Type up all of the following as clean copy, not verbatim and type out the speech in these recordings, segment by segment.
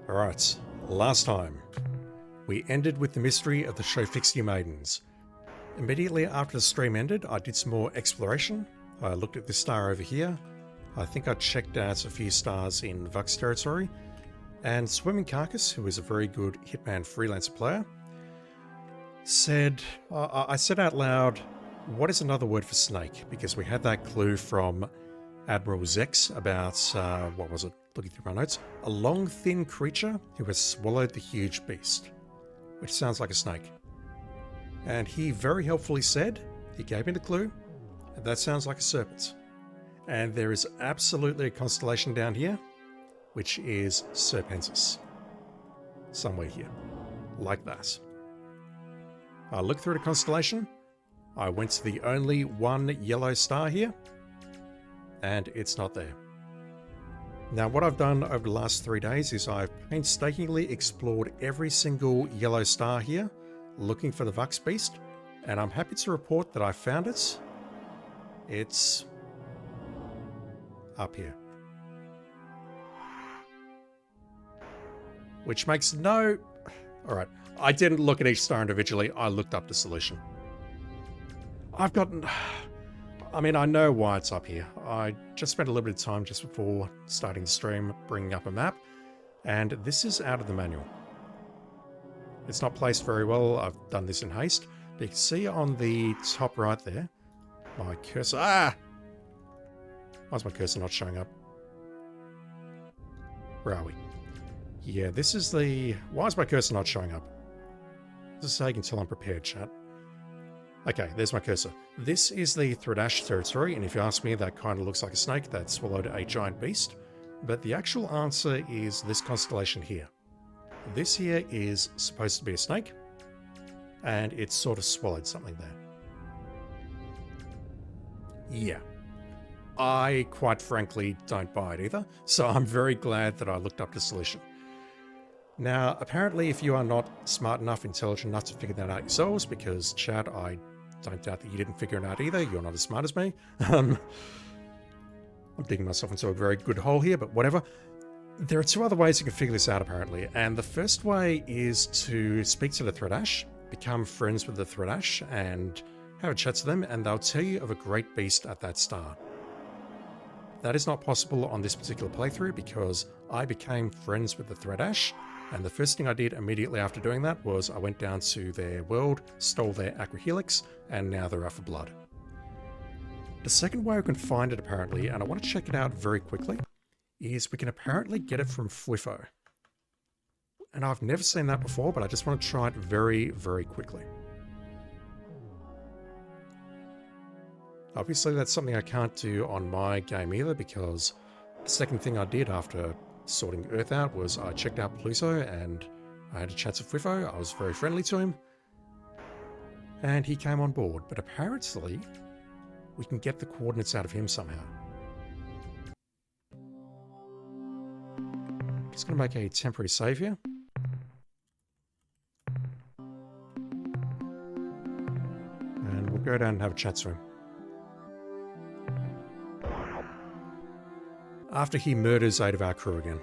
Alright, last time, we ended with the mystery of the Shofixi Maidens. Immediately after the stream ended, I did some more exploration. I looked at this star over here. I think I checked out a few stars in Vux territory. And Swimming Carcass, who is a very good Hitman freelancer player, said, I said out loud, what is another word for snake? Because we had that clue from Admiral Zex about, what was it? Looking through my notes. A long, thin creature who has swallowed the huge beast. Which sounds like a snake. And he very helpfully said, he gave me the clue, that sounds like a serpent. And there is absolutely a constellation down here, which is Serpentis. Somewhere here. Like that. I looked through the constellation. I went to the only one yellow star here. And it's not there. Now what I've done over the last 3 days is I've painstakingly explored every single yellow star here, looking for the Vux Beast, and I'm happy to report that I found it. It's up here. Which makes no... Alright, I didn't look at each star individually, I looked up the solution. I've gotten... I mean, I know why it's up here. I just spent a little bit of time just before starting the stream bringing up a map, and this is out of the manual. It's not placed very well. I've done this in haste. But you can see on the top right there, my cursor... Ah! Why is my cursor not showing up? Where are we? Yeah, this is the... Why is my cursor not showing up? This is how you can tell I'm prepared, chat. Okay, there's my cursor. This is the Thredash territory, and if you ask me, that kind of looks like a snake that swallowed a giant beast. But the actual answer is this constellation here. This here is supposed to be a snake, and it sort of swallowed something there. Yeah. I, quite frankly, don't buy it either, so I'm very glad that I looked up the solution. Now, apparently, if you are not smart enough, intelligent enough to figure that out yourselves, because, chat, I don't doubt that you didn't figure it out either. You're not as smart as me. I'm digging myself into a very good hole here, but whatever. There are two other ways you can figure this out, apparently. And the first way is to speak to the Thredash, become friends with the Thredash, and have a chat to them, and they'll tell you of a great beast at that star. That is not possible on this particular playthrough because I became friends with the Thredash, and the first thing I did immediately after doing that was I went down to their world, stole their Acrohelix, and now they're out for blood. The second way we can find it apparently, and I want to check it out very quickly, is we can apparently get it from Fwifo. And I've never seen that before, but I just want to try it very, very quickly. Obviously that's something I can't do on my game either, because the second thing I did after sorting Earth out was I checked out Pluto and I had a chat to Fwifo. I was very friendly to him and he came on board, but apparently we can get the coordinates out of him somehow. Just going to make a temporary save here. And we'll go down and have a chat to him. After he murders 8 of our crew again.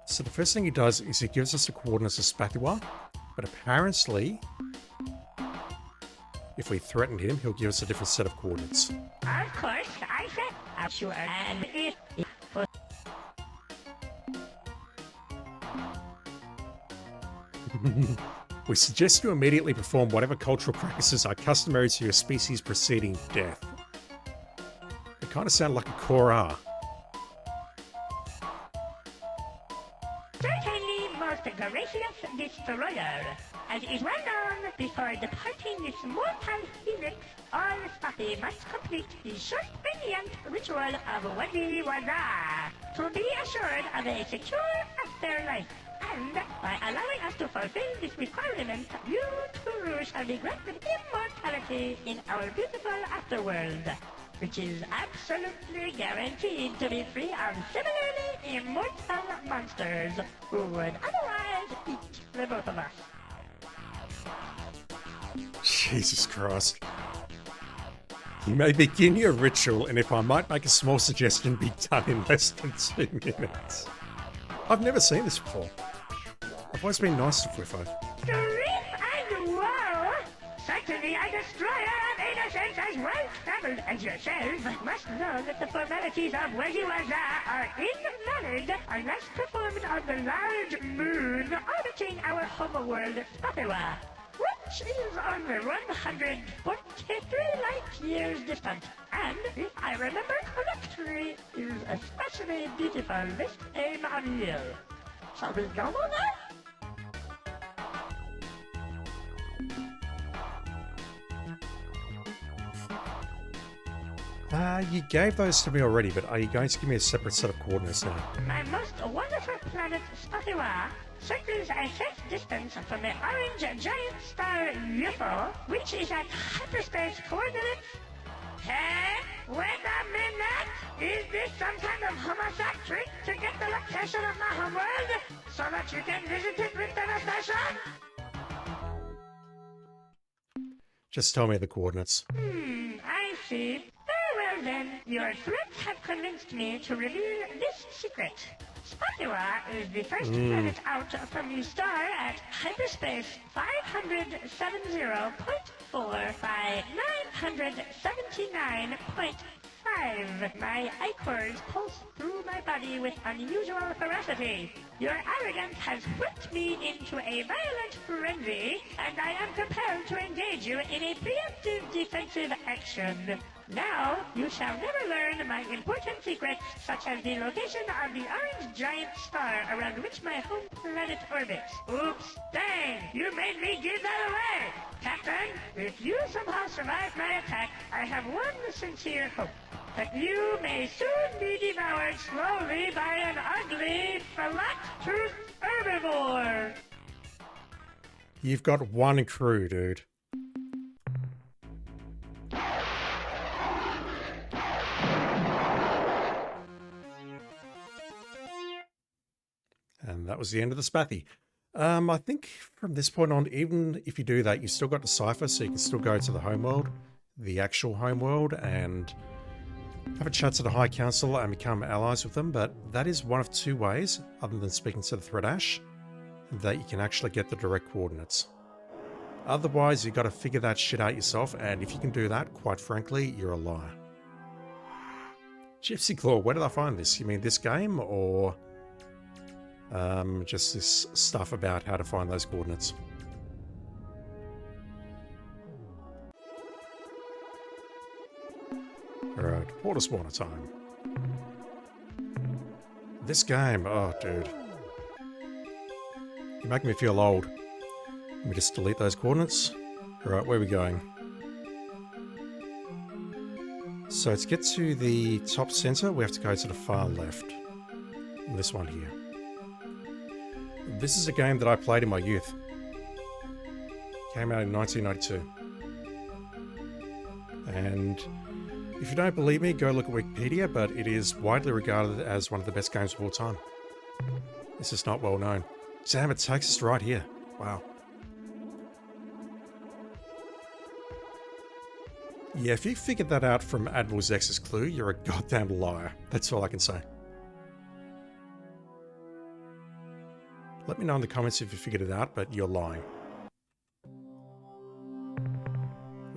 So the first thing he does is he gives us the coordinates of Spathiwa, but apparently, if we threaten him, he'll give us a different set of coordinates. Of course, I said, I'm sure, and it... We suggest you immediately perform whatever cultural practices are customary to your species preceding death. It kind of sounded like a Korah. Certainly most gracious destroyer, as is well known, before departing this mortal helix, all Spathi must complete the short brilliant ritual of Wadi Wada to be assured of a secure afterlife. And by allowing us to fulfill this requirement, you too shall be granted immortality in our beautiful afterworld, which is absolutely guaranteed to be free of similarly immortal monsters who would otherwise eat the both of us. Jesus Christ. You may begin your ritual, and if I might make a small suggestion, be done in less than 2 minutes. I've never seen this before. I've always been nice to Fliffo. Grief and woe! Certainly a destroyer of innocence as well travelled as yourself must know that the formalities of Weziwaza are invalid unless performed on the large moon orbiting our homeworld, Tatewa, which is only 143 light years distant, and, if I remember correctly, is especially beautiful this time of year. Shall we go over? You gave those to me already, but are you going to give me a separate set of coordinates now? My most wonderful planet, Spatiwa, circles a safe distance from the orange giant star UFO, which is at hyperspace coordinates. Hey, wait a minute! Is this some kind of homosat trick to get the location of my homeworld, so that you can visit it with devastation? Just tell me the coordinates. I see. Very well then, your threats have convinced me to reveal this secret. Spatiwa is the first planet out from the star at hyperspace 570.4 by 979.5. My ichors pulse through my body with unusual ferocity. Your arrogance has whipped me into a violent frenzy, and I am compelled to engage you in a preemptive defensive action. Now, you shall never learn my important secrets, such as the location of the orange giant star around which my home planet orbits. Oops, dang, you made me give that away! Captain, if you somehow survive my attack, I have one sincere hope. That you may soon be devoured slowly by an ugly, flat-toothed herbivore. You've got one crew, dude. And that was the end of the Spathy. I think from this point on, even if you do that, you still got the cipher, so you can still go to the homeworld, the actual homeworld, and have a chat to the High Council and become allies with them. But that is one of two ways, other than speaking to the Threat Ash, that you can actually get the direct coordinates. Otherwise, you got to figure that shit out yourself, and if you can do that, quite frankly, you're a liar. Gypsy Claw, where did I find this? You mean this game, or just this stuff about how to find those coordinates? Alright, water spawner time. This game, oh dude. You make me feel old. Let me just delete those coordinates. Alright, where are we going? So to get to the top center, we have to go to the far left. This one here. This is a game that I played in my youth. Came out in 1992. And if you don't believe me, go look at Wikipedia, but it is widely regarded as one of the best games of all time. This is not well known. Damn, it takes us right here. Wow. Yeah, if you figured that out from Admiral Zex's clue, you're a goddamn liar. That's all I can say. Let me know in the comments if you figured it out, but you're lying.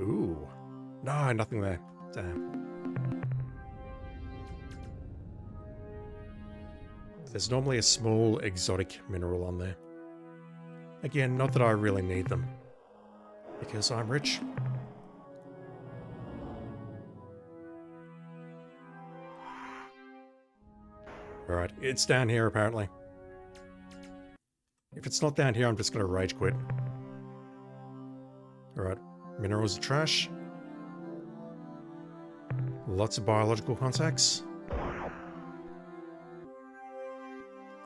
Ooh. No, nothing there. Damn. There's normally a small exotic mineral on there. Again, not that I really need them. Because I'm rich. Alright, it's down here apparently. If it's not down here, I'm just going to rage quit. Alright, minerals are trash. Lots of biological contacts.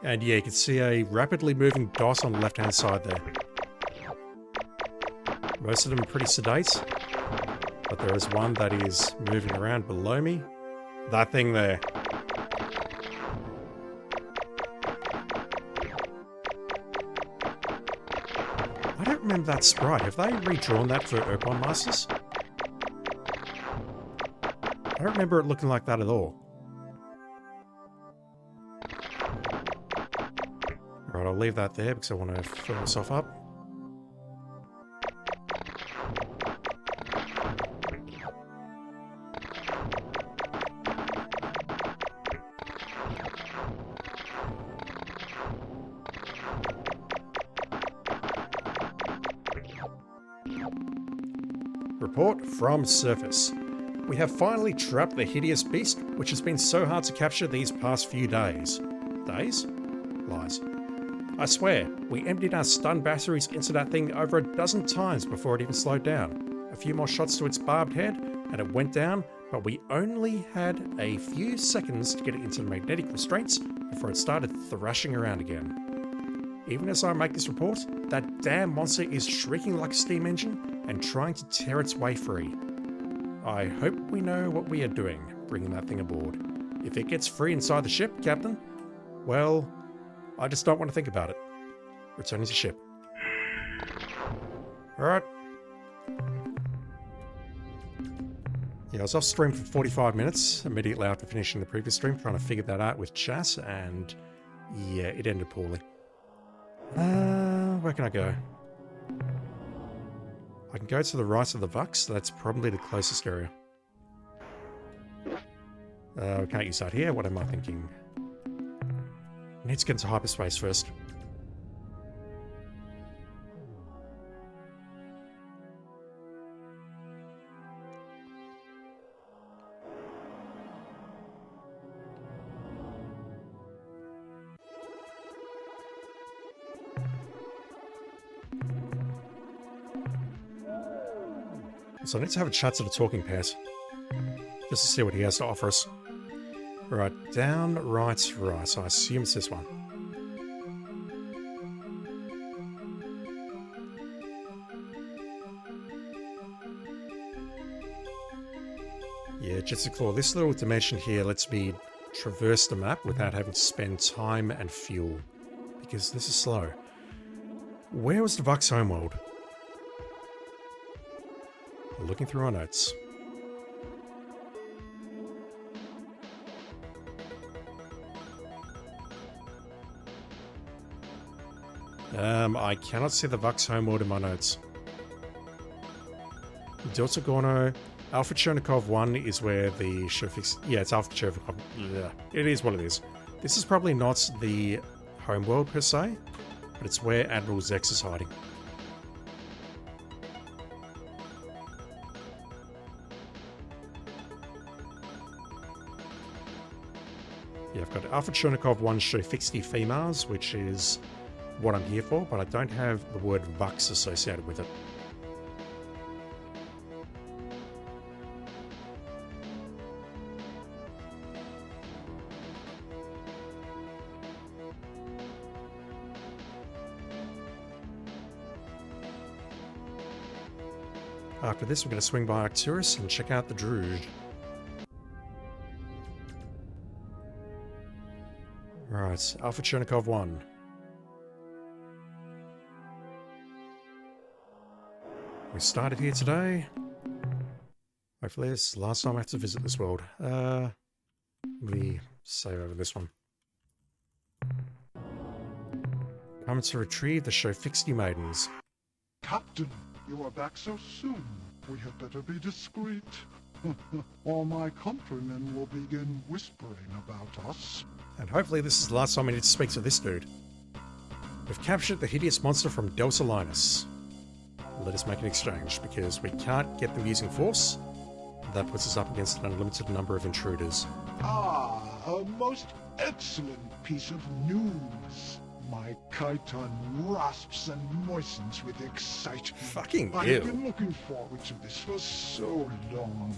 And yeah, you can see a rapidly moving dot on the left-hand side there. Most of them are pretty sedate, but there is one that is moving around below me. That thing there. I don't remember that sprite. Have they redrawn that for Ur-Quan Masters? I don't remember it looking like that at all. Right, I'll leave that there because I want to fill myself up. Report from surface. We have finally trapped the hideous beast, which has been so hard to capture these past few days. Days? Lies. I swear, we emptied our stun batteries into that thing over a dozen times before it even slowed down. A few more shots to its barbed head, and it went down, but we only had a few seconds to get it into the magnetic restraints before it started thrashing around again. Even as I make this report, that damn monster is shrieking like a steam engine and trying to tear its way free. I hope we know what we are doing, bringing that thing aboard. If it gets free inside the ship, Captain, well, I just don't want to think about it. Returning to ship. Alright. Yeah, I was off stream for 45 minutes, immediately after finishing the previous stream, trying to figure that out with chat, and yeah, it ended poorly. Where can I go? I can go to the right of the Vux, that's probably the closest area. We can't use that here, what am I thinking? I need to get into hyperspace first. So I need to have a chat to the talking pet, just to see what he has to offer us. Right, down, right, right. So I assume it's this one. Yeah, just to claw. This little dimension here lets me traverse the map without having to spend time and fuel, because this is slow. Where was the Vux homeworld? Looking through our notes. I cannot see the Vux homeworld in my notes. Delta Gorno, Alpha Chernikov 1 is where the Showfix... Yeah, it's Alpha Chernikov. Yeah, it is what it is. This is probably not the homeworld per se, but it's where Admiral Zex is hiding. Yeah, I've got Alpha Chernikov 1 Showfixy females, which is what I'm here for, but I don't have the word Vux associated with it. After this, we're going to swing by Arcturus and check out the Druge. Right, Alpha Chernikov 1. We started here today. Hopefully this is the last time I have to visit this world. Let me save over this one. Come to retrieve the Showfixy maidens. Captain, you are back so soon. We had better be discreet. Or my countrymen will begin whispering about us. And hopefully this is the last time I need to speak to this dude. We've captured the hideous monster from Delta Linus. Let us make an exchange, because we can't get them using force. That puts us up against an unlimited number of intruders. Ah, a most excellent piece of news. My chiton rasps and moistens with excitement. Fucking I've ew. been looking forward to this for so long.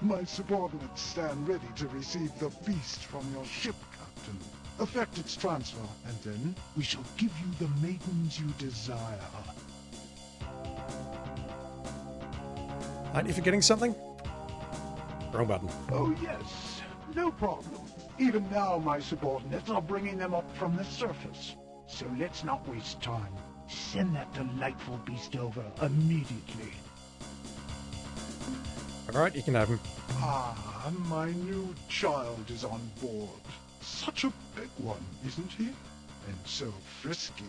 My subordinates stand ready to receive the beast from your ship, Captain. Effect its transfer, and then we shall give you the maidens you desire. Aren't you forgetting something? Wrong button. Oh yes, no problem. Even now my subordinates are bringing them up from the surface. So let's not waste time. Send that delightful beast over immediately. Alright, you can have him. Ah, my new child is on board. Such a big one, isn't he? And so frisky.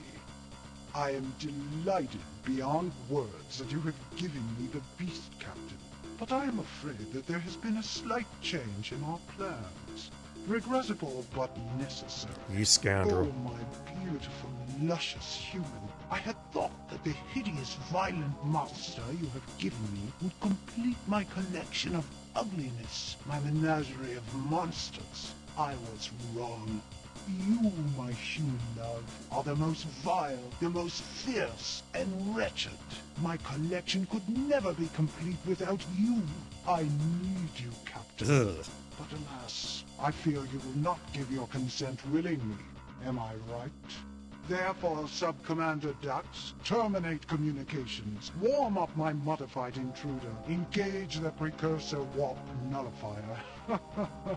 I am delighted beyond words that you have given me the beast, Captain. But I am afraid that there has been a slight change in our plans. Regrettable but necessary. You scoundrel. Oh, my beautiful, luscious human. I had thought that the hideous, violent monster you have given me would complete my collection of ugliness, my menagerie of monsters. I was wrong. You, my human love, are the most vile, the most fierce, and wretched. My collection could never be complete without you. I need you, Captain. Ugh. But alas, I fear you will not give your consent willingly. Am I right? Therefore, Sub-Commander Dax, terminate communications. Warm up my modified intruder. Engage the precursor warp nullifier.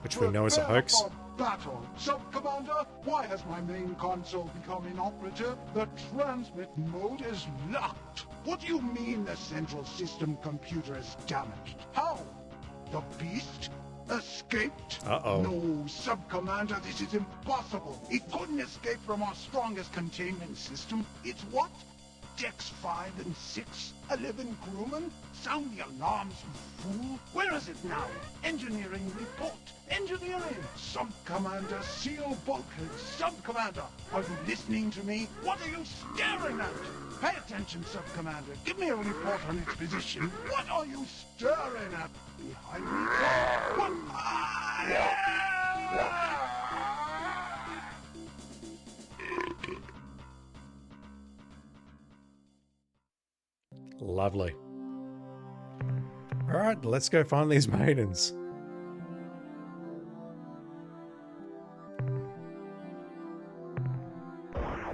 Which we know is a hoax. Prepare for battle. Sub-Commander, why has my main console become inoperative? The transmit mode is locked. What do you mean the central system computer is damaged? How? The beast? Escaped? Uh-oh. No, Sub-Commander, this is impossible. It couldn't escape from our strongest containment system. It's what? Decks 5 and 6? 11 crewmen? Sound the alarms, you fool. Where is it now? Engineering report. Engineering. Sub-Commander, seal bulkheads. Sub-Commander, are you listening to me? What are you staring at? Pay attention, Sub-Commander. Give me a report on its position. What are you staring at? Behind me? What? Lovely. Alright, let's go find these maidens.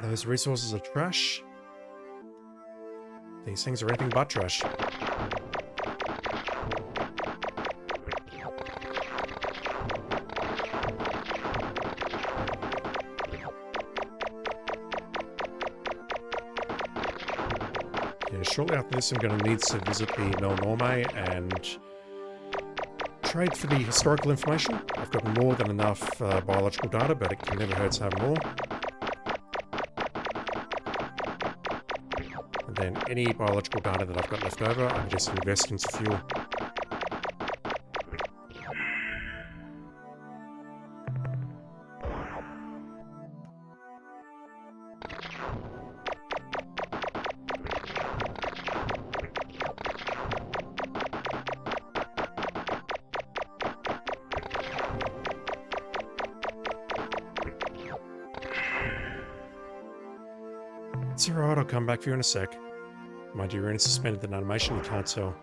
Those resources are trash. These things are anything but trash. Yeah, shortly after this I'm going to need to visit the Melnorme and trade for the historical information. I've got more than enough biological data, but it can never hurt to have more. And then any biological data that I've got left over, I can just invest into fuel. It's alright, I'll come back for you in a sec. Mind you, you're in suspended an animation, you can't tell.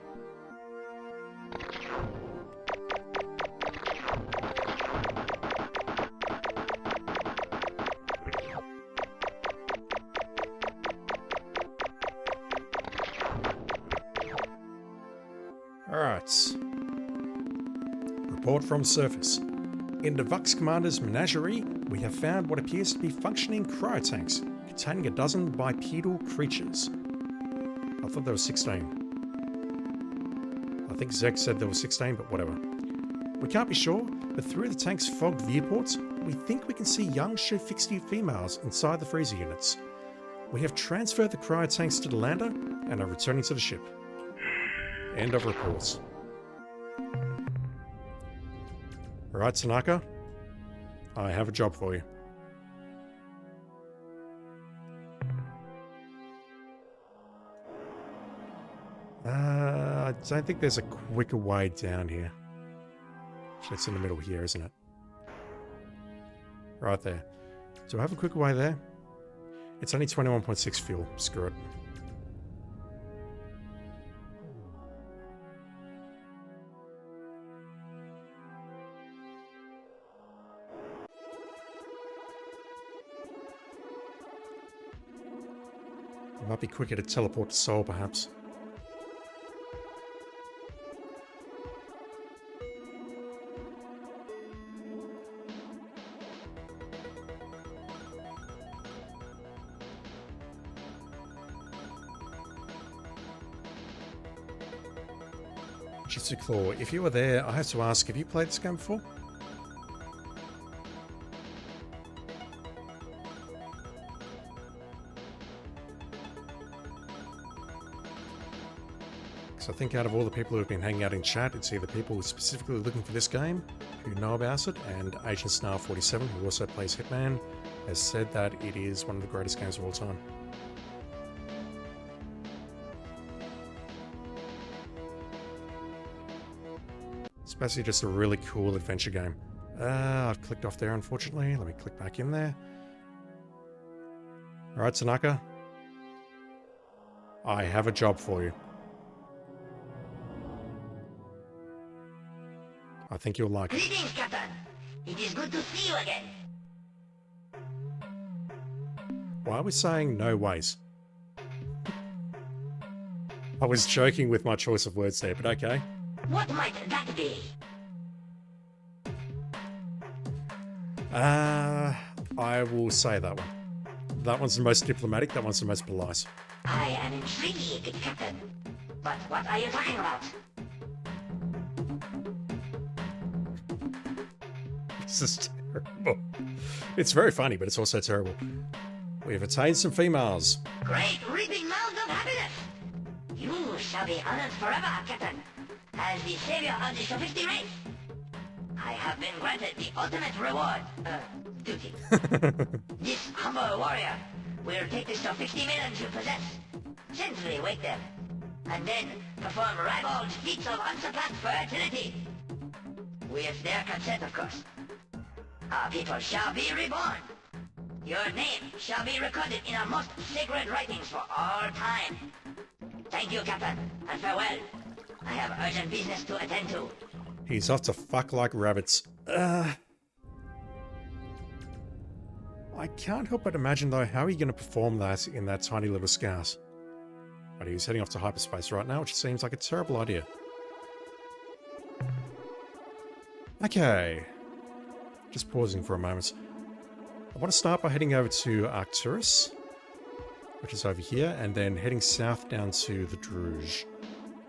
Alright. Report from surface. In the Vux Commander's menagerie, we have found what appears to be functioning cryotanks containing a dozen bipedal creatures. I thought there were 16. I think Zek said there were 16, but whatever. We can't be sure, but through the tank's fogged viewports, we think we can see young Shofixti females inside the freezer units. We have transferred the cryotanks to the lander and are returning to the ship. End of reports. Alright, Tanaka. I have a job for you. I don't think there's a quicker way down here. Actually, it's in the middle here, isn't it? Right there. Do I have a quicker way there? It's only 21.6 fuel. Screw it. It might be quicker to teleport to Seoul, perhaps. Jitsu Claw, if you were there, I have to ask, have you played this game before? Because I think out of all the people who have been hanging out in chat, it's either people specifically looking for this game who know about it, and Agent Star 47, who also plays Hitman, has said that it is one of the greatest games of all time. It's basically just a really cool adventure game. I've clicked off there, unfortunately. Let me click back in there. Alright, Tanaka. I have a job for you. I think you'll like it. Greetings, Captain. It is good to see you again. Why are we saying no ways? I was joking with my choice of words there, but okay. What might that be? I will say that one. That one's the most diplomatic, that one's the most polite. I am intrigued, Captain. But what are you talking about? This is terrible. It's very funny, but it's also terrible. We have attained some females. Great reaping mouths of happiness! You shall be honored forever, Captain, as the savior of the Sophisti race. I have been granted the ultimate reward, duty. This humble warrior will take the Sophisti maidens you possess, gently wake them, and then perform ribald feats of unsurpassed fertility. With their consent, of course. Our people shall be reborn. Your name shall be recorded in our most sacred writings for all time. Thank you, Captain, and farewell. I have urgent business to attend to. He's off to fuck like rabbits. I can't help but imagine, though, how are you going to perform that in that tiny little scout? But he's heading off to hyperspace right now, which seems like a terrible idea. Okay. Just pausing for a moment. I want to start by heading over to Arcturus, which is over here, and then heading south down to the Druge.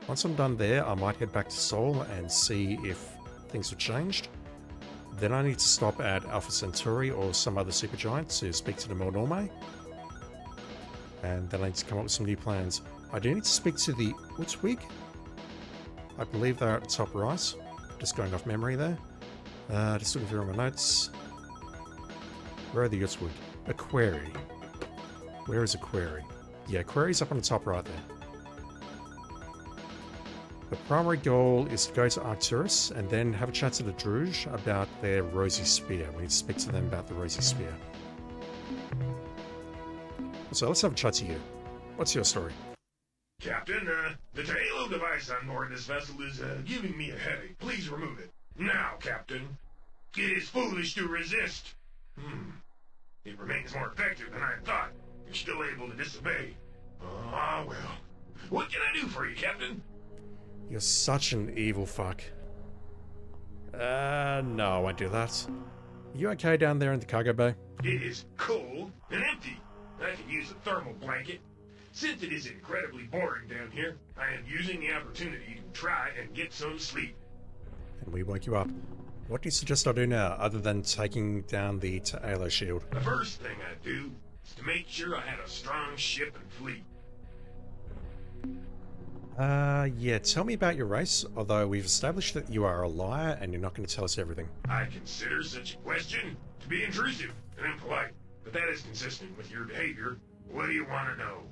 Once I'm done there, I might head back to Sol and see if things have changed. Then I need to stop at Alpha Centauri or some other supergiant to speak to the Melnorme. And then I need to come up with some new plans. I do need to speak to the Utwig. I believe they're at the top right. Just going off memory there. Just looking through my notes. Where are the Utwig? A query. Where is a query? Yeah, query's up on the top right there. The primary goal is to go to Arcturus and then have a chat to the Druge about their Rosy Spear. We need to speak to them about the Rosy Spear. So let's have a chat to you. What's your story? Captain, the payload device on board this vessel is giving me a headache. Please remove it. Now, Captain. It is foolish to resist. It remains more effective than I thought. You're still able to disobey. Ah, well. What can I do for you, Captain? You're such an evil fuck. No, I won't do that. You okay down there in the cargo bay? It is cold and empty. I could use a thermal blanket. Since it is incredibly boring down here, I am using the opportunity to try and get some sleep. And we woke you up. What do you suggest I do now, other than taking down the Halo shield? The first thing I do is to make sure I had a strong ship and fleet. Yeah, tell me about your race, although we've established that you are a liar and you're not going to tell us everything. I consider such a question to be intrusive and impolite, but that is consistent with your behavior. What do you want to know?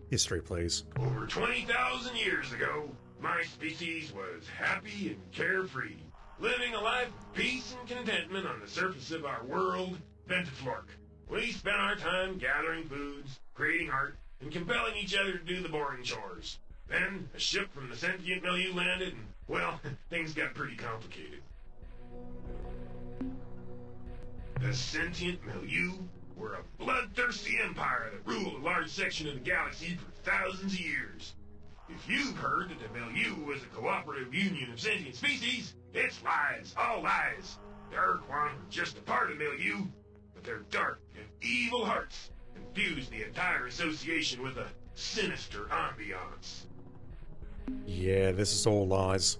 History, please. Over 20,000 years ago, my species was happy and carefree, living a life of peace and contentment on the surface of our world, Ventaflork. We spent our time gathering foods, creating art, and compelling each other to do the boring chores. Then, a ship from the sentient milieu landed, and, well, things got pretty complicated. The sentient milieu were a bloodthirsty empire that ruled a large section of the galaxy for thousands of years. If you've heard that the milieu was a cooperative union of sentient species, it's lies, all lies. The Ur-Quan were just a part of the milieu, but their dark and evil hearts infused the entire association with a sinister ambiance. Yeah, this is all lies.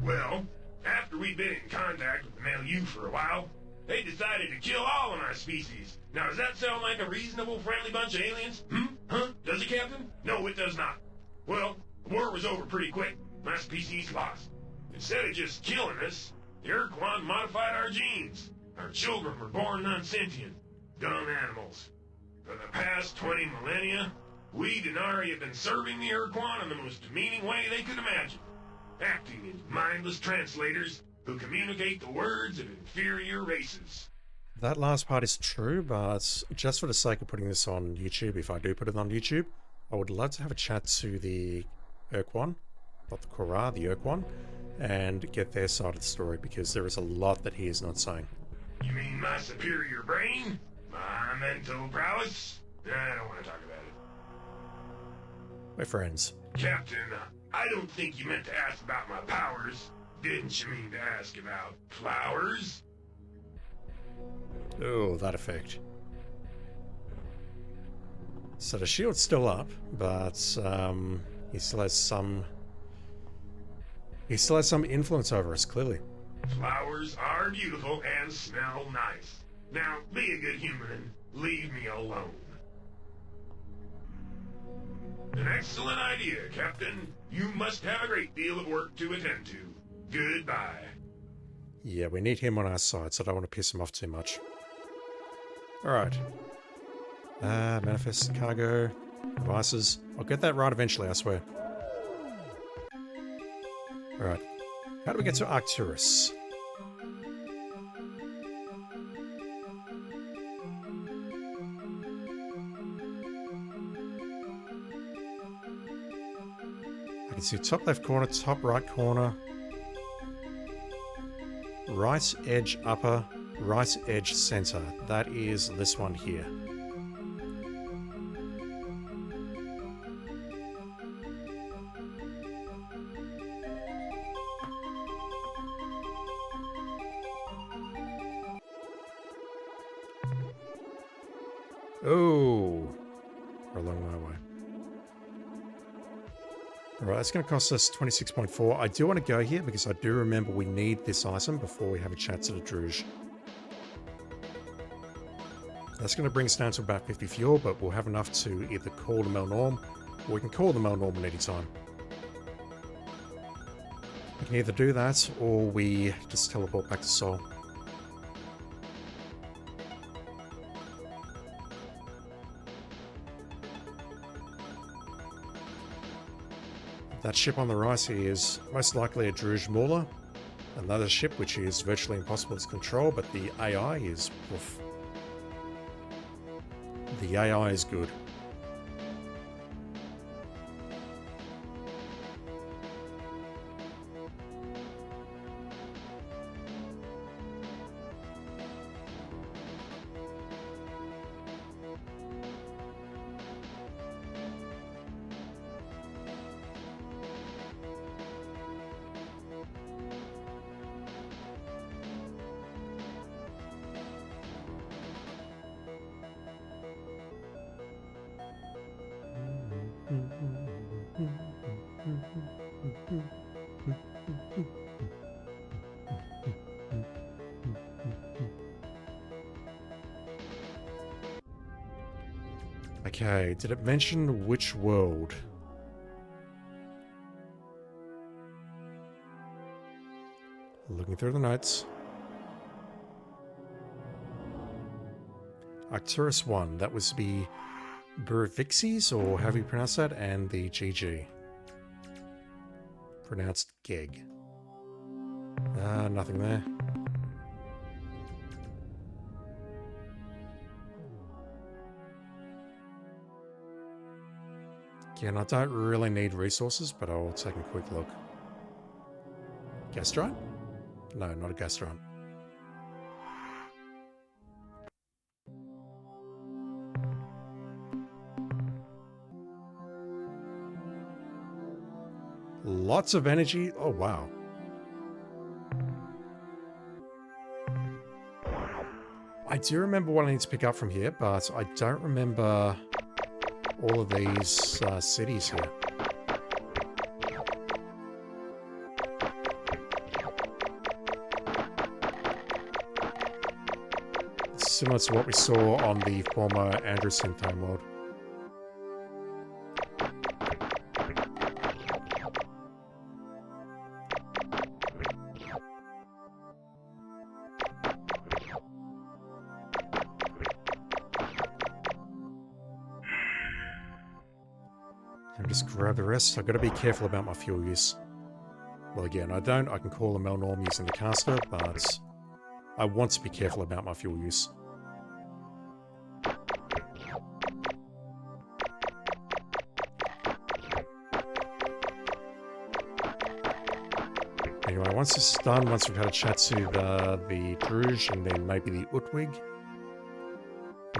Well, after we'd been in contact with the Milieu for a while, they decided to kill all of my species. Now, does that sound like a reasonable, friendly bunch of aliens? Huh? Does it, Captain? No, it does not. Well, the war was over pretty quick. My species lost. Instead of just killing us, the Ur-Quan modified our genes. Our children were born non-sentient, dumb animals. For the past 20 millennia, we Denari have been serving the Ur-Quan in the most demeaning way they could imagine, acting as mindless translators who communicate the words of inferior races. That last part is true, but just for the sake of putting this on YouTube, if I do put it on YouTube, I would love to have a chat to the Ur-Quan, not the Korra, the Ur-Quan, and get their side of the story, because there is a lot that he is not saying. You mean my superior brain? My mental prowess? I don't want to talk about it. We're friends. Captain, I don't think you meant to ask about my powers. Didn't you mean to ask about flowers? Oh, that effect. So the shield's still up, but he still has some influence over us, clearly. Flowers are beautiful and smell nice. Now, be a good human and leave me alone. An excellent idea, Captain. You must have a great deal of work to attend to. Goodbye. Yeah, we need him on our side, so I don't want to piss him off too much. Alright. Manifest cargo, devices. I'll get that right eventually, I swear. Alright. How do we get to Arcturus? I can see top left corner, top right corner, right edge upper, right edge center. That is this one here. Oh, we're a long way away. Alright, that's going to cost us 26.4. I do want to go here because I do remember we need this item before we have a chat to the Druge. That's going to bring us down to about 50 fuel, but we'll have enough to either call the Melnorm, or we can call the Melnorm at any time. We can either do that, or we just teleport back to Sol. That ship on the right is most likely a Druge Mauler, another ship which is virtually impossible to control, but the AI is... oof. The AI is good. Okay, did it mention which world? Looking through the notes. Arcturus 1, that was the Burvixes, or however you pronounce that, and the GG. Pronounced Geg. Nothing there. Again, I don't really need resources, but I'll take a quick look. Gastrite? No, not a gastrite. Lots of energy. Oh, wow. I do remember what I need to pick up from here, but I don't remember all of these cities here. similar to what we saw on the former Androsynth homeworld. And just grab the rest. I've got to be careful about my fuel use. Well, again, I don't. I can call a Melnorm using the caster, but I want to be careful about my fuel use. Anyway, once this is done, once we've had a chat to the Druge and then maybe the Utwig,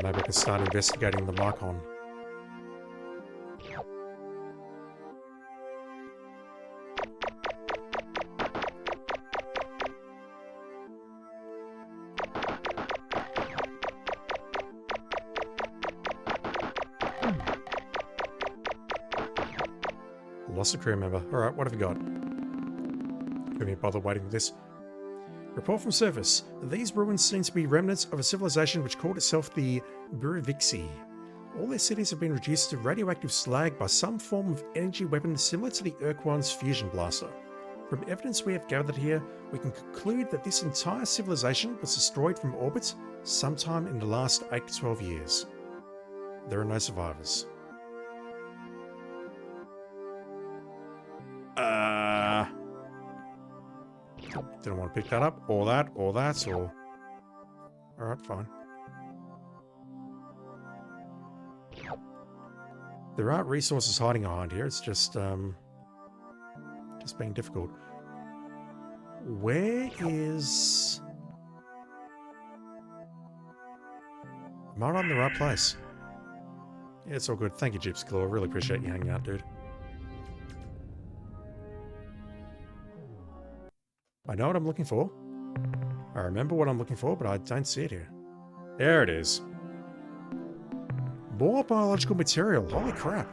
maybe I can start investigating the Mycon. Lost a crew member. Alright, what have we got? Couldn't even bother waiting for this. Report from surface. These ruins seem to be remnants of a civilization which called itself the Burevixi. All their cities have been reduced to radioactive slag by some form of energy weapon similar to the Ur-Quan's fusion blaster. From evidence we have gathered here, we can conclude that this entire civilization was destroyed from orbit sometime in the last 8 to 12 years. There are no survivors. Didn't want to pick that up, or that, or that, or... Alright, fine. There aren't resources hiding behind here, it's just being difficult. Where is... Am I not in the right place? Yeah, it's all good. Thank you, Gypsy Claw. I really appreciate you hanging out, dude. I know what I'm looking for. I remember what I'm looking for, but I don't see it here. There it is. More biological material. Holy crap.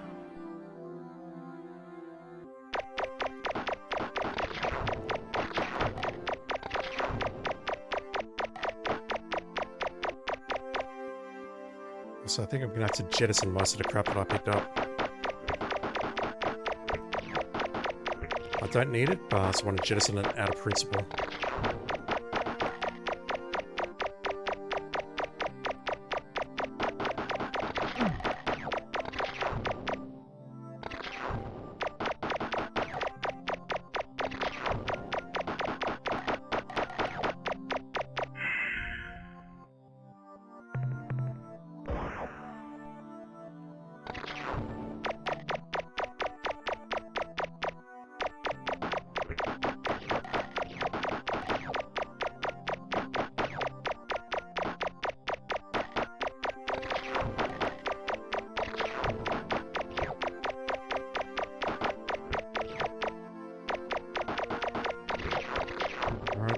So I think I'm going to have to jettison most of the crap that I picked up. I don't need it, but I just want to jettison it out of principle.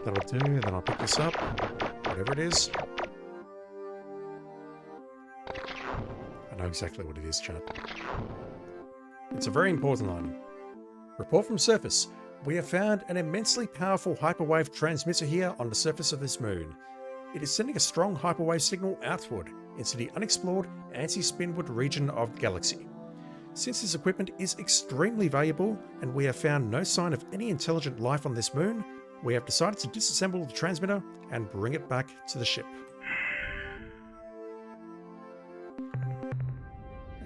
That'll do, then I'll pick this up, whatever it is. I know exactly what it is, chat. It's a very important item. Report from surface. We have found an immensely powerful hyperwave transmitter here on the surface of this moon. It is sending a strong hyperwave signal outward into the unexplored anti-spinward region of the galaxy. Since this equipment is extremely valuable and we have found no sign of any intelligent life on this moon, we have decided to disassemble the transmitter and bring it back to the ship.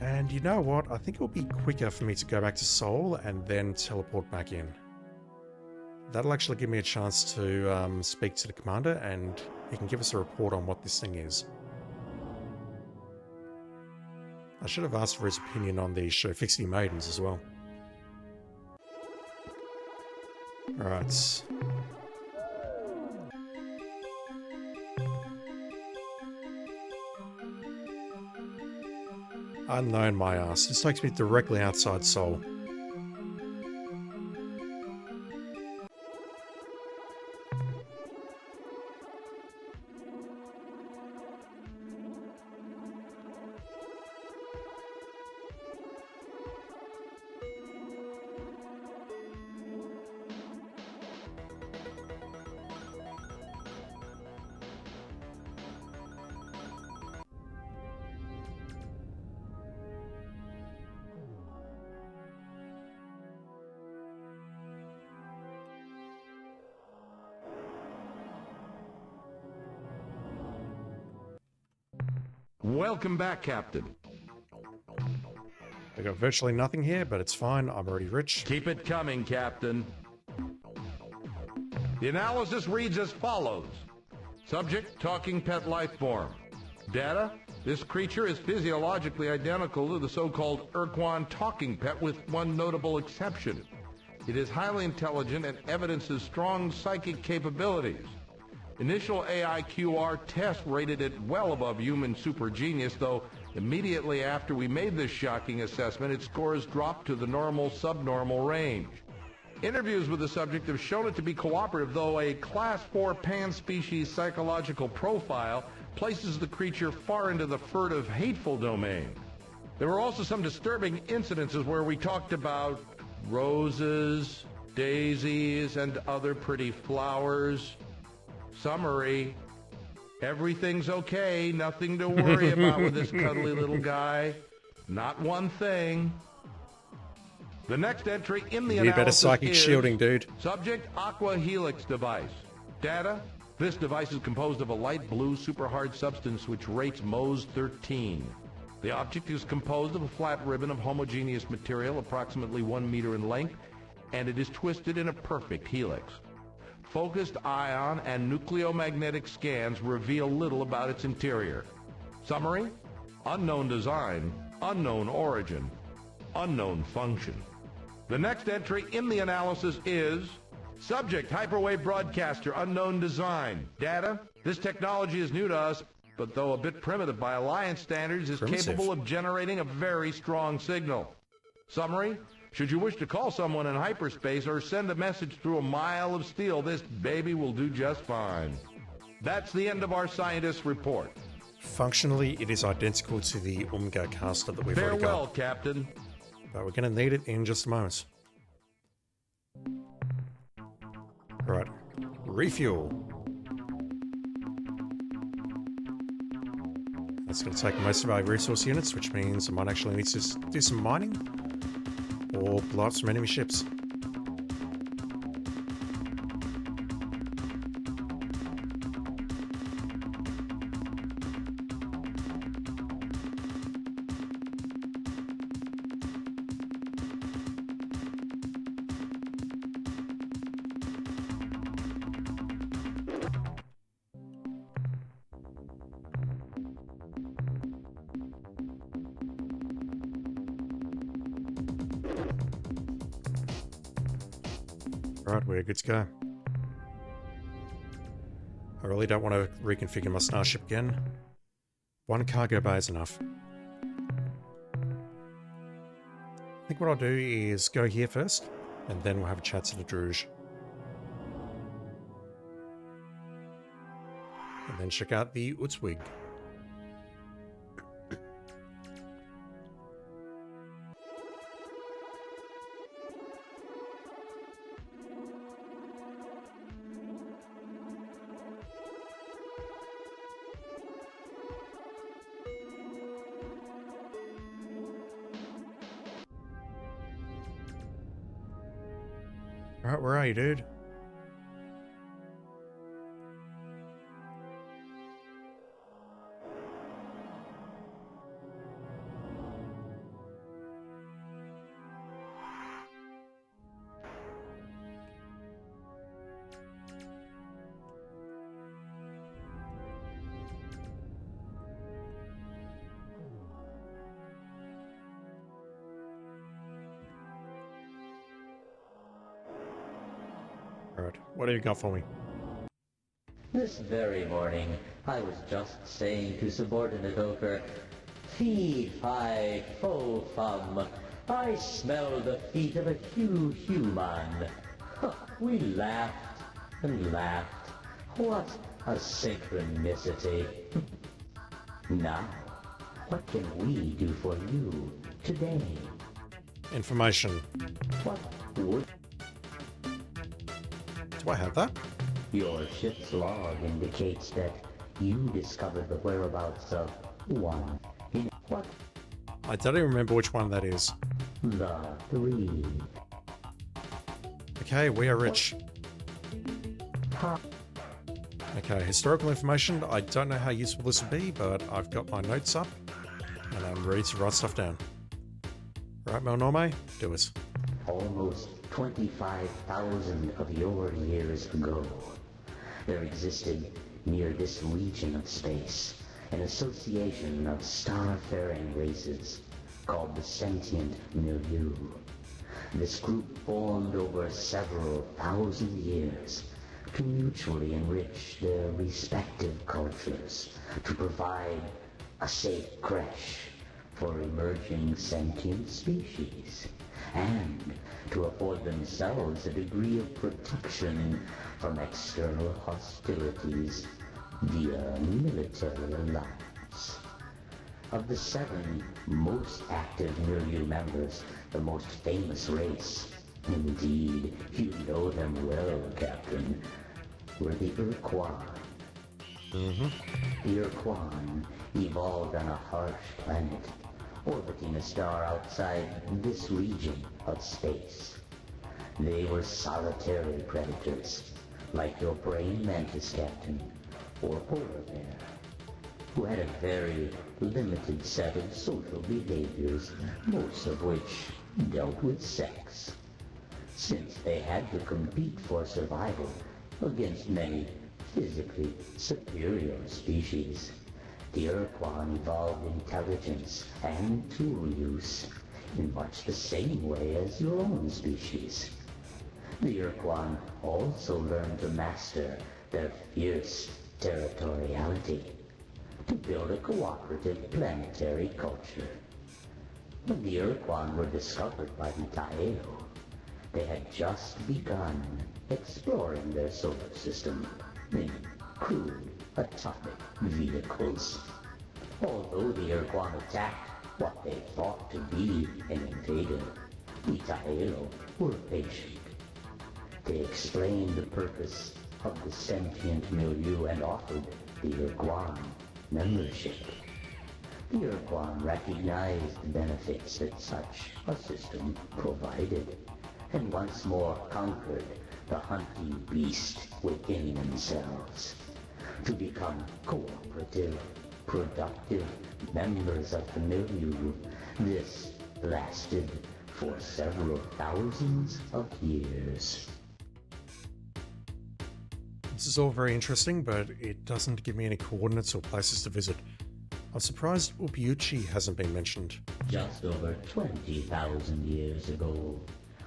And you know what? I think it'll be quicker for me to go back to Seoul and then teleport back in. That'll actually give me a chance to speak to the commander and he can give us a report on what this thing is. I should have asked for his opinion on the Shofixi Maidens as well. Alright. Unknown my ass. This takes me directly outside Seoul. Welcome back, Captain. We got virtually nothing here, but it's fine. I'm already rich. Keep it coming, Captain. The analysis reads as follows. Subject, talking pet life form. Data, this creature is physiologically identical to the so-called Ur-Quan talking pet with one notable exception. It is highly intelligent and evidences strong psychic capabilities. Initial AIQR test rated it well above human super genius, though immediately after we made this shocking assessment, its scores dropped to the normal-subnormal range. Interviews with the subject have shown it to be cooperative, though a Class 4 pan-species psychological profile places the creature far into the furtive, hateful domain. There were also some disturbing incidences where we talked about roses, daisies, and other pretty flowers. Summary: everything's okay, nothing to worry about with this cuddly little guy. Not one thing. The next entry in the You analysis better psychic is shielding, dude. Subject Aqua Helix device. Data: this device is composed of a light blue super hard substance which rates Mohs 13. The object is composed of a flat ribbon of homogeneous material approximately 1 meter in length, and it is twisted in a perfect helix. Focused ion and nucleomagnetic scans reveal little about its interior. Summary: unknown design, unknown origin, unknown function. The next entry in the analysis is Subject Hyperwave Broadcaster, unknown design. Data: this technology is new to us, but though a bit primitive by Alliance standards, is capable of generating a very strong signal. Summary: should you wish to call someone in hyperspace or send a message through a mile of steel, this baby will do just fine. That's the end of our scientist's report. Functionally, it is identical to the Umga caster that we've already Farewell, got. Captain. But we're going to need it in just a moment. Right. Refuel. That's going to take most of our resource units, which means I might actually need to do some mining or blow up some enemy ships. Right, we're good to go. I really don't want to reconfigure my starship again. One cargo bay is enough. I think what I'll do is go here first, and then we'll have a chat to the Druge. And then check out the Utzwig. Alright, where are you, dude? Alright, what have you got for me? This very morning, I was just saying to subordinate Ochre, "Fee, fi, fo, fum, I smell the feet of a human." We laughed and laughed. What a synchronicity. Now, what can we do for you today? Information. What would Do I have that? your ship's log indicates that you discovered the whereabouts of one in what I don't even remember which one that is. the three. Okay, we are rich. Huh. Okay, historical information. I don't know how useful this will be, but I've got my notes up and I'm ready to write stuff down. Right, Melnorme? Do it. Almost 25,000 of your years ago, there existed near this region of space an association of star-faring races called the Sentient Milieu. This group formed over several thousand years to mutually enrich their respective cultures, to provide a safe creche for emerging sentient species, and to afford themselves a degree of protection from external hostilities via military alliance. Of the 7 most active milieu members, the most famous race, indeed, you know them well, Captain, were the Ur-Quan. The Ur-Quan evolved on a harsh planet, orbiting a star outside this region of space. They were solitary predators, like your praying mantis, Captain, or polar bear, who had a very limited set of social behaviors, most of which dealt with sex, since they had to compete for survival against many physically superior species. The Ur-Quan evolved intelligence and tool use in much the same way as your own species. The Ur-Quan also learned to master their fierce territoriality, to build a cooperative planetary culture. When the Ur-Quan were discovered by the Taeo, they had just begun exploring their solar system in crude atomic vehicles. Although the Ur-Quan attacked what they thought to be an invader, the Taeo were patient. They explained the purpose of the sentient milieu and offered the Ur-Quan membership. The Ur-Quan recognized the benefits that such a system provided, and once more conquered the hunting beast within themselves, to become cooperative, productive members of the milieu. This lasted for several thousands of years. This is all very interesting, but it doesn't give me any coordinates or places to visit. I'm surprised Upiuchi hasn't been mentioned. Just over 20,000 years ago,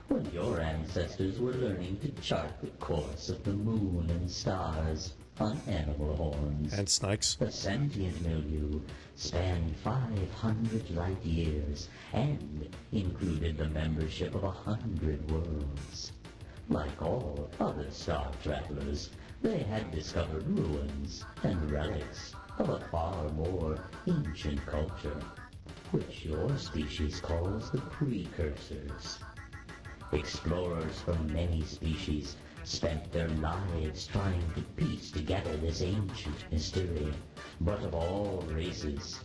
when your ancestors were learning to chart the course of the moon and stars on animal horns. And snakes. The sentient milieu spanned 500 light years and included the membership of 100 worlds. Like all other star travelers, they had discovered ruins and relics of a far more ancient culture, which your species calls the precursors. Explorers from many species spent their lives trying to piece together this ancient mystery, but of all races,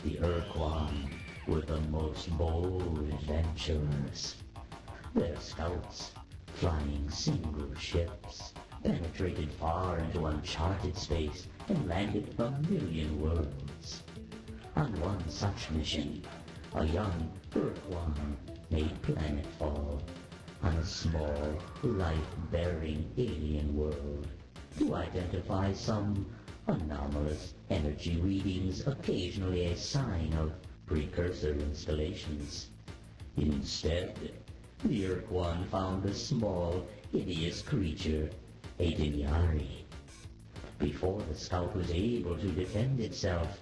the Ur-Quan were the most bold adventurers. Their scouts, flying single ships, penetrated far into uncharted space and landed a million worlds. On one such mission, a young Ur-Quan made planetfall on a small, life-bearing alien world to identify some anomalous energy readings, occasionally a sign of precursor installations. Instead, the Ur-Quan found a small, hideous creature, a Dinyari. Before the scout was able to defend itself,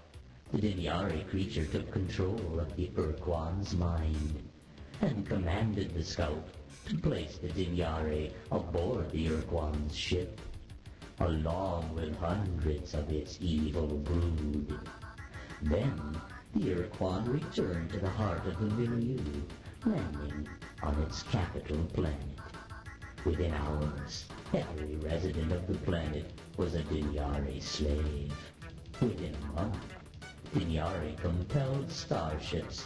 the Dinyari creature took control of the Ur-Quan's mind and commanded the scout to place the Dinyari aboard the Ur-Quan's ship, along with hundreds of its evil brood. Then, the Ur-Quan returned to the heart of the milieu, landing on its capital planet. Within hours, every resident of the planet was a Dinyari slave. Within a month, Dinyari-compelled starships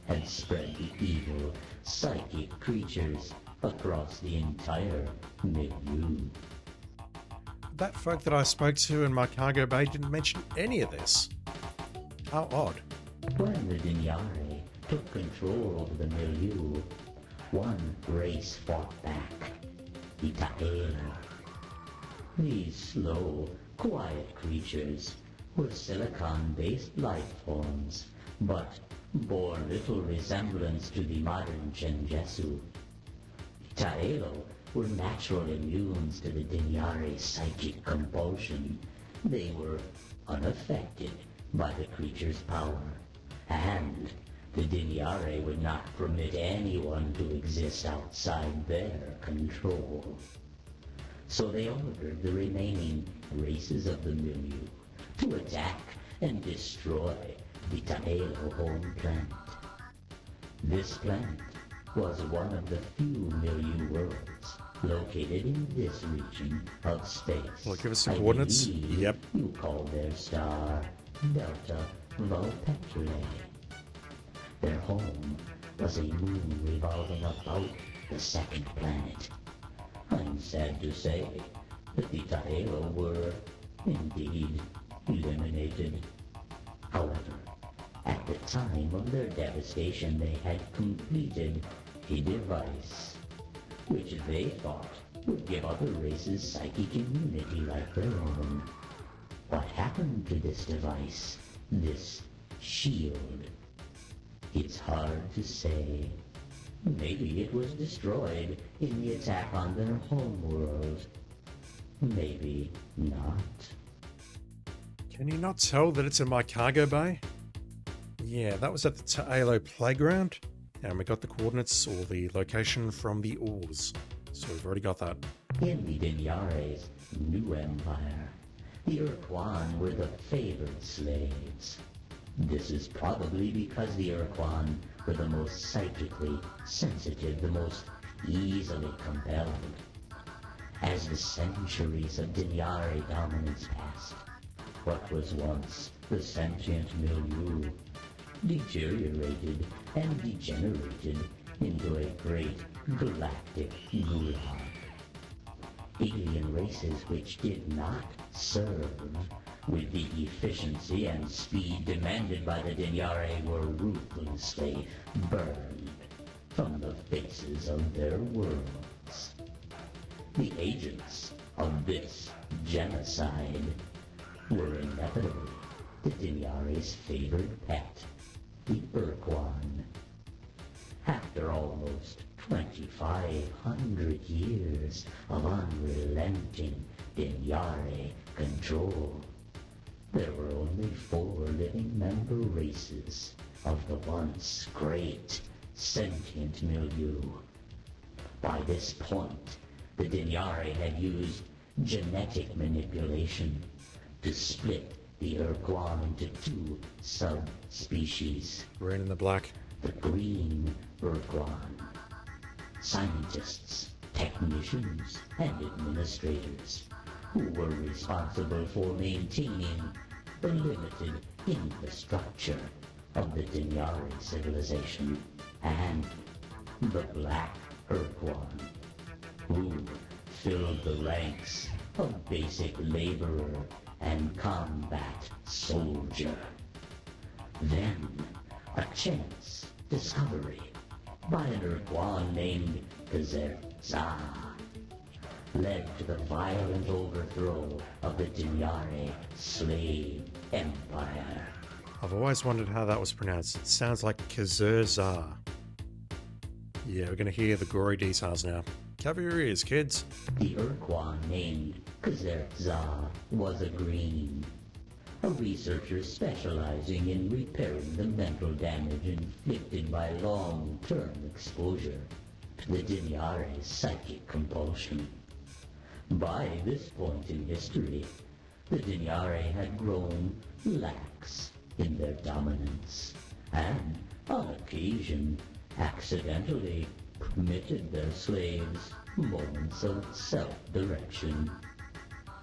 had spread the evil, psychic creatures across the entire milieu. that folk that I spoke to in my cargo bay didn't mention any of this. How odd. When the Dinyari took control over the milieu, one race fought back, the Ta'el. These slow, quiet creatures were silicon-based life forms, but bore little resemblance to the modern Genjesu. Ta'elo were natural immunes to the Dinyari's psychic compulsion. They were unaffected by the creature's power, and the Dinyari would not permit anyone to exist outside their control. So they ordered the remaining races of the milieu to attack and destroy the Ta'elo home planet. This planet was one of the few milieu worlds located in this region of space. Will it give us some coordinates? believe Yep. You call their star Delta Vulpetrae. Their home was a moon revolving about the second planet. I'm sad to say that the Ta'elo were indeed eliminated. However, at the time of their devastation, they had completed a device which they thought would give other races psychic immunity like their own. What happened to this device, this shield? It's hard to say. Maybe it was destroyed in the attack on their homeworld. Maybe not. Can you not tell that it's in my cargo bay? Yeah, that was at the Ta'elo playground, and we got the coordinates or the location from the oars. So we've already got that. In the Dinyari's new empire, the Ur-Quan were the favored slaves. This is probably because the Ur-Quan were the most psychically sensitive, the most easily compelled. As the centuries of Dinyari dominance passed, what was once the sentient milieu deteriorated and degenerated into a great galactic gulag. Alien races which did not serve with the efficiency and speed demanded by the Dinyari were ruthlessly burned from the faces of their worlds. The agents of this genocide were inevitably the Dinyari's favored pet, the Ur-Quan. After almost 2,500 years of unrelenting Dinyari control, there were only 4 living member races of the once great sentient milieu. By this point, the Dinyari had used genetic manipulation to split the Ur-Quan into 2 subspecies. Green and the black. The green Ur-Quan. Scientists, technicians, and administrators who were responsible for maintaining the limited infrastructure of the Dinyari civilization. And the black Ur-Quan, who filled the ranks of basic laborer and combat soldier. Then, a chance discovery by an Ur-Quan named Kazerza led to the violent overthrow of the Dinyari slave empire. I've always wondered how that was pronounced. It sounds like Kazerza. Yeah, we're going to hear the gory details now. Cover your ears, kids. The Ur-Quan named Kazerza was a green, a researcher specializing in repairing the mental damage inflicted by long-term exposure to the Dinyari's psychic compulsion. By this point in history, the Dinyari had grown lax in their dominance, and on occasion accidentally permitted their slaves moments of self-direction.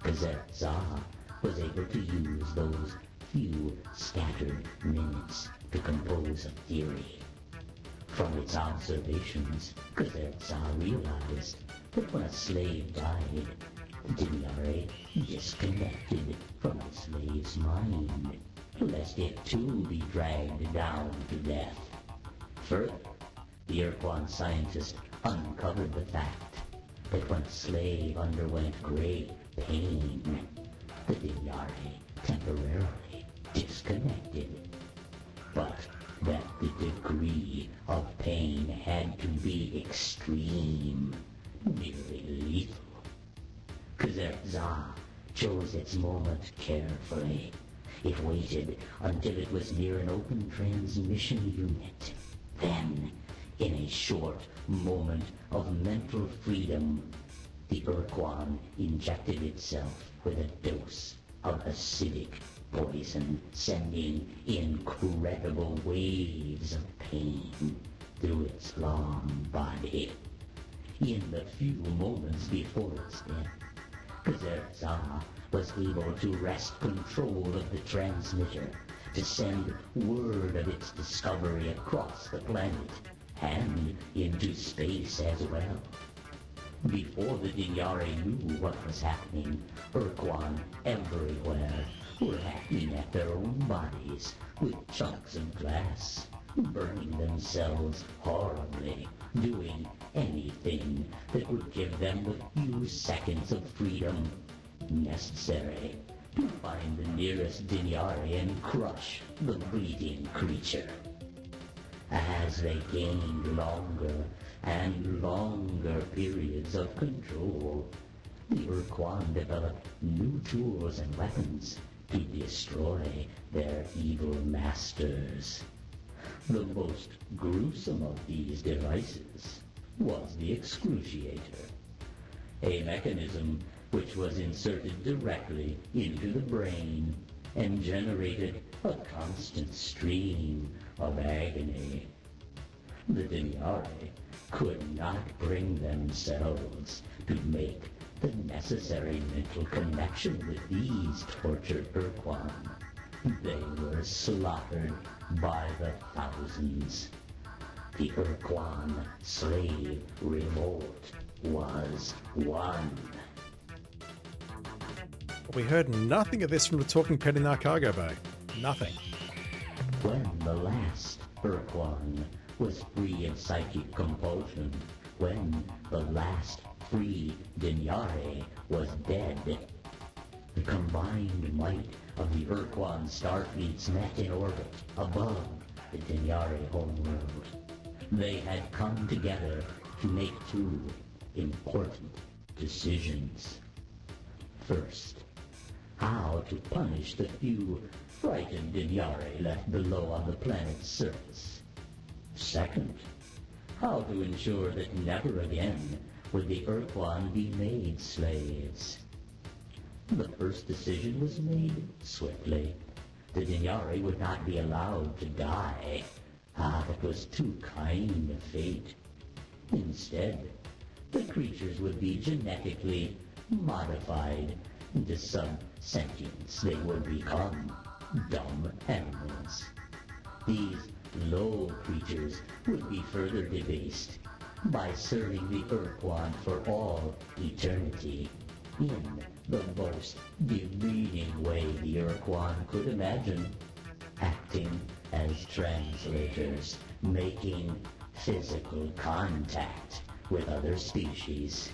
Kazerza was able to use those few scattered minutes to compose a theory. From its observations, Kazerza realized that when a slave died, Dinyare disconnected from the slave's mind, lest it too be dragged down to death. Further, the Ur-Quan scientist uncovered the fact that when a slave underwent great pain, the Dinyare temporarily disconnected, but that the degree of pain had to be extreme, nearly lethal. Kazerza chose its moment carefully. It waited until it was near an open transmission unit. Then, in a short moment of mental freedom, the Ur-Quan injected itself with a dose of acidic poison, sending incredible waves of pain through its long body. In the few moments before its death, Kazerza was able to wrest control of the transmitter to send word of its discovery across the planet and into space as well. Before the Dinyare knew what was happening, Ur-Quan everywhere were hacking at their own bodies with chunks of glass, burning themselves horribly, doing anything that would give them the few seconds of freedom necessary to find the nearest Dinyare and crush the bleeding creature. As they gained longer and longer periods of control, the Ur-Quan developed new tools and weapons to destroy their evil masters. The most gruesome of these devices was the excruciator, a mechanism which was inserted directly into the brain and generated a constant stream of agony. The Dinyare could not bring themselves to make the necessary mental connection with these tortured Ur-Quan. They were slaughtered by the thousands. The Ur-Quan slave revolt was won. We heard nothing of this from the talking pet in our cargo bay. Nothing. When the last Ur-Quan was free of psychic compulsion, when the last free Dinyare was dead, the combined might of the Ur-Quan starfleets met in orbit above the Dinyare homeworld. They had come together to make two important decisions. First, how to punish the few frightened Dinyare left below on the planet's surface. Second, how to ensure that never again would the Ur-Quan be made slaves. The first decision was made swiftly. The Dinyare would not be allowed to die. That was too kind a fate. Instead, the creatures would be genetically modified into sub-sentience. They would become dumb animals. These low creatures would be further debased by serving the Ur-Quan for all eternity in the most degrading way the Ur-Quan could imagine, acting as translators, making physical contact with other species,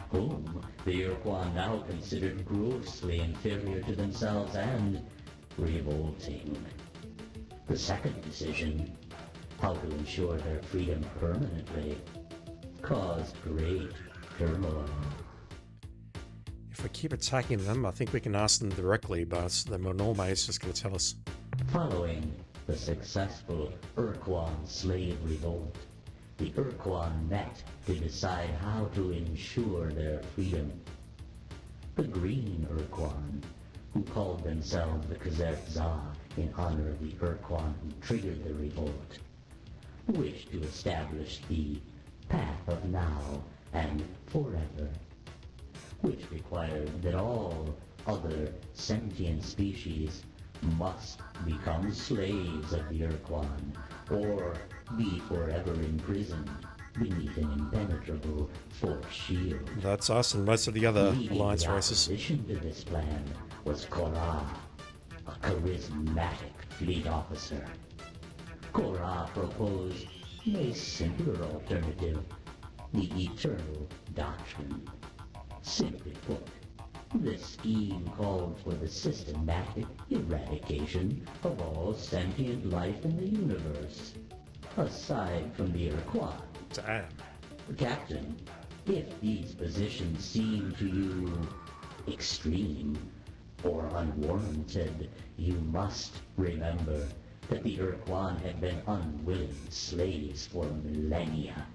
whom the Ur-Quan now considered grossly inferior to themselves and revolting. The second decision, how to ensure their freedom permanently, caused great turmoil. If we keep attacking them, I think we can ask them directly, but the Monorme is just going to tell us. Following the successful Ur-Quan slave revolt, the Ur-Quan met to decide how to ensure their freedom. The Green Ur-Quan, who called themselves the Kazerza in honor of the Ur-Quan who triggered the revolt, wished to establish the path of now and forever, which required that all other sentient species must become slaves of the Ur-Quan or be forever imprisoned beneath an impenetrable force shield. That's us and most of the other Leading Alliance the races. opposition to this plan was Korra, a charismatic fleet officer. Korra proposed a simpler alternative, the Eternal Doctrine. Simply put, this scheme called for the systematic eradication of all sentient life in the universe, aside from the Ur-Quan. Damn. Captain, if these positions seem to you extreme or unwarranted, you must remember that the Ur-Quan had been unwilling slaves for millennia,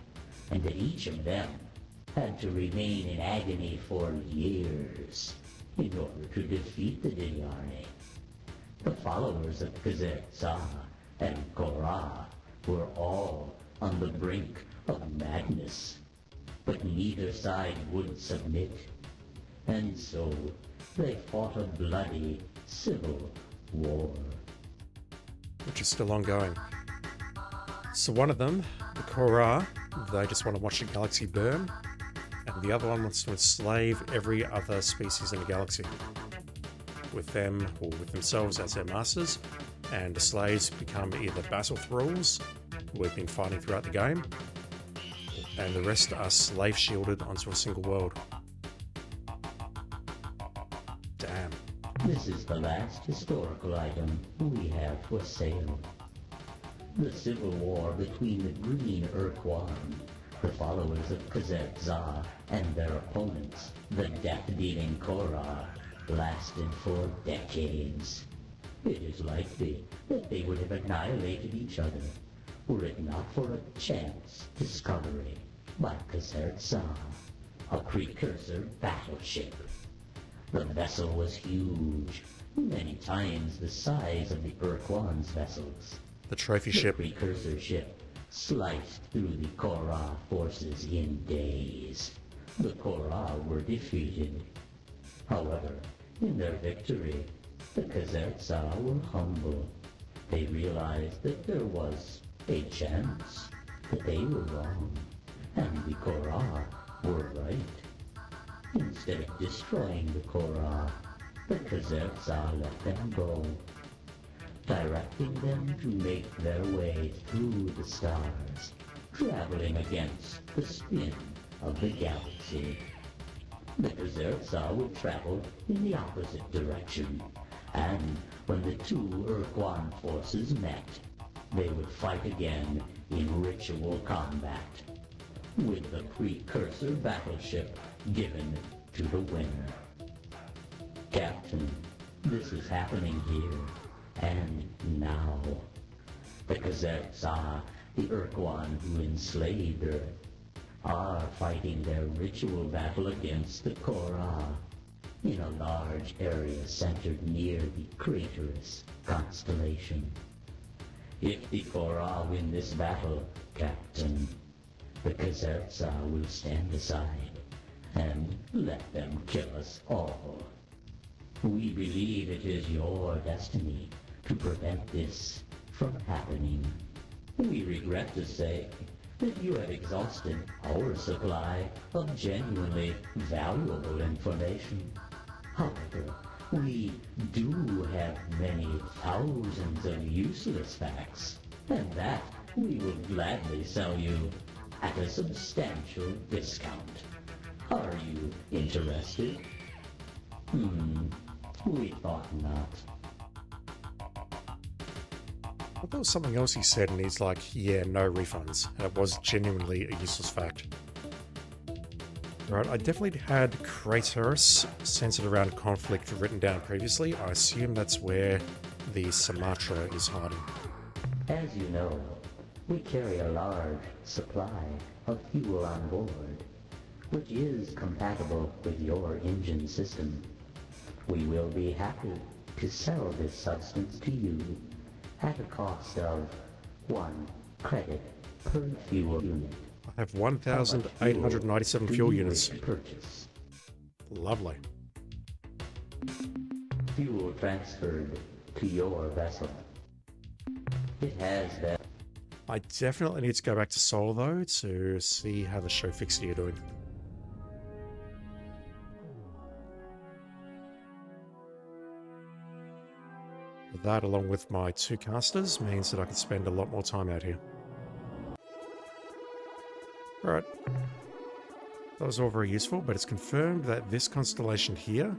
and that each of them had to remain in agony for years in order to defeat the Dinyari. The followers of Kazet-Sa and Korra were all on the brink of madness, but neither side would submit, and so they fought a bloody civil war. Which is still ongoing. So one of them, the Korra, they just want to watch the galaxy burn, and the other one wants to enslave every other species in the galaxy. With them, or with themselves as their masters, and the slaves become either battle thralls, who we've been fighting throughout the game, and the rest are slave shielded onto a single world. Damn. This is the last historical item we have for sale. The civil war between the Green Ur-Quan, the followers of Kazet-Za, and their opponents, the death-dealing Korra, lasted for decades. It is likely that they would have annihilated each other were it not for a chance discovery by Kazet-Za, a precursor battleship. The vessel was huge, many times the size of the Ur-Quan's vessels. The trophy The ship. precursor ship sliced through the Korra forces in days. The Korra were defeated. However, in their victory, the Kazet-Za were humble. They realized that there was a chance that they were wrong, and the Korra were right. Instead of destroying the Korra, the Kazet-Za let them go, directing them to make their way through the stars, traveling against the spin of the galaxy. The Kazet-Za would travel in the opposite direction, and when the two Ur-Quan forces met, they would fight again in ritual combat, with the precursor battleship given to the winner. Captain, this is happening here and now. The Kazet-Za, the Ur-Quan who enslaved Earth, are fighting their ritual battle against the Korra in a large area centered near the Craterus constellation. If the Korra win this battle, Captain, the Kazet-Za will stand aside and let them kill us all. We believe it is your destiny to prevent this from happening. We regret to say that you have exhausted our supply of genuinely valuable information. However, we do have many thousands of useless facts, and that we will gladly sell you at a substantial discount. Are you interested? We thought not. But there was something else he said, and he's like, yeah, no refunds. And it was genuinely a useless fact. Right, I definitely had Craterus centered around conflict written down previously. I assume that's where the Sumatra is hiding. As you know, we carry a large supply of fuel on board, which is compatible with your engine system. We will be happy to sell this substance to you at a cost of 1 credit per fuel unit. I have 1,897 fuel units. Purchase. Lovely. Fuel transferred to your vessel. It has that. I definitely need to go back to Sol though to see how the show fixie are doing. That, along with my 2 casters, means that I can spend a lot more time out here. Alright. That was all very useful, but it's confirmed that this constellation here,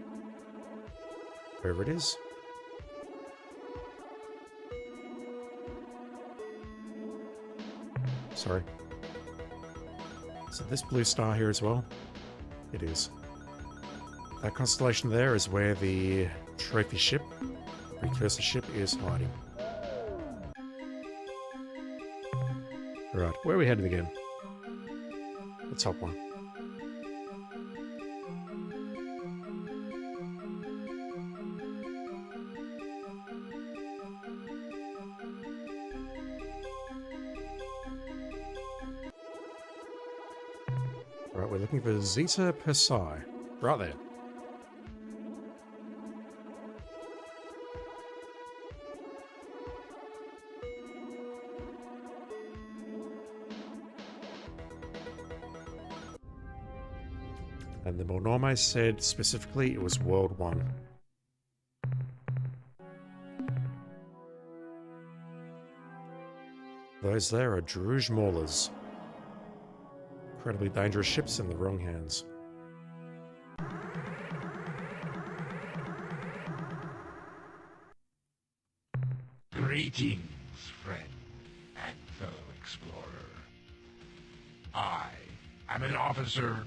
wherever it is, sorry. So this blue star here as well? It is. That constellation there is where the trophy ship, the precursor ship, is hiding. Right, where are we heading again? The top one. Right, we're looking for Zeta Persei. Right there. And the Mornorme said specifically it was World 1. Those there are Druge Maulers. Incredibly dangerous ships in the wrong hands. Greetings, friend and fellow explorer. I am an officer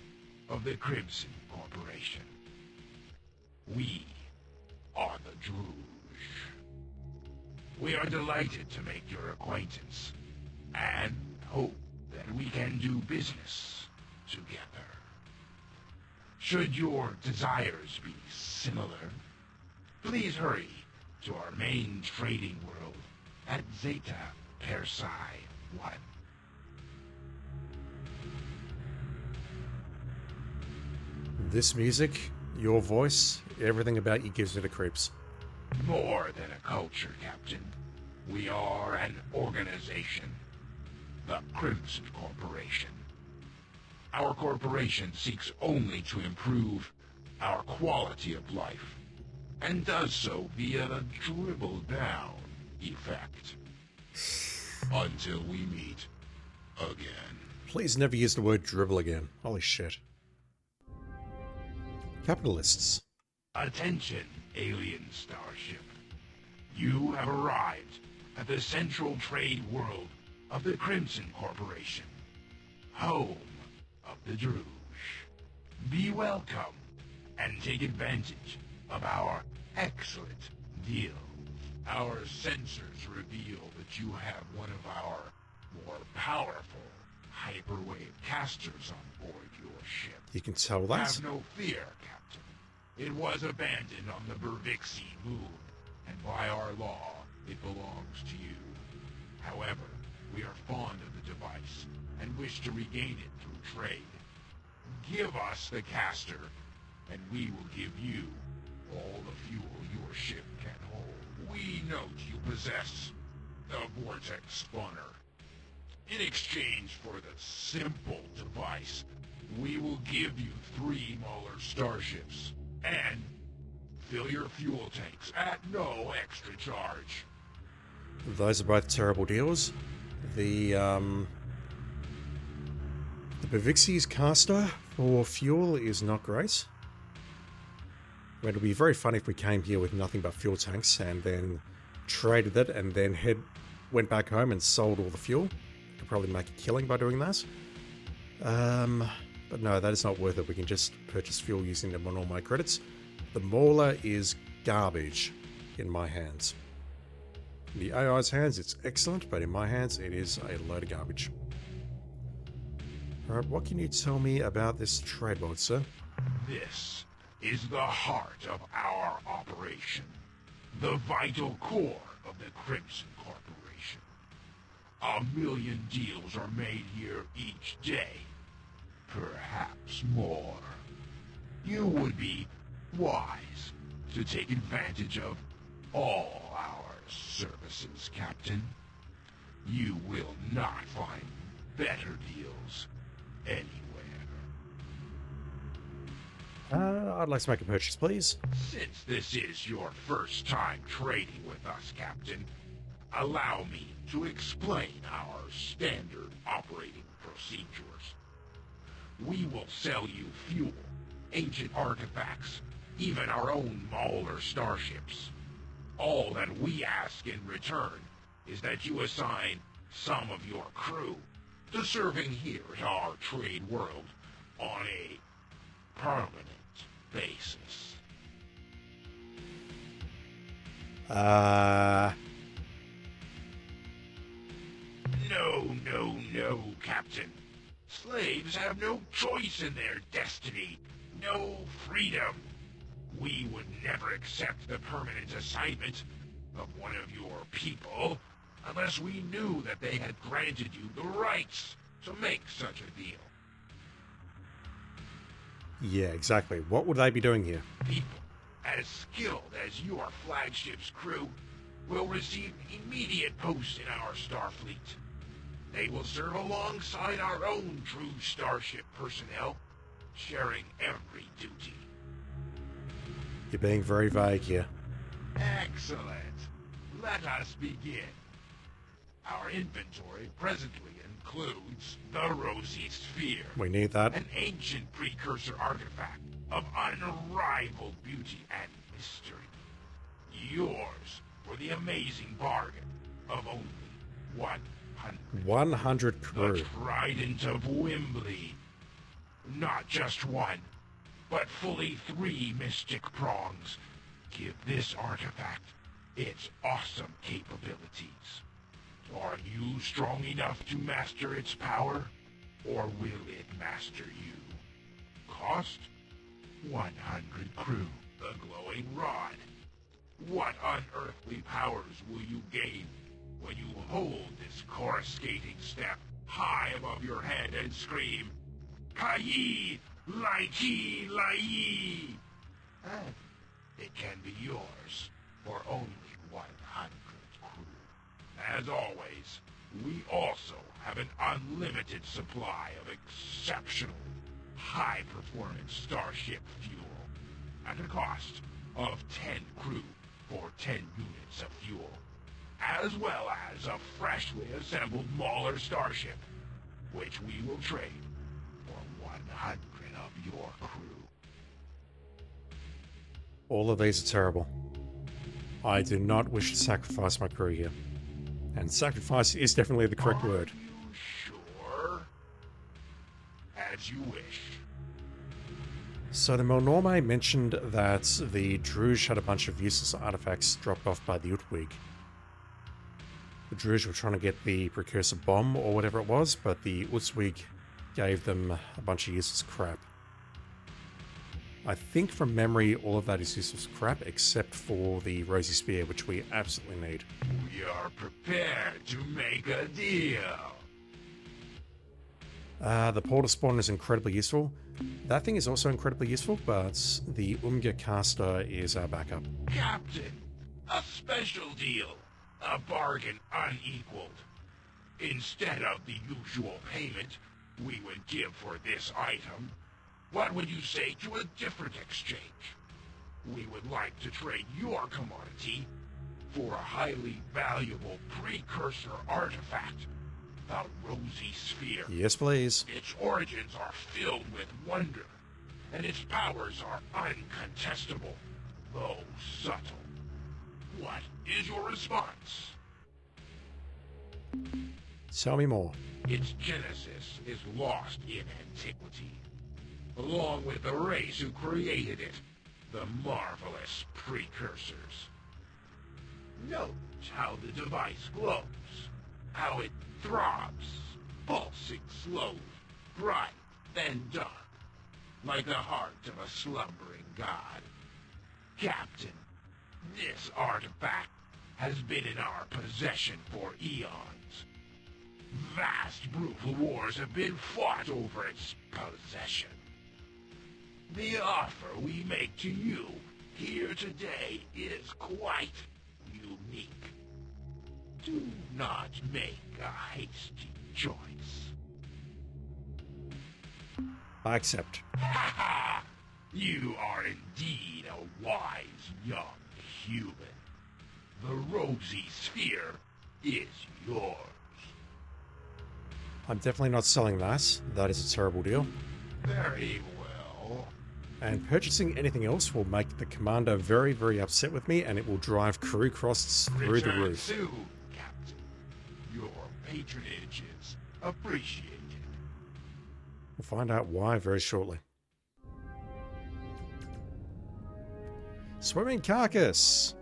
of the Crimson Corporation. We are the Druge. We are delighted to make your acquaintance and hope that we can do business together. Should your desires be similar, please hurry to our main trading world at Zeta Persei 1. This music, your voice, everything about you gives me the creeps. More than a culture, Captain. We are an organization. The Crimson Corporation. Our corporation seeks only to improve our quality of life, and does so via the dribble-down effect. Until we meet again. Please never use the word dribble again. Holy shit. Capitalists. Attention, alien starship. You have arrived at the central trade world of the Crimson Corporation, home of the Druge. Be welcome and take advantage of our excellent deal. Our sensors reveal that you have one of our more powerful hyperwave casters on board your ship. You can tell that. Have no fear, Captain. It was abandoned on the Burvixi moon, and by our law, it belongs to you. However, we are fond of the device and wish to regain it through trade. Give us the caster, and we will give you all the fuel your ship can hold. We note you possess the Vortex Spawner. In exchange for the simple device, we will give you 3 Mauler starships, and fill your fuel tanks at no extra charge. Those are both terrible deals. The Bavixi's caster for fuel is not great. It would be very funny if we came here with nothing but fuel tanks and then traded it and then went back home and sold all the fuel. Could probably make a killing by doing that. But no, that is not worth it. We can just purchase fuel using the Mornorme credits. The Mauler is garbage in my hands. In the AI's hands, it's excellent, but in my hands, it is a load of garbage. Alright, what can you tell me about this trade board, sir? This is the heart of our operation. The vital core of the Crimson Corporation. 1 million deals are made here each day. Perhaps more. You would be wise to take advantage of all our services, Captain. You will not find better deals anywhere. I'd like to make a purchase, please. Since this is your first time trading with us, Captain, allow me to explain our standard operating procedures. We will sell you fuel, ancient artifacts, even our own Mauler starships. All that we ask in return is that you assign some of your crew to serving here in our trade world on a permanent basis. No, Captain. Slaves have no choice in their destiny, no freedom. We would never accept the permanent assignment of one of your people unless we knew that they had granted you the rights to make such a deal. Yeah, exactly. What would they be doing here? People as skilled as your flagship's crew will receive immediate posts in our Starfleet. They will serve alongside our own true starship personnel, sharing every duty. You're being very vague here. Excellent. Let us begin. Our inventory presently includes the Rosy Sphere, We need that. an ancient precursor artifact of unrivaled beauty and mystery. Yours for the amazing bargain of only 100. 100 crew. The Trident of Wimbley. Not just one, but fully 3 mystic prongs give this artifact its awesome capabilities. Are you strong enough to master its power, or will it master you? Cost? 100 crew. The glowing rod. What unearthly powers will you gain when you hold this coruscating step high above your head and scream, Kai Lai Lai? And it can be yours for only 100 crew. As always, we also have an unlimited supply of exceptional, high-performance starship fuel at a cost of 10 crew for 10 units of fuel, as well as a freshly assembled Mauler starship, which we will trade for 100 of your crew. All of these are terrible. I do not wish to sacrifice my crew here. And sacrifice is definitely the correct word. Are you sure? As you wish. So the Melnorme mentioned that the Druge had a bunch of useless artifacts dropped off by the Utwig. The Druge were trying to get the precursor bomb or whatever it was, but the Utwig gave them a bunch of useless crap. I think from memory all of that is useless crap except for the Rosy Spear, which we absolutely need. We are prepared to make a deal. The Portal Spawn is incredibly useful. That thing is also incredibly useful, but the Umga Caster is our backup. Captain, a special deal. A bargain unequaled. Instead of the usual payment we would give for this item, what would you say to a different exchange? We would like to trade your commodity for a highly valuable precursor artifact, the Rosy Sphere. Yes, please. Its origins are filled with wonder, and its powers are uncontestable, though subtle. What is your response? Tell me more. Its genesis is lost in antiquity, along with the race who created it, the marvelous precursors. Note how the device glows, how it throbs, pulsing slowly, bright, then dark, like the heart of a slumbering god. Captain, this artifact has been in our possession for eons. Vast brutal wars have been fought over its possession. The offer we make to you here today is quite unique. Do not make a hasty choice. I accept. Ha ha! You are indeed a wise young human. The rosy sphere is yours. I'm definitely not selling that. That is a terrible deal. Very well. And purchasing anything else will make the commander very, very upset with me, and it will drive crew costs through the Return roof. soon, Captain. Your patronage is appreciated. We'll find out why very shortly. Swimming carcass!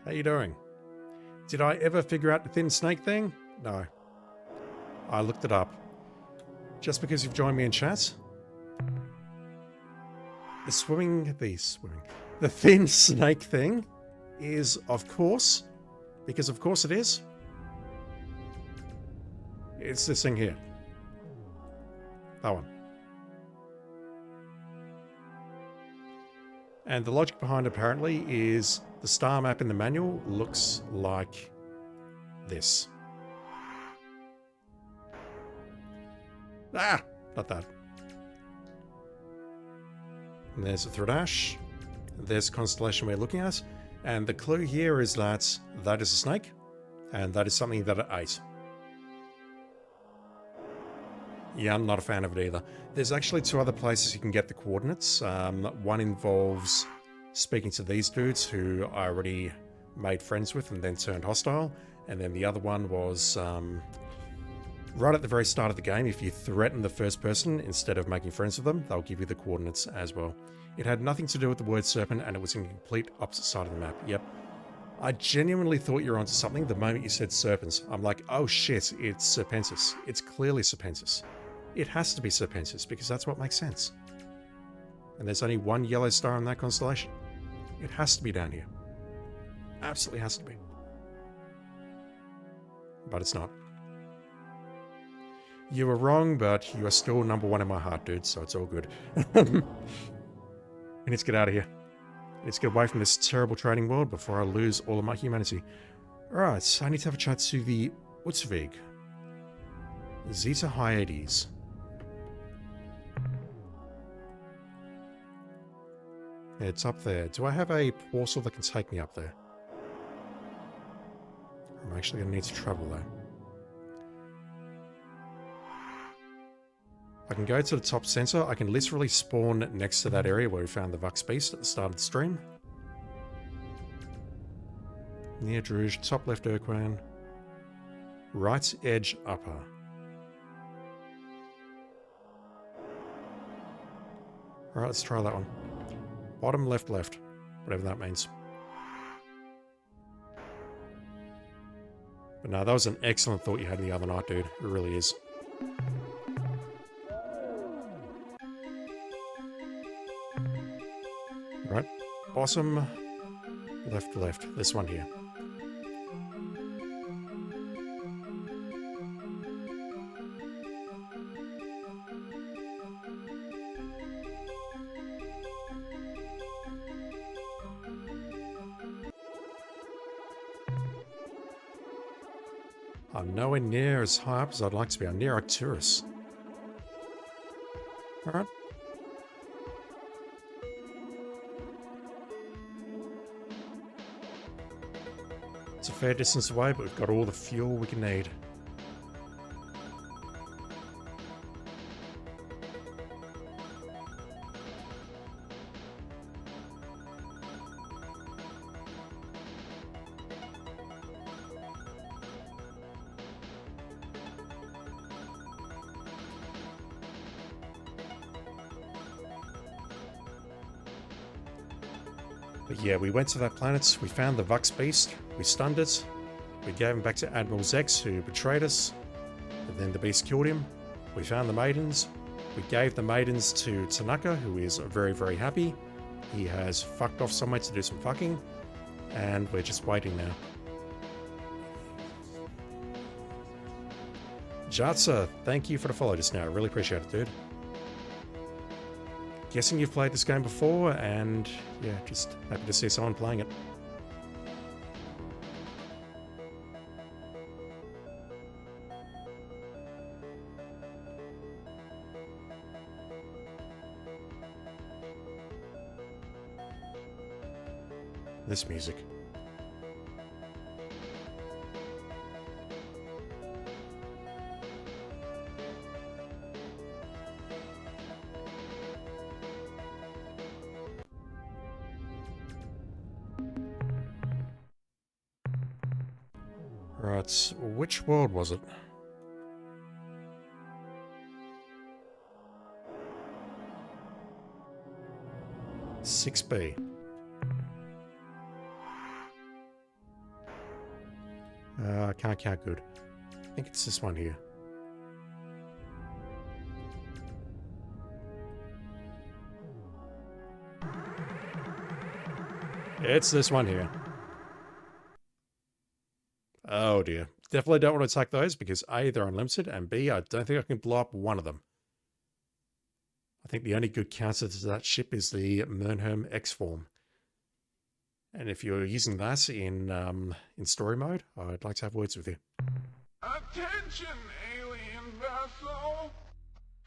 How you doing? Did I ever figure out the thin snake thing? No. I looked it up. Just because you've joined me in chat? The thin snake thing is, of course, because of course it is, it's this thing here. That one. And the logic behind it apparently is the star map in the manual looks like this. Ah! Not that. And there's a Thredash. There's a constellation we're looking at. And the clue here is that that is a snake. And that is something that it ate. Yeah, I'm not a fan of it either. There's actually two other places you can get the coordinates. One involves speaking to these dudes who I already made friends with and then turned hostile. And then the other one was right at the very start of the game. If you threaten the first person instead of making friends with them, they'll give you the coordinates as well. It had nothing to do with the word serpent, and it was in the complete opposite side of the map. Yep. I genuinely thought you were onto something the moment you said serpents. I'm like, oh shit, it's Serpentis. It's clearly Serpentis. It has to be Serpentis, because that's what makes sense. And there's only one yellow star in that constellation. It has to be down here. Absolutely has to be. But it's not. You were wrong, but you are still number one in my heart, dude, so it's all good. We need to get out of here. I need to get away from this terrible trading world before I lose all of my humanity. Alright, so I need to have a chat to the Utzvig. Zeta Hyades. Yeah, it's up there. Do I have a portal that can take me up there? I'm actually going to need to travel there. I can go to the top center. I can literally spawn next to that area where we found the Vux Beast at the start of the stream. Near Druge, top left Ur-Quan. Right edge upper. Alright, let's try that one. Bottom left left. Whatever that means. But no, that was an excellent thought you had the other night, dude. It really is. Right, bottom, left, left. This one here. I'm nowhere near as high up as I'd like to be. I'm near Arcturus. Alright. It's a fair distance away, but we've got all the fuel we can need. But yeah, we went to that planet, we found the Vux Beast, we stunned it, we gave him back to Admiral Zex, who betrayed us, and then the beast killed him. We found the maidens, we gave the maidens to Tanaka, who is very, very happy. He has fucked off somewhere to do some fucking, and we're just waiting now. Jatsa, thank you for the follow just now, I really appreciate it, dude. Guessing you've played this game before, and yeah, just happy to see someone playing it. This music. Right, which world was it? Six B. Can't count good. I think it's this one here. It's this one here. Oh dear. Definitely don't want to attack those because A, they're unlimited, and B, I don't think I can blow up one of them. I think the only good counter to that ship is the Mernherm X form. And if you're using that in story mode, I'd like to have words with you. Attention, alien vessel!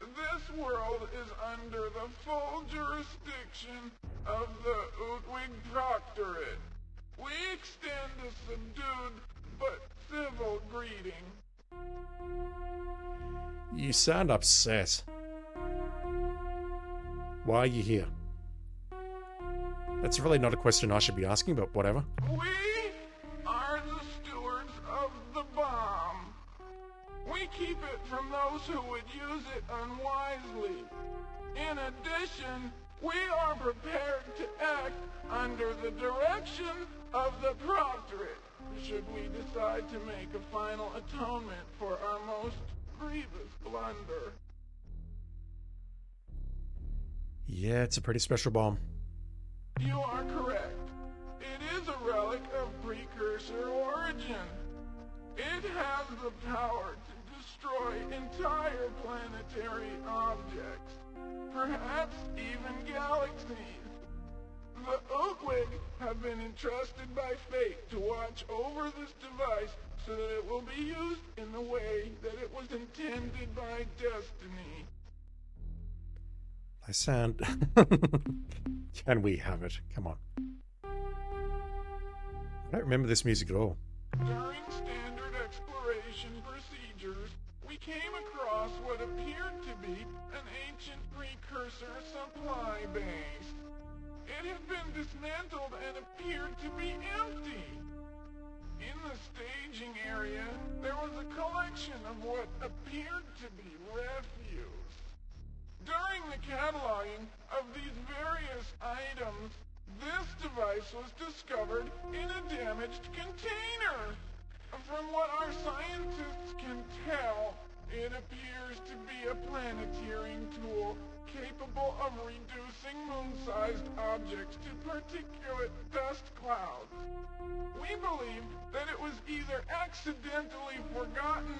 This world is under the full jurisdiction of the Ur-Quan Proctorate. We extend a subdued but civil greeting. You sound upset. Why are you here? That's really not a question I should be asking, but whatever. We are the stewards of the bomb. We keep it from those who would use it unwisely. In addition, we are prepared to act under the direction of the Proctorate, should we decide to make a final atonement for our most grievous blunder. Yeah, it's a pretty special bomb. You are correct. It is a relic of precursor origin. It has the power to destroy entire planetary objects, perhaps even galaxies. The Ur-Quan have been entrusted by fate to watch over this device so that it will be used in the way that it was intended by destiny. I sound... Can we have it? Come on. I don't remember this music at all. During standard exploration procedures, we came across what appeared to be an ancient precursor supply base. It had been dismantled and appeared to be empty. In the staging area, there was a collection of what appeared to be refuse. During the cataloging of these various items, this device was discovered in a damaged container. From what our scientists can tell, it appears to be a planeteering tool capable of reducing moon-sized objects to particulate dust clouds. We believe that it was either accidentally forgotten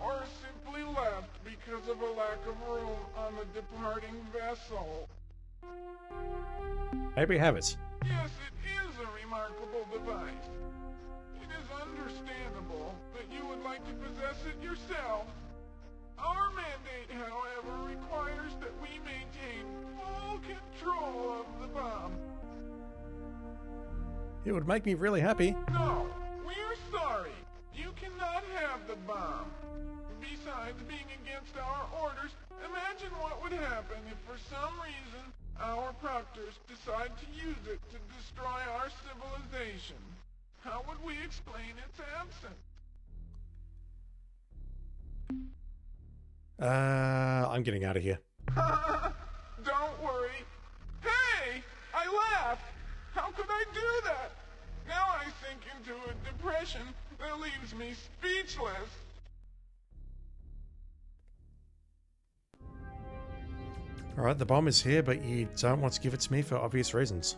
or simply left because of a lack of room on the departing vessel. Maybe have it. Yes, it is a remarkable device. It is understandable that you would like to possess it yourself. Our mandate, however, requires that we maintain full control of the bomb. It would make me really happy. No, we're sorry. You cannot have the bomb. Besides being against our orders, imagine what would happen if for some reason our proctors decide to use it to destroy our civilization. How would we explain its absence? I'm getting out of here. Don't worry. Hey! I laughed! How could I do that? Now I sink into a depression that leaves me speechless. Alright, the bomb is here, but you don't want to give it to me for obvious reasons.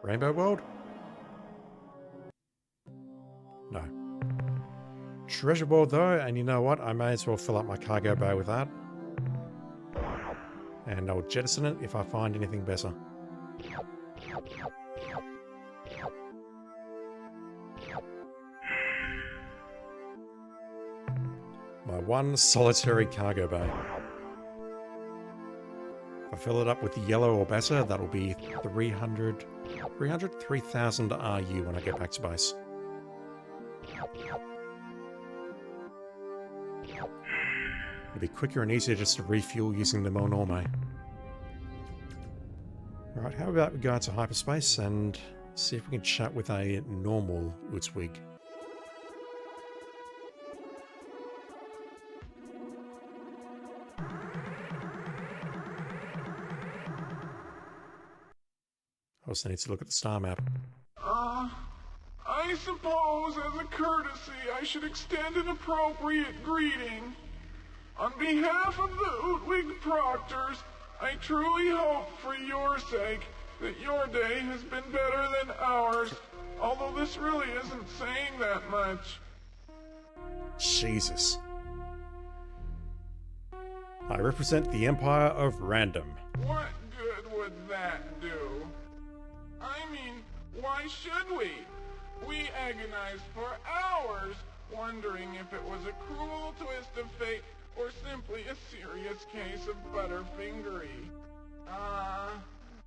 Rainbow World? No. Treasure World though, and you know what? I may as well fill up my cargo bay with that. And I'll jettison it if I find anything better. My one solitary cargo bay. If I fill it up with the yellow or better, that'll be 3,000 RU when I get back to base. It'll be quicker and easier just to refuel using the Monorme. Right, how about we go out to hyperspace and see if we can chat with a normal Utzwig. Also need to look at the star map. I suppose as a courtesy I should extend an appropriate greeting. On behalf of the Utwig Proctors, I truly hope for your sake that your day has been better than ours, although this really isn't saying that much. Jesus. I represent the Empire of Random. What good would that do? I mean, why should we? We agonized for hours, wondering if it was a cruel twist of fate or simply a serious case of butterfingery.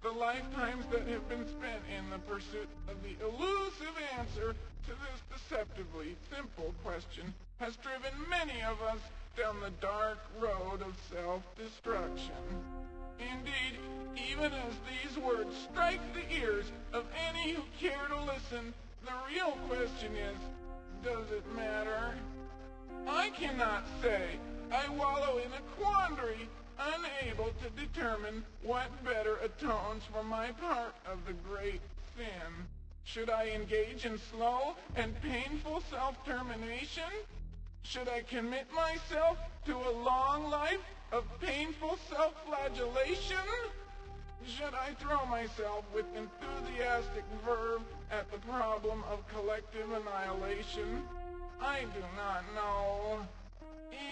The lifetimes that have been spent in the pursuit of the elusive answer to this deceptively simple question has driven many of us down the dark road of self-destruction. Indeed, even as these words strike the ears of any who care to listen, the real question is, does it matter? I cannot say. I wallow in a quandary, unable to determine what better atones for my part of the great sin. Should I engage in slow and painful self-termination? Should I commit myself to a long life of painful self-flagellation? Should I throw myself with enthusiastic verve at the problem of collective annihilation? I do not know.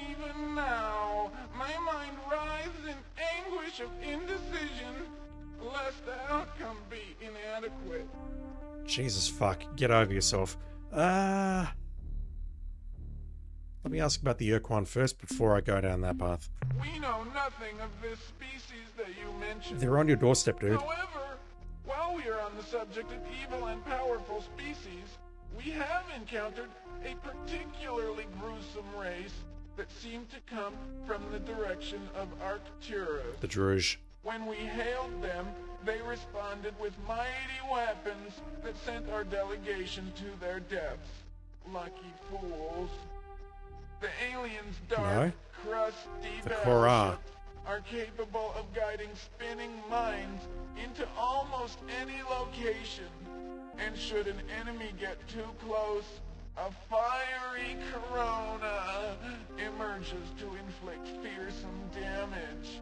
Even now, my mind writhes in anguish of indecision, lest the outcome be inadequate. Jesus fuck, get over yourself. Let me ask about the Ur-Quan first before I go down that path. We know nothing of this species that you mentioned. They're on your doorstep, dude. However, while we are on the subject of evil and powerful species, we have encountered a particularly gruesome race that seemed to come from the direction of Arcturus. The Druge. When we hailed them, they responded with mighty weapons that sent our delegation to their deaths. Lucky fools. The aliens' dark, crusty The battleships Korra. are capable of guiding spinning mines into almost any location. And should an enemy get too close, a fiery corona emerges to inflict fearsome damage.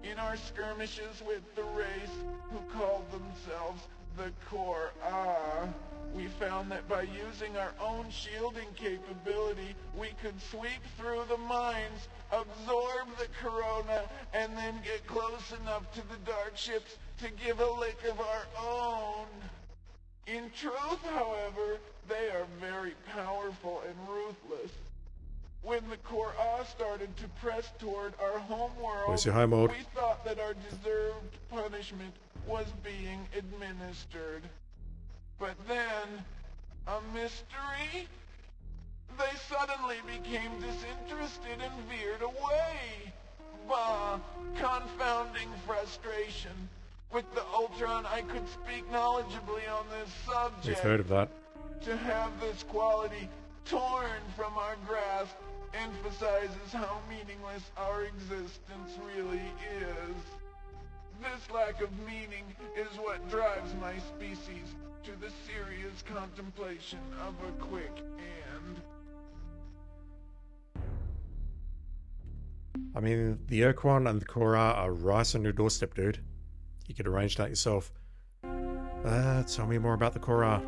In our skirmishes with the race who called themselves the Korra, we found that by using our own shielding capability, we could sweep through the mines, absorb the corona, and then get close enough to the dark ships to give a lick of our own. In truth, however, they are very powerful and ruthless. When the Korra started to press toward our homeworld, Where's your home world? we thought that our deserved punishment was being administered. But then, a mystery? They suddenly became disinterested and veered away. Bah, confounding frustration. With the Ultron, I could speak knowledgeably on this subject. We've heard of that. To have this quality torn from our grasp emphasizes how meaningless our existence really is. This lack of meaning is what drives my species to the serious contemplation of a quick end. I mean, the Ur-Quan and the Korra are right on your doorstep, dude. You could arrange that yourself. Tell me more about the Korra.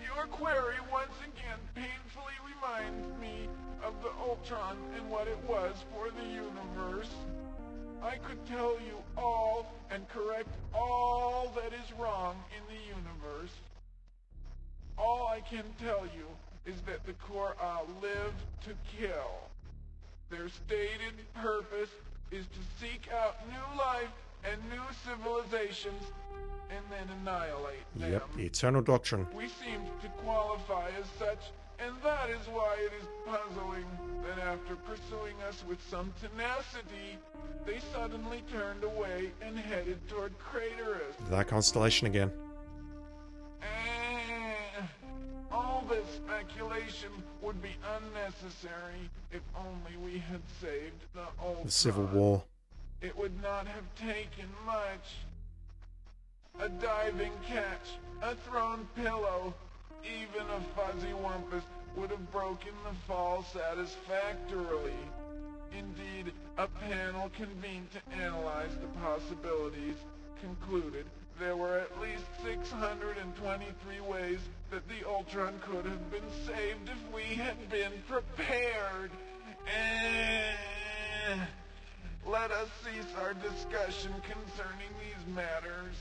Your query once again painfully reminds me of the Ultron and what it was for the universe. I could tell you all and correct all that is wrong in the universe. All I can tell you is that the Ur-Quan live to kill. Their stated purpose is to seek out new life and new civilizations and then annihilate them. Yep, the eternal doctrine. We seem to qualify as such, and that is why it is puzzling that after pursuing us with some tenacity, they suddenly turned away and headed toward Craterus. That constellation again. All this speculation would be unnecessary if only we had saved the Ur-Quan. The Civil War. It would not have taken much. A diving catch, a thrown pillow, even a fuzzy wumpus would have broken the fall satisfactorily. Indeed, a panel convened to analyze the possibilities concluded there were at least 623 ways that the Ur-Quan could have been saved if we had been prepared. Let us cease our discussion concerning these matters.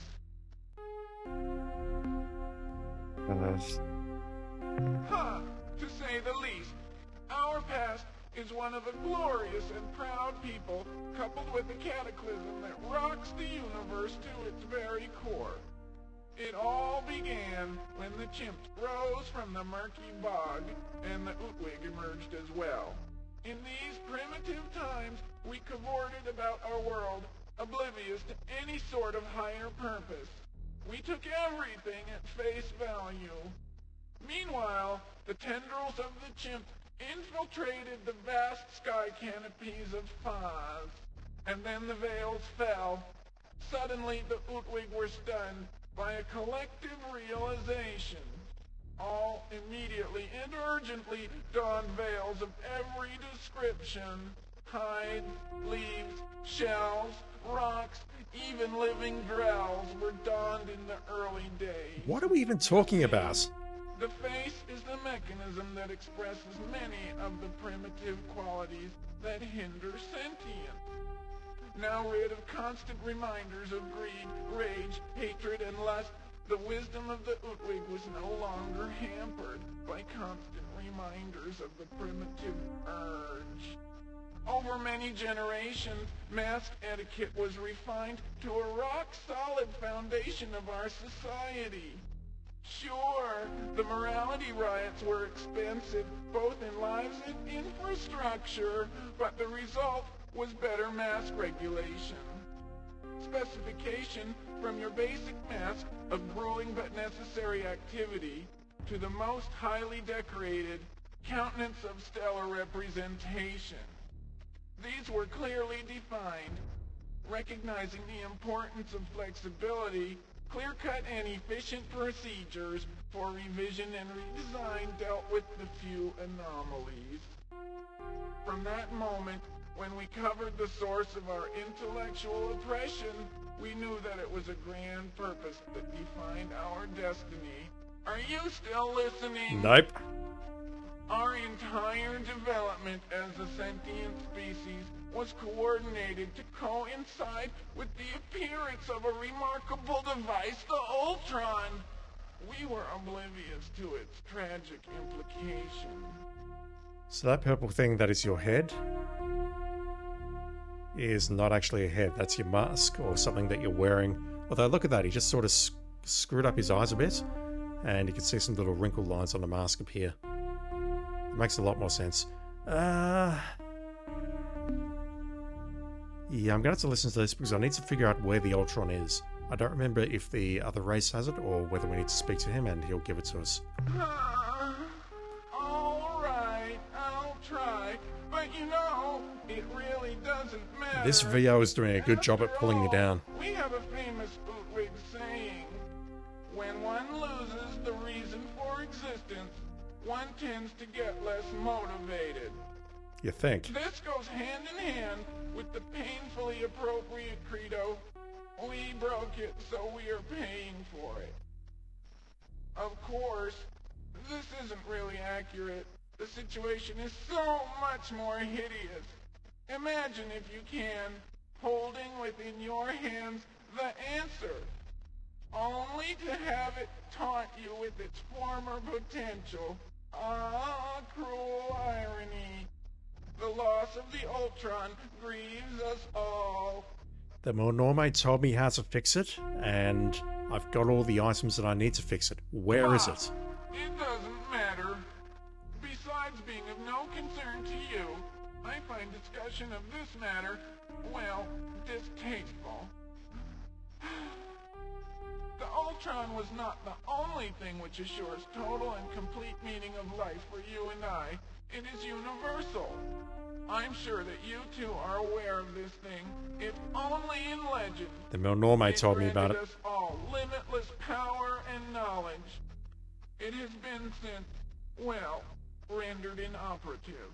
To say the least, our past is one of a glorious and proud people, coupled with a cataclysm that rocks the universe to its very core. It all began when the chimps rose from the murky bog, and the Utwig emerged as well. In these primitive times, we cavorted about our world, oblivious to any sort of higher purpose. We took everything at face value. Meanwhile, the tendrils of the chimp infiltrated the vast sky canopies of Faz, and then the veils fell. Suddenly, the Utwig were stunned by a collective realization. All immediately and urgently donned veils of every description. Hides, leaves, shells, rocks, even living growls were donned in the early days. What are we even talking about? The face is the mechanism that expresses many of the primitive qualities that hinder sentience. Now rid of constant reminders of greed, rage, hatred, and lust, the wisdom of the Utwig was no longer hampered by constant reminders of the primitive urge. Over many generations, mask etiquette was refined to a rock-solid foundation of our society. Sure, the morality riots were expensive, both in lives and infrastructure, but the result was better mask regulation. Specification from your basic mask of grueling but necessary activity to the most highly decorated countenance of stellar representation. These were clearly defined, recognizing the importance of flexibility. Clear-cut and efficient procedures for revision and redesign dealt with the few anomalies. From that moment, when we covered the source of our intellectual oppression, we knew that it was a grand purpose that defined our destiny. Are you still listening? Nope. Our entire development as a sentient species was coordinated to coincide with the appearance of a remarkable device, the Ur-Quan. We were oblivious to its tragic implication. So that purple thing that is your head is not actually a head. That's your mask or something that you're wearing. Although look at that, he just sort of screwed up his eyes a bit, and you can see some little wrinkle lines on the mask up here. It makes a lot more sense. Yeah, I'm going to have to listen to this because I need to figure out where the Ur-Quan is. I don't remember if the other race has it or whether we need to speak to him and he'll give it to us. Alright, I'll try. But you know, it really doesn't matter. This VO is doing a good job at pulling me down. We have a famous Utwig saying, when one loses the reason for existence, one tends to get less motivated. You think? This goes hand in hand with the painfully appropriate credo, we broke it, so we are paying for it. Of course, this isn't really accurate. The situation is so much more hideous. Imagine, if you can, holding within your hands the answer, only to have it taunt you with its former potential, Ah, cruel irony. The loss of the Ultron grieves us all. The Mornorme told me how to fix it, and I've got all the items that I need to fix it. Where is it? It doesn't matter. Besides being of no concern to you, I find discussion of this matter, well, distasteful. The Ultron was not the only thing which assures total and complete meaning of life for you and I. It is universal. I'm sure that you two are aware of this thing, if only in legend. The Mornorme told me about it. Us all limitless power and knowledge. It has been since, well, rendered inoperative.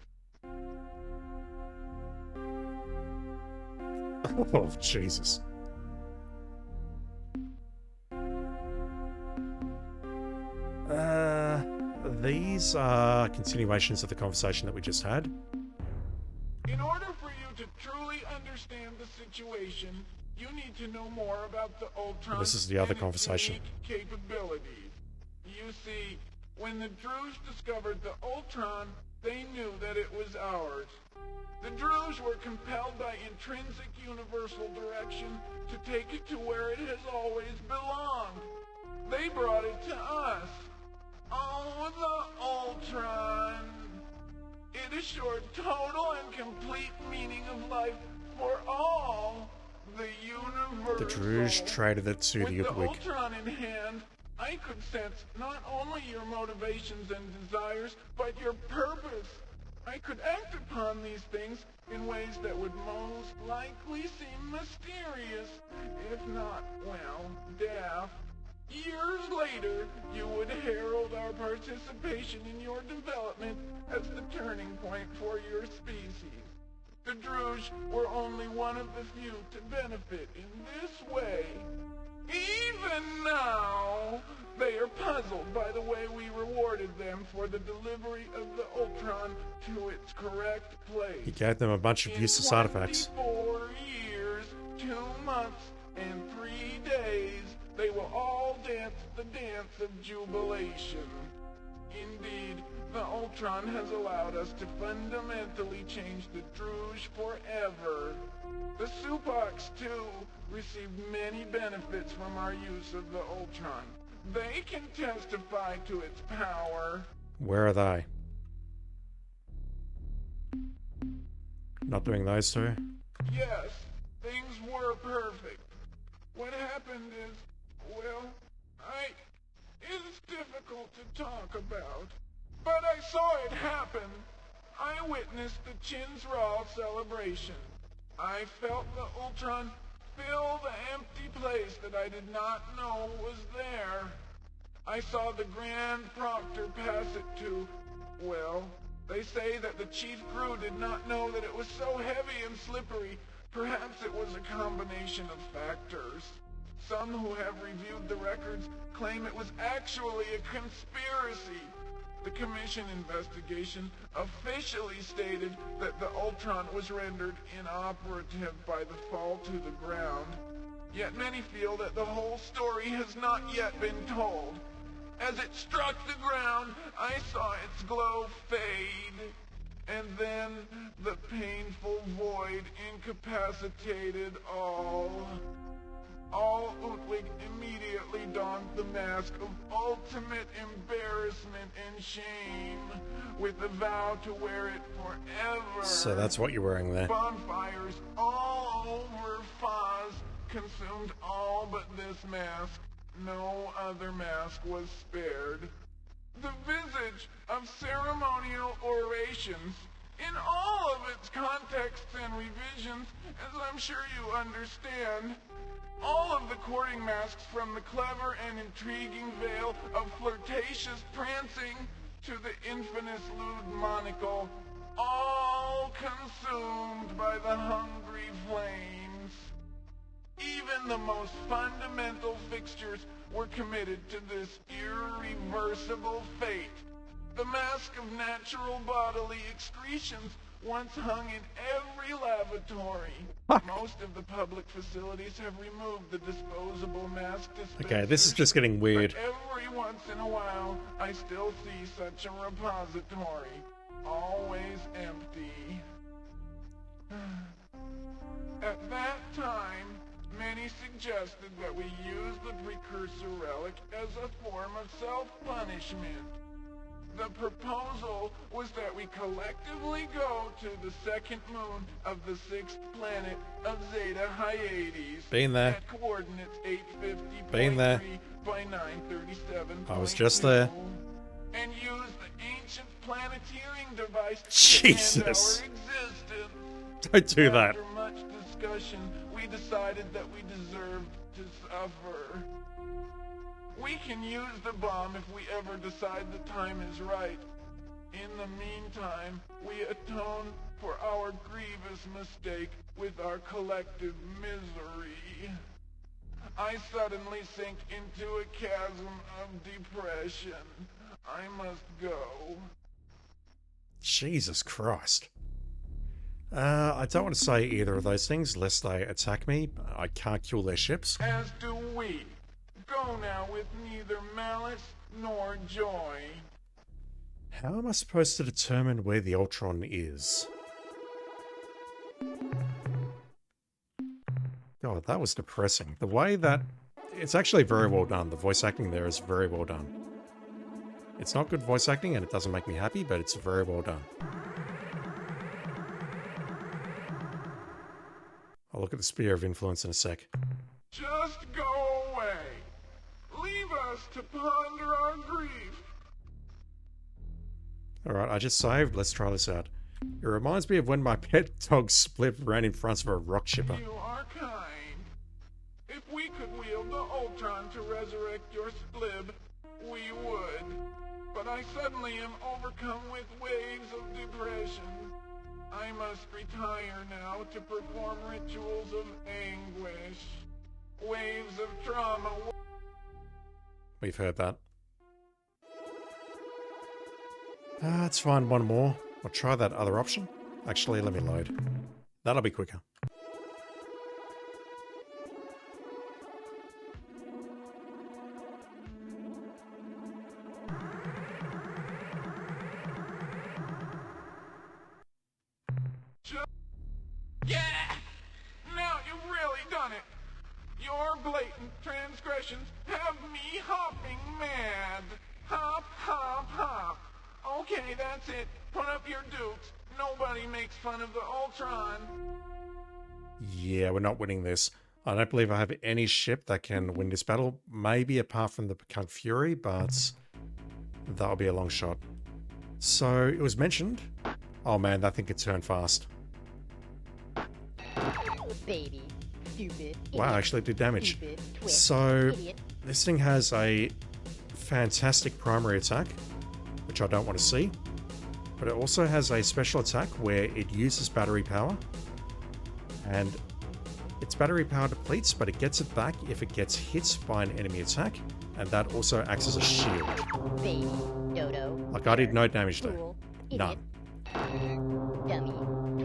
Oh, Jesus. These are continuations of the conversation that we just had. In order for you to truly understand the situation, you need to know more about the Ultron. This is the other and its conversation. unique capabilities. You see, when the Druge discovered the Ultron, they knew that it was ours. The Druge were compelled by intrinsic universal direction to take it to where it has always belonged. They brought it to us. Oh, the Ultron. It assured total and complete meaning of life for all. The universe. The Druge traded it to the With the Udwig. Ultron in hand, I could sense not only your motivations and desires, but your purpose. I could act upon these things in ways that would most likely seem mysterious, if not, well, daft. Years later, you would herald our participation in your development as the turning point for your species. The Druge were only one of the few to benefit in this way. Even now, they are puzzled by the way we rewarded them for the delivery of the Ultron to its correct place. He gave them a bunch of useless artifacts. 24 years, 2 months, and 3 days, they will all dance the dance of jubilation. Indeed, the Ultron has allowed us to fundamentally change the Druge forever. The Supox, too, received many benefits from our use of the Ultron. They can testify to its power. Where are they? Not doing those two? Yes, things were perfect. What happened is, well, it's difficult to talk about. But I saw it happen. I witnessed the Chin's-Raw celebration. I felt the Ultron fill the empty place that I did not know was there. I saw the Grand Proctor pass it to, well, they say that the chief crew did not know that it was so heavy and slippery. Perhaps it was a combination of factors. Some who have reviewed the records claim it was actually a conspiracy. The Commission investigation officially stated that the Ultron was rendered inoperative by the fall to the ground. Yet many feel that the whole story has not yet been told. As it struck the ground, I saw its glow fade, and then the painful void incapacitated all. All Udwig immediately donned the mask of ultimate embarrassment and shame, with the vow to wear it forever. So that's what you're wearing there. Bonfires all over Foz consumed all but this mask. No other mask was spared. The visage of ceremonial orations, in all of its contexts and revisions, as I'm sure you understand, all of the courting masks, from the clever and intriguing veil of flirtatious prancing to the infamous lewd monocle, all consumed by the hungry flames. Even the most fundamental fixtures were committed to this irreversible fate. The mask of natural bodily excretions once hung in every lavatory. Most of the public facilities have removed the disposable mask dispensers. Okay, this is just getting weird. But every once in a while, I still see such a repository. Always empty. At that time, many suggested that we use the precursor relic as a form of self-punishment. The proposal was that we collectively go to the second moon of the sixth planet of Zeta Hyades Been there. at coordinates 850.3 Been there. by 937. I was just there. And use the ancient planeteering device Jesus. to end our existence. Don't do that. After much discussion, we decided that we deserved to suffer. We can use the bomb if we ever decide the time is right. In the meantime, we atone for our grievous mistake with our collective misery. I suddenly sink into a chasm of depression. I must go. Jesus Christ. I don't want to say either of those things lest they attack me. I can't kill their ships. As do we. Go now with neither malice nor joy. How am I supposed to determine where the Ultron is? God, that was depressing. The way that... It's actually very well done. The voice acting there is very well done. It's not good voice acting and it doesn't make me happy, but it's very well done. I'll look at the Sphere of Influence in a sec. Just go away. Leave us to ponder our grief. Alright, I just saved. Let's try this out. It reminds me of when my pet dog Split ran in front of a rock chipper. You are kind. If we could wield the Ultron to resurrect your Splib, we would. But I suddenly am overcome with waves of depression. I must retire now to perform rituals of anguish. Waves of trauma. We've heard that. Let's find one more. I'll try that other option. Actually, let me load. That'll be quicker. Yeah! Now you've really done it! Your blatant transgressions have me hopping mad! Hop, hop, hop! Okay, that's it. Put up your dukes. Nobody makes fun of the Ultron. Yeah, we're not winning this. I don't believe I have any ship that can win this battle. Maybe apart from the Kunk Fury, but that'll be a long shot. So, it was mentioned. Oh man, that thing could turn fast. Baby, stupid, Wow, idiot, actually it did damage. stupid, twist, So, idiot. this thing has a fantastic primary attack, which I don't want to see. But it also has a special attack where it uses battery power. And its battery power depletes, but it gets it back if it gets hit by an enemy attack. And that also acts as a shield. Baby, dodo, Like I did no damage there. fool, None. idiot, dummy,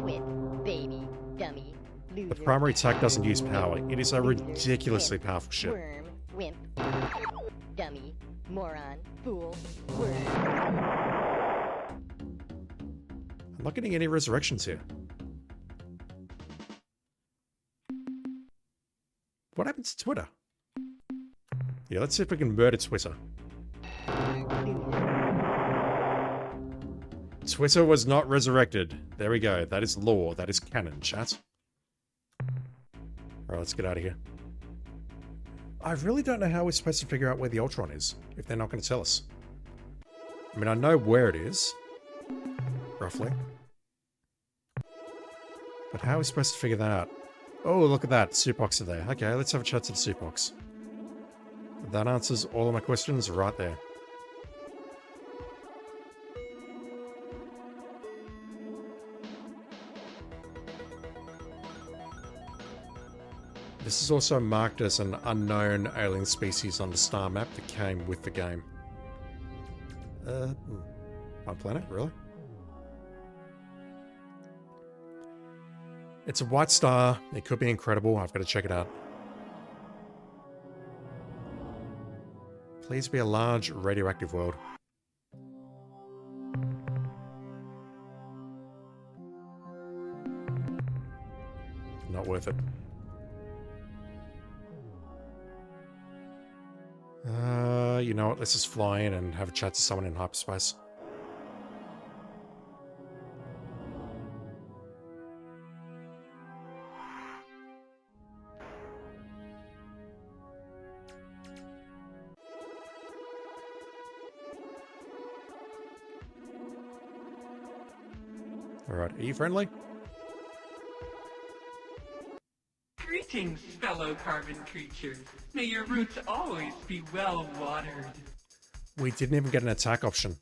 twit, baby, dummy, loser, The primary attack doesn't use power. It is a loser, ridiculously wimp, powerful ship. Worm, wimp, dummy, moron, fool, worm. I'm not getting any resurrections here. What happened to Twitter? Yeah, let's see if we can murder Twitter. Twitter was not resurrected. There we go. That is lore. That is canon, chat. Alright, let's get out of here. I really don't know how we're supposed to figure out where the Ultron is, if they're not going to tell us. I mean, I know where it is. Roughly. But how are we supposed to figure that out? Oh, look at that. Supox are there. Okay, let's have a chat to the Supox. That answers all of my questions right there. This is also marked as an unknown alien species on the star map that came with the game. One planet, really? It's a white star. It could be incredible. I've got to check it out. Please be a large radioactive world. Not worth it. You know what? Let's just fly in and have a chat to someone in hyperspace. Alright, are you friendly? Greetings, fellow carbon creatures. May your roots always be well watered. We didn't even get an attack option.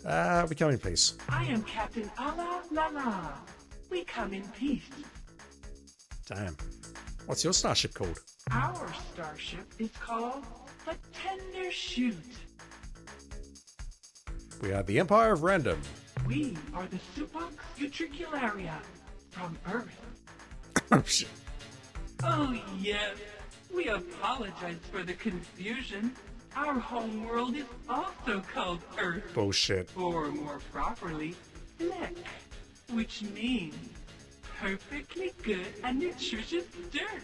We come in peace. I am Captain Ala Lala. We come in peace. Damn. What's your starship called? Our starship is called the Tender Shoot. We are the Empire of Random. We are the Supox Utricularia from Earth. Oh, shit. Oh yes, we apologize for the confusion. Our home world is also called Earth. Bullshit. Or more properly, Fleck, which means perfectly good and nutritious dirt.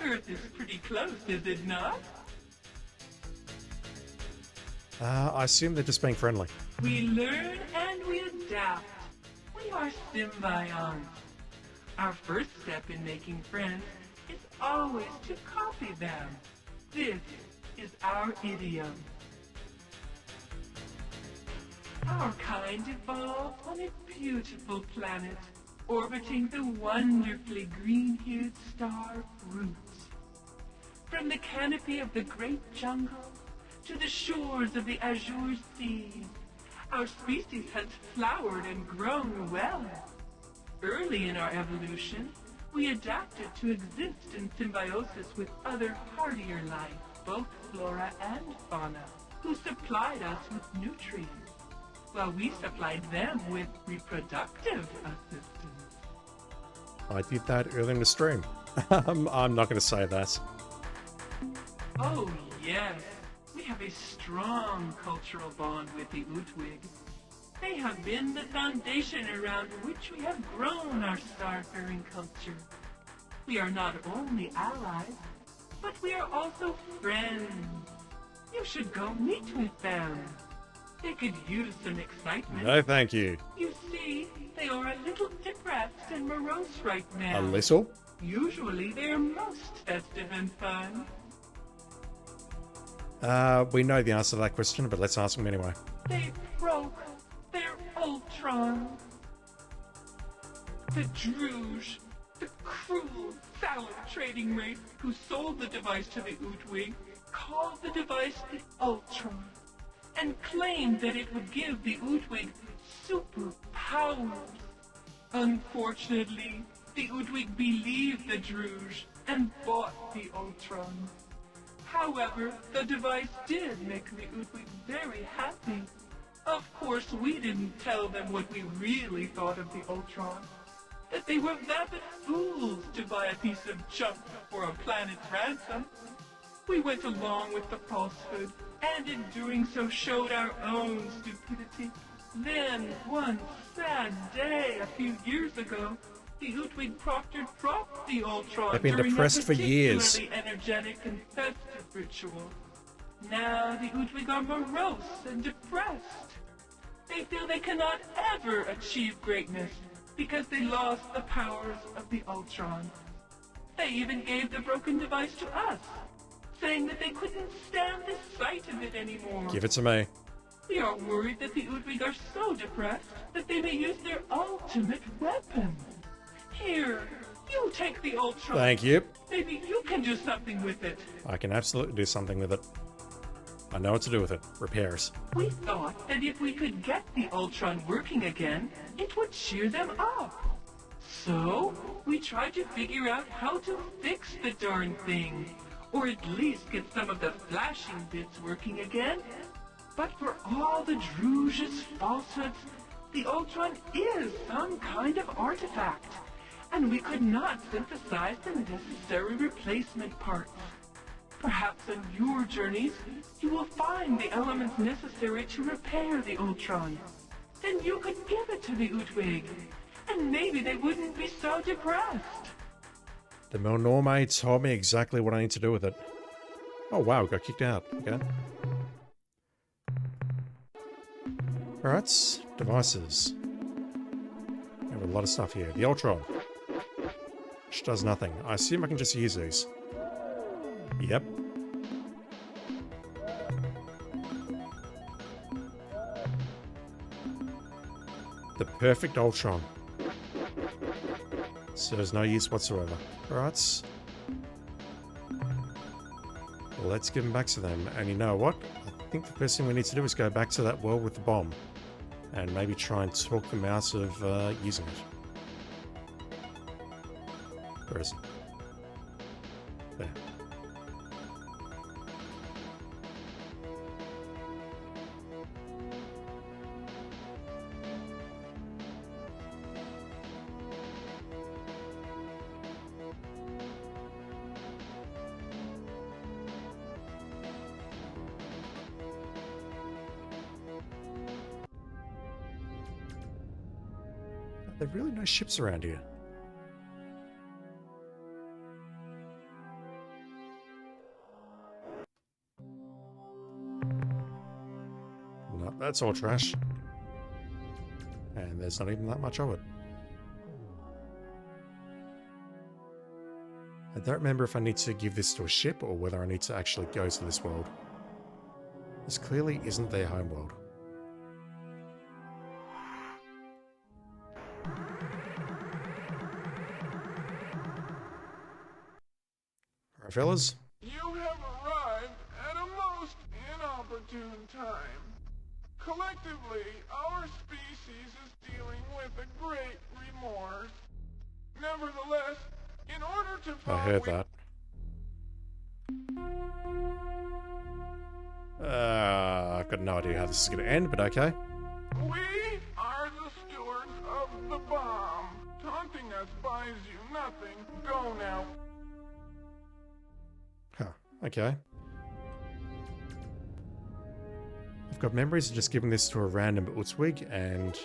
Earth is pretty close, is it not? I assume they're just being friendly. We learn and we adapt. We are symbionts. Our first step in making friends is always to copy them. This is our idiom. Our kind evolved on a beautiful planet, orbiting the wonderfully green-hued star Roots. From the canopy of the great jungle to the shores of the azure sea, our species has flowered and grown well. Early in our evolution, we adapted to exist in symbiosis with other hardier life, both flora and fauna, who supplied us with nutrients, while we supplied them with reproductive assistance. I did that early in the stream. I'm not going to say that. Oh yes, we have a strong cultural bond with the Utwig. They have been the foundation around which we have grown our starfaring culture. We are not only allies, but we are also friends. You should go meet with them. They could use some excitement. No, thank you. You see, they are a little depressed and morose right now. A little? Usually they are most festive and fun. We know the answer to that question, but let's ask them anyway. They broke their Ultron. The Druge, the cruel, sallow trading race who sold the device to the Utwig, called the device the Ultron, and claimed that it would give the Utwig superpowers. Unfortunately, the Utwig believed the Druge and bought the Ultron. However, the device did make the Utwig very happy. Of course, we didn't tell them what we really thought of the Ultron. That they were vapid fools to buy a piece of junk for a planet's ransom. We went along with the falsehood, and in doing so showed our own stupidity. Then, one sad day a few years ago, the Utwig Proctor dropped the Ultron They've been during depressed a for years. particularly energetic and festive ritual. Now the Utwig are morose and depressed. They feel they cannot ever achieve greatness because they lost the powers of the Ultron. They even gave the broken device to us, saying that they couldn't stand the sight of it anymore. Give it to me. We are worried that the Utwig are so depressed that they may use their ultimate weapon. Here, you take the Ultron. Thank you. Maybe you can do something with it. I can absolutely do something with it. I know what to do with it. Repairs. We thought that if we could get the Ultron working again, it would cheer them up. So, we tried to figure out how to fix the darn thing, or at least get some of the flashing bits working again. But for all the Druge's falsehoods, the Ultron is some kind of artifact, and we could not synthesize the necessary replacement parts. Perhaps on your journeys, you will find the elements necessary to repair the Ultron. Then you could give it to the Utwig, and maybe they wouldn't be so depressed. The Milnorme told me exactly what I need to do with it. Oh wow, got kicked out. Okay. Alright, devices. We have a lot of stuff here. The Ultron. Which does nothing. I assume I can just use these. Yep. The perfect Ultron. Serves no use whatsoever. Alright. Let's give them back to them. And you know what? I think the first thing we need to do is go back to that world with the bomb. And maybe try and talk them out of using it. Where is it? There. There are really no ships around here. No, that's all trash. And there's not even that much of it. I don't remember if I need to give this to a ship or whether I need to actually go to this world. This clearly isn't their homeworld. Alright, fellas. You have arrived at a most inopportune time. Collectively, our species is dealing with a great remorse. Nevertheless, in order to I heard that. I've got no idea how this is going to end, but okay. We are the stewards of the bomb. Taunting us buys you nothing. Go now. Huh, okay. I've got memories of just giving this to a random Utwig and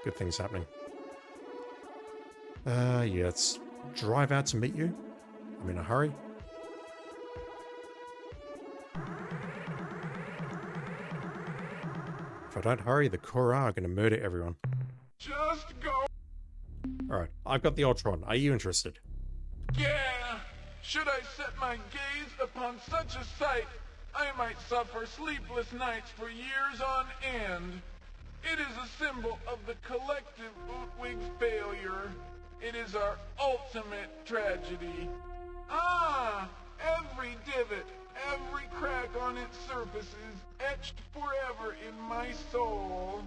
good things happening. Yeah, let's drive out to meet you. I'm in a hurry. If I don't hurry, the Korra are going to murder everyone. Just go. Alright, I've got the Ultron. Are you interested? Yeah. Should I set my gaze upon such a sight, I might suffer sleepless nights for years on end. It is a symbol of the collective Utwig's failure. It is our ultimate tragedy. Ah! Every divot, every crack on its surface is etched forever in my soul.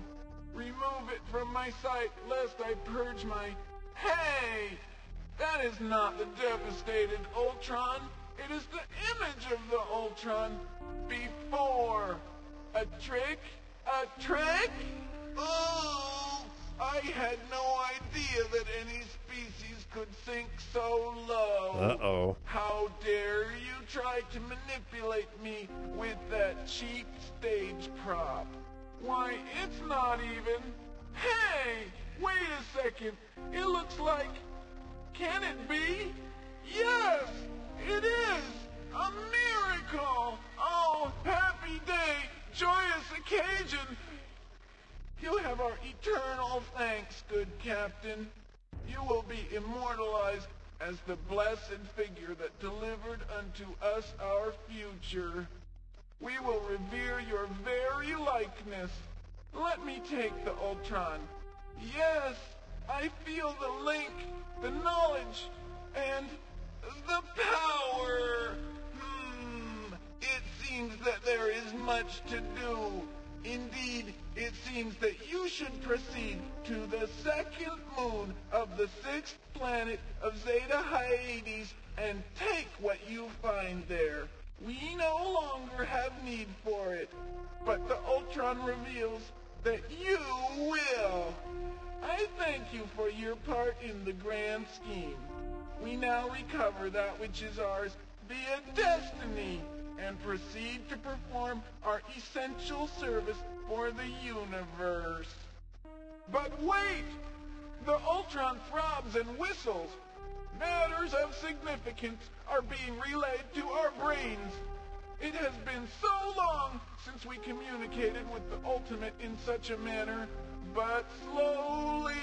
Remove it from my sight, lest I purge my... Hey! That is not the devastated Ultron. It is the image of the Ultron before. A trick? A trick? Oh! I had no idea that any species could sink so low. Uh-oh. How dare you try to manipulate me with that cheap stage prop? Why, it's not even... Hey! Wait a second. It looks like... Can it be? Yes! It is! A miracle! Oh, happy day! Joyous occasion! You have our eternal thanks, good Captain. You will be immortalized as the blessed figure that delivered unto us our future. We will revere your very likeness. Let me take the Ultron. Yes, I feel the link, the knowledge, and the power. It seems that there is much to do. Indeed, it seems that you should proceed to the second moon of the sixth planet of Zeta Hyades and take what you find there. We no longer have need for it, but the Ultron reveals that you will. I thank you for your part in the grand scheme. We now recover that which is ours via destiny and proceed to perform our essential service for the universe. But wait! The Ultron throbs and whistles. Matters of significance are being relayed to our brains. It has been so long since we communicated with the Ultimate in such a manner, but slowly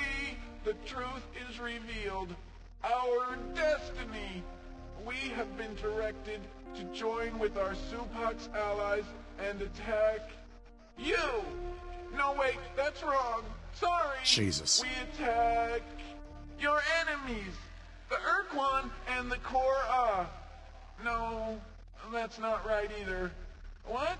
the truth is revealed. Our destiny. We have been directed to join with our Supak's allies and attack you. No, wait, that's wrong. Sorry. Jesus. We attack your enemies, the Ur-Quan and the Kor-Ah. No, that's not right either. What?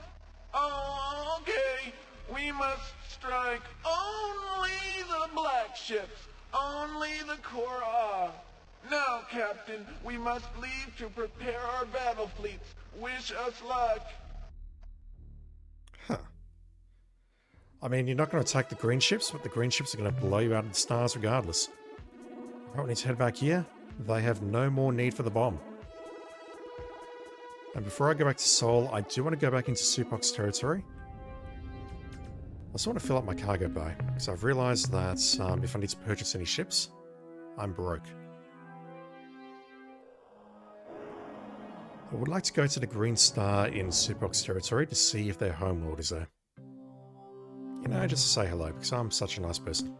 Oh, okay. We must strike only the black ships, only the Kor-Ah. Now, Captain, we must leave to prepare our battle fleets. Wish us luck. Huh. I mean, you're not going to attack the green ships, but the green ships are going to blow you out of the stars regardless. Right, we need to head back here. They have no more need for the bomb. And before I go back to Seoul, I do want to go back into Supak's territory. I also want to fill up my cargo bay, because I've realised that if I need to purchase any ships, I'm broke. I would like to go to the Green Star in Supak's territory to see if their homeworld is there. You know, just to say hello, because I'm such a nice person.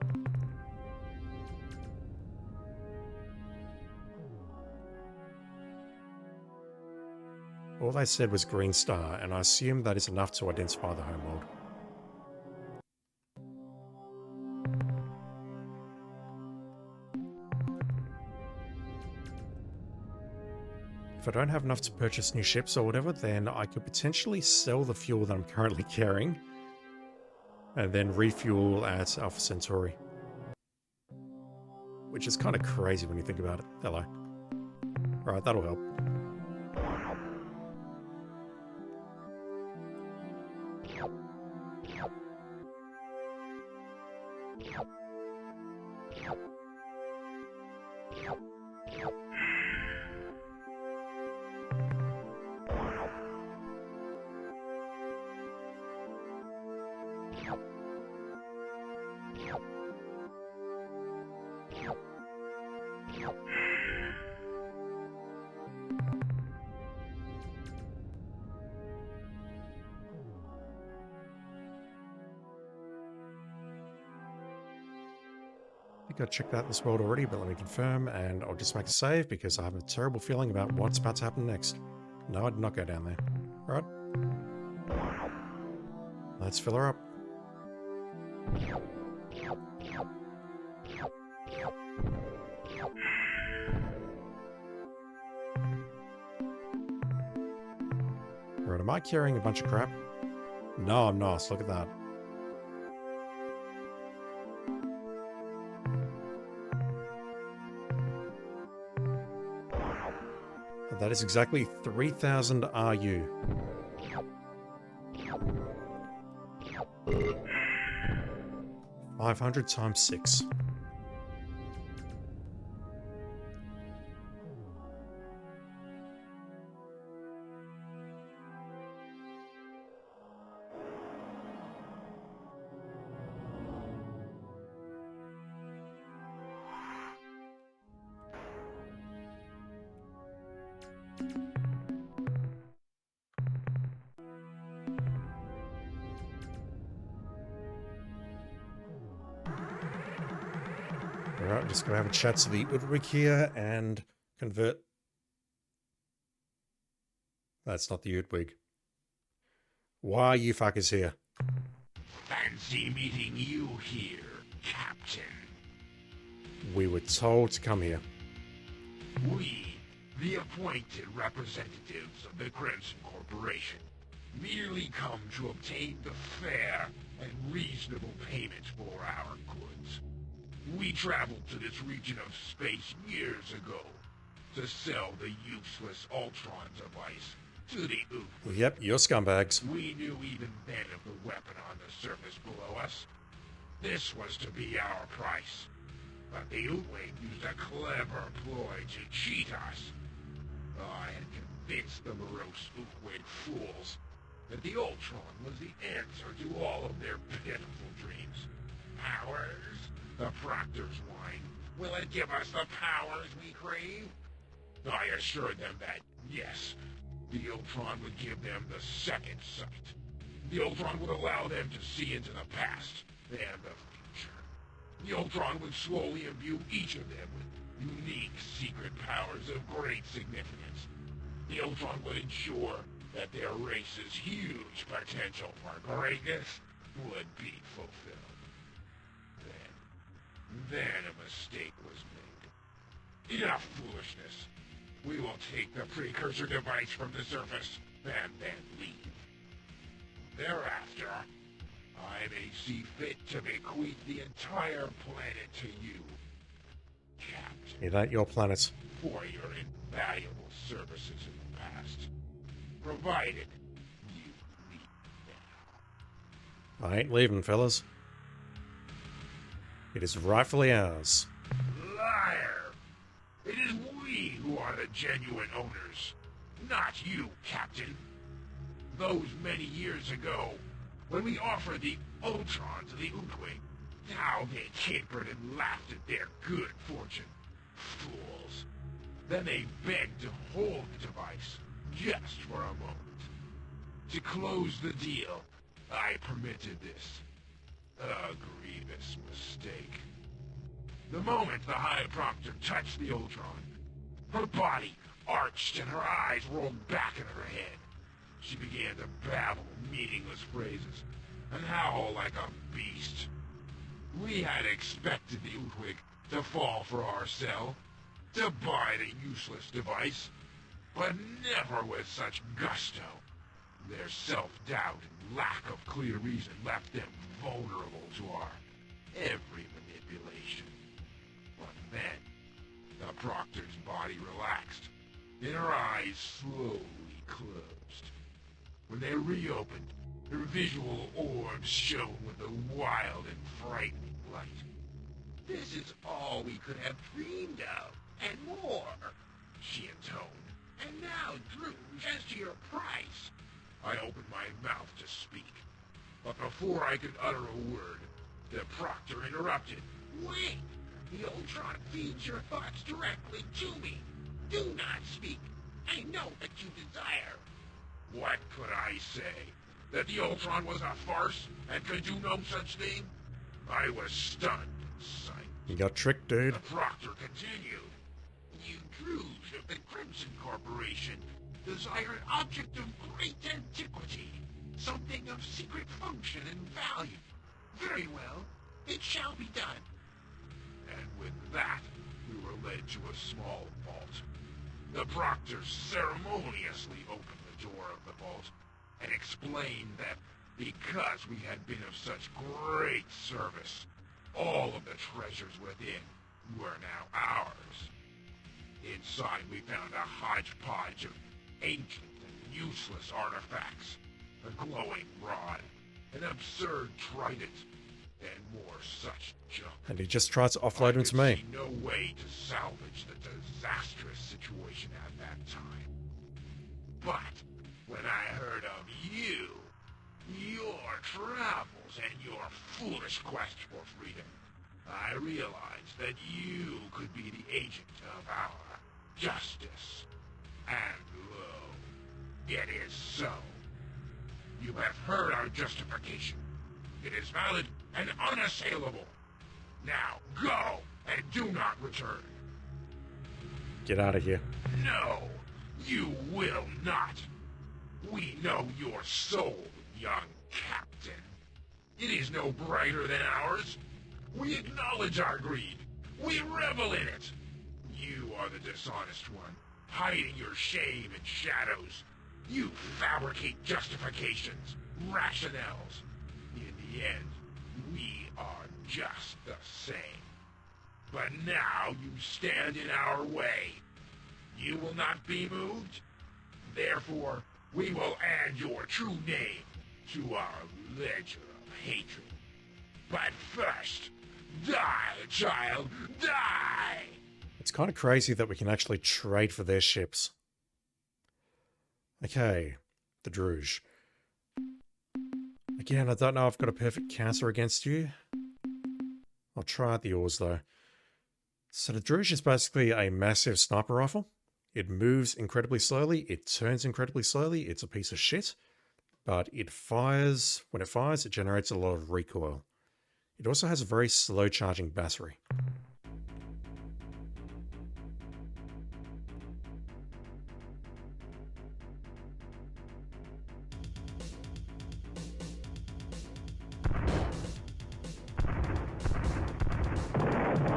All they said was Green Star, and I assume that is enough to identify the homeworld. If I don't have enough to purchase new ships or whatever, then I could potentially sell the fuel that I'm currently carrying and then refuel at Alpha Centauri. Which is kind of crazy when you think about it. Hello. Right, that'll help. I think I checked out this world already, but let me confirm, and I'll just make a save because I have a terrible feeling about what's about to happen next. No, I did not go down there. Right. Let's fill her up. Right, am I carrying a bunch of crap? No, I'm not. Look at that. That is exactly 3,000 RU. $500 times 6. Alright, I'm just going to have a chat to the Udwig here and convert. That's not the Udwig. Why are you fuckers here? Fancy meeting you here, Captain. We were told to come here. We, the appointed representatives of the Crimson Corporation, merely come to obtain the fair and reasonable payment for our goods. We traveled to this region of space years ago to sell the useless Ultron device to the Ur-Quan. Yep, you're scumbags. We knew even then of the weapon on the surface below us. This was to be our price. But the Ur-Quan used a clever ploy to cheat us. I had convinced the morose Ur-Quan fools that the Ultron was the answer to all of their pitiful dreams. Powers? The Proctor's wine. Will it give us the powers we crave? I assured them that, yes, the Ultron would give them the second sight. The Ultron would allow them to see into the past and the future. The Ultron would slowly imbue each of them with unique secret powers of great significance. The Ultron would ensure that their race's huge potential for greatness would be fulfilled. Then a mistake was made. Enough foolishness. We will take the precursor device from the surface and then leave. Thereafter, I may see fit to bequeath the entire planet to you, Captain, It ain't your planet. for your invaluable services in the past, provided you leave now. I ain't leaving, fellas. It is rightfully ours. Liar! It is we who are the genuine owners, not you, Captain. Those many years ago, when we offered the Ultron to the Ur-Quan, how they capered and laughed at their good fortune. Fools. Then they begged to hold the device, just for a moment. To close the deal, I permitted this. A grievous mistake. The moment the High Proctor touched the Ultron, her body arched and her eyes rolled back in her head. She began to babble meaningless phrases and howl like a beast. We had expected the Ur-Quan to fall for our cell, to buy the useless device, but never with such gusto. Their self-doubt and lack of clear reason left them vulnerable to our every manipulation. But then, the Proctor's body relaxed, and her eyes slowly closed. When they reopened, her visual orbs shone with a wild and frightening light. This is all we could have dreamed of, and more, she intoned. And now, Drew, as to your price. I opened my mouth to speak, but before I could utter a word, the Proctor interrupted. Wait! The Ultron feeds your thoughts directly to me. Do not speak. I know that you desire. What could I say? That the Ultron was a farce and could do no such thing? I was stunned and silent. You got tricked, dude. The Proctor continued. You Druze of the Crimson Corporation desire an object of great antiquity, something of secret function and value. Very well, it shall be done. And with that, we were led to a small vault. The Proctor ceremoniously opened the door of the vault and explained that because we had been of such great service, all of the treasures within were now ours. Inside we found a hodgepodge of ancient and useless artifacts, a glowing rod, an absurd trident, and more such junk. And he just tries to offload him to me. I could see no way to salvage the disastrous situation at that time. But when I heard of you, your travels, and your foolish quest for freedom, I realized that you could be the agent of our justice. And lo, it is so. You have heard our justification. It is valid and unassailable. Now go and do not return. Get out of here. No, you will not. We know your soul, young captain. It is no brighter than ours. We acknowledge our greed. We revel in it. You are the dishonest one, hiding your shame in shadows. You fabricate justifications, rationales. In the end, we are just the same. But now you stand in our way. You will not be moved. Therefore, we will add your true name to our ledger of hatred. But first, die, child, die! It's kind of crazy that we can actually trade for their ships. Okay, the Druge. Again, I don't know if I've got a perfect counter against you. I'll try out the Urs though. So the Druge is basically a massive sniper rifle. It moves incredibly slowly, it turns incredibly slowly, it's a piece of shit. But it fires, when it fires, it generates a lot of recoil. It also has a very slow charging battery.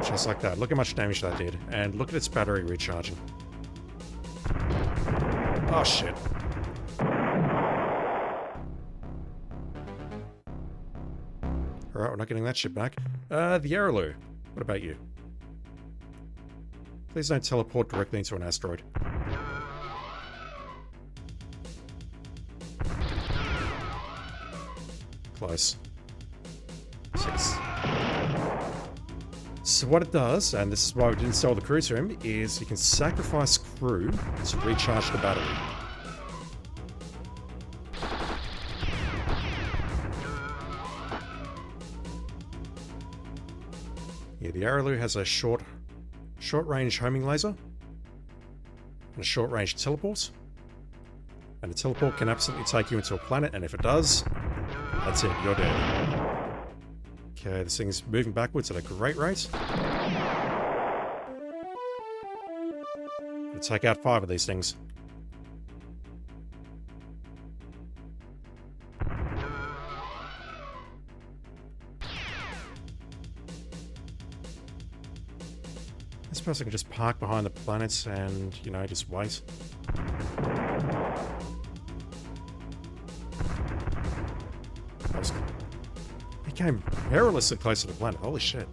Just like that. Look how much damage that did. And look at its battery recharging. Oh shit. Alright, we're not getting that shit back. The Yarrowloo. What about you? Please don't teleport directly into an asteroid. Close. 6. So what it does, and this is why we didn't sell the crew to him, is you can sacrifice crew to recharge the battery. Yeah, the Yarrowloo has a short-range homing laser, and a short-range teleport. And the teleport can absolutely take you into a planet, and if it does, that's it, you're dead. Okay, this thing's moving backwards at a great rate. Gonna take out 5 of these things. I suppose I can just park behind the planets and, you know, just wait. He came perilously close to the planet. Holy shit.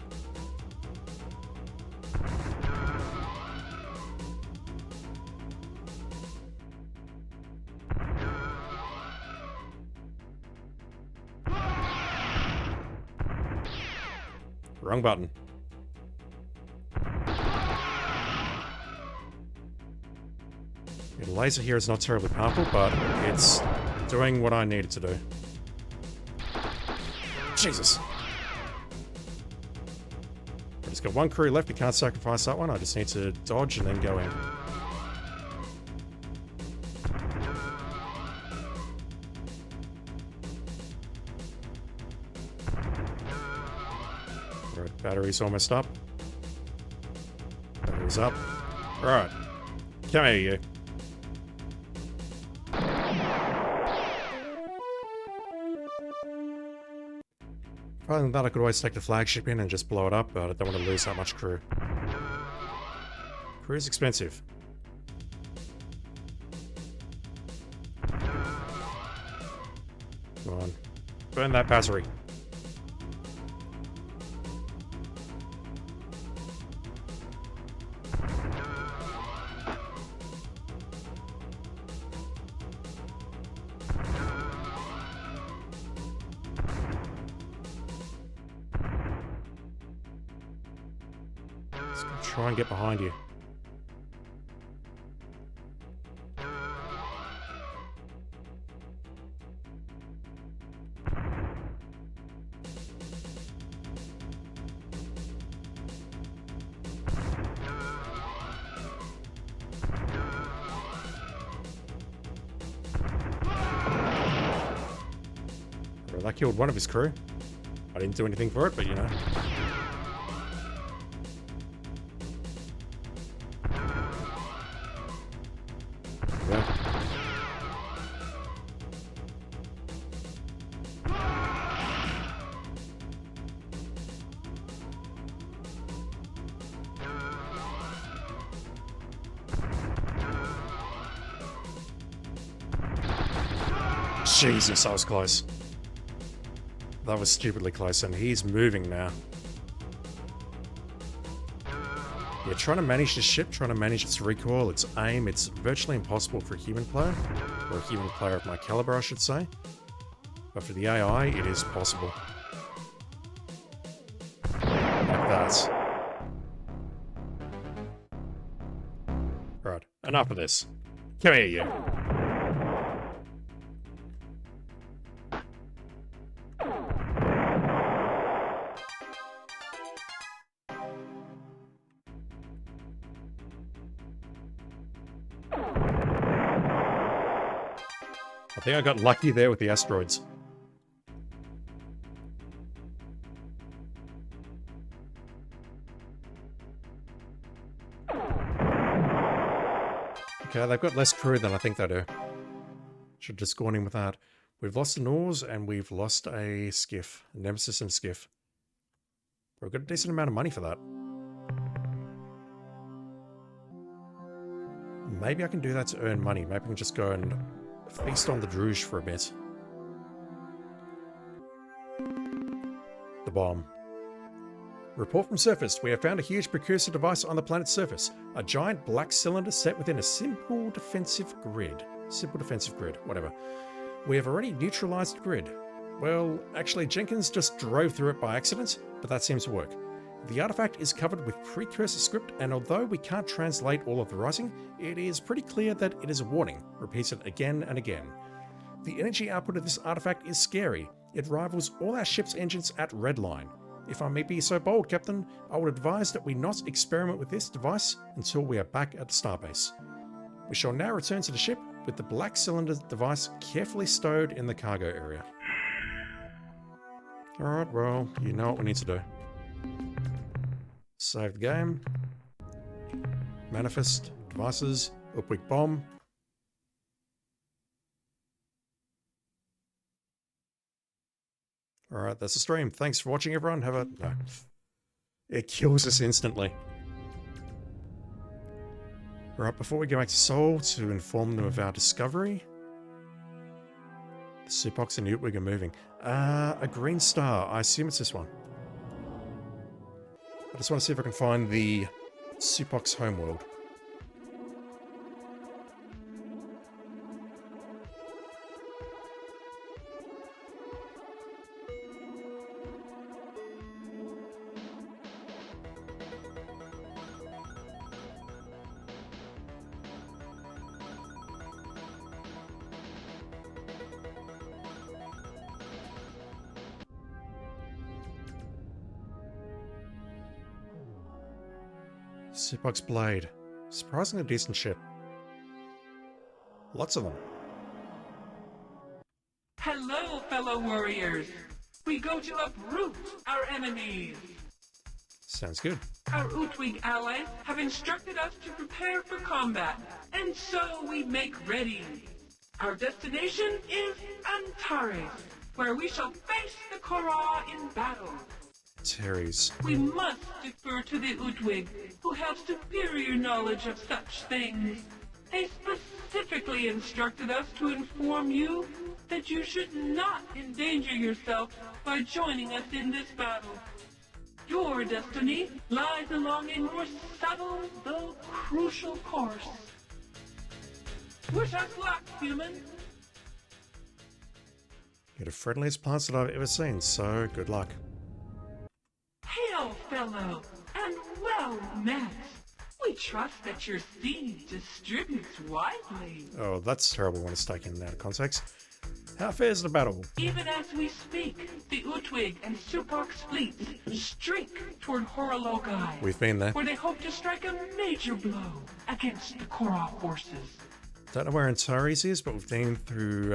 Wrong button. The laser here is not terribly powerful, but it's doing what I need it to do. Jesus. I've just got 1 crew left. We can't sacrifice that one. I just need to dodge and then go in. Right, battery's almost up. Battery's up. Alright. Come here, you. Rather than that, I could always take the flagship in and just blow it up, but I don't want to lose that much crew. Crew is expensive. Come on. Burn that battery. Try and get behind you. Well, that killed one of his crew. I didn't do anything for it, but you know. Jesus, I was close. That was stupidly close, and he's moving now. Yeah, trying to manage the ship, trying to manage its recoil, its aim, it's virtually impossible for a human player. Or a human player of my caliber, I should say. But for the AI, it is possible. Like that. Right, enough of this. Come here, you. I think I got lucky there with the asteroids. Okay, they've got less crew than I think they do. Should just go on in with that. We've lost an oars and we've lost a skiff. A Nemesis and skiff. We've got a decent amount of money for that. Maybe I can do that to earn money. Maybe I can just go and feast on the Druge for a bit. The bomb. Report from surface. We have found a huge precursor device on the planet's surface. A giant black cylinder set within a simple defensive grid. Whatever. We have already neutralized the grid. Well, actually, Jenkins just drove through it by accident, but that seems to work. The artifact is covered with precursor script, and although we can't translate all of the writing, it is pretty clear that it is a warning, repeated again and again. The energy output of this artifact is scary. It rivals all our ship's engines at redline. If I may be so bold, Captain, I would advise that we not experiment with this device until we are back at the starbase. We shall now return to the ship with the black cylinder device carefully stowed in the cargo area. Alright, well, you know what we need to do. Save the game. Manifest. Devices. Ur-Quan bomb. Alright, that's the stream. Thanks for watching, everyone. Have a... No. It kills us instantly. Alright, before we go back to Sol to inform them of our discovery... The Supox and Ur-Quan are moving. A green star. I assume it's this one. I just want to see if I can find the Supox homeworld. Supox Blade. Surprisingly decent ship. Lots of them. Hello, fellow warriors. We go to uproot our enemies. Sounds good. Our Ur-Quan allies have instructed us to prepare for combat, and so we make ready. Our destination is Antares, where we shall face the Korra in battle. Terry's. We must defer to the Ur-Quan, who have superior knowledge of such things. They specifically instructed us to inform you that you should not endanger yourself by joining us in this battle. Your destiny lies along a more subtle, though crucial course. Wish us luck, human. You're the friendliest plants that I've ever seen, so good luck. Hail, fellow, and well met. We trust that your seed distributes widely. Oh, that's terrible when it's taken out of context. How fares the battle? Even as we speak, the Ur-Quan and Supox fleets streak toward Horologai. We've been there. Where they hope to strike a major blow against the Korra forces. Don't know where Antares is, but we've been through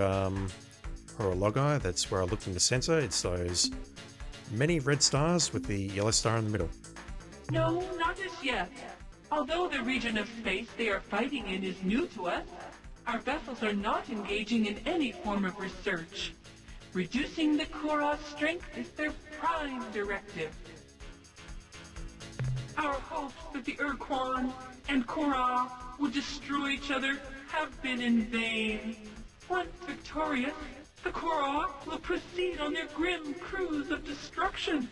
Horologai. That's where I looked in the center. It's those many red stars with the yellow star in the middle. No, not as yet. Although the region of space they are fighting in is new to us, our vessels are not engaging in any form of research. Reducing the Korra's strength is their prime directive. Our hopes that the Ur-Quan and Korra would destroy each other have been in vain. Once victorious, the Korra will proceed on their grim cruise of destruction.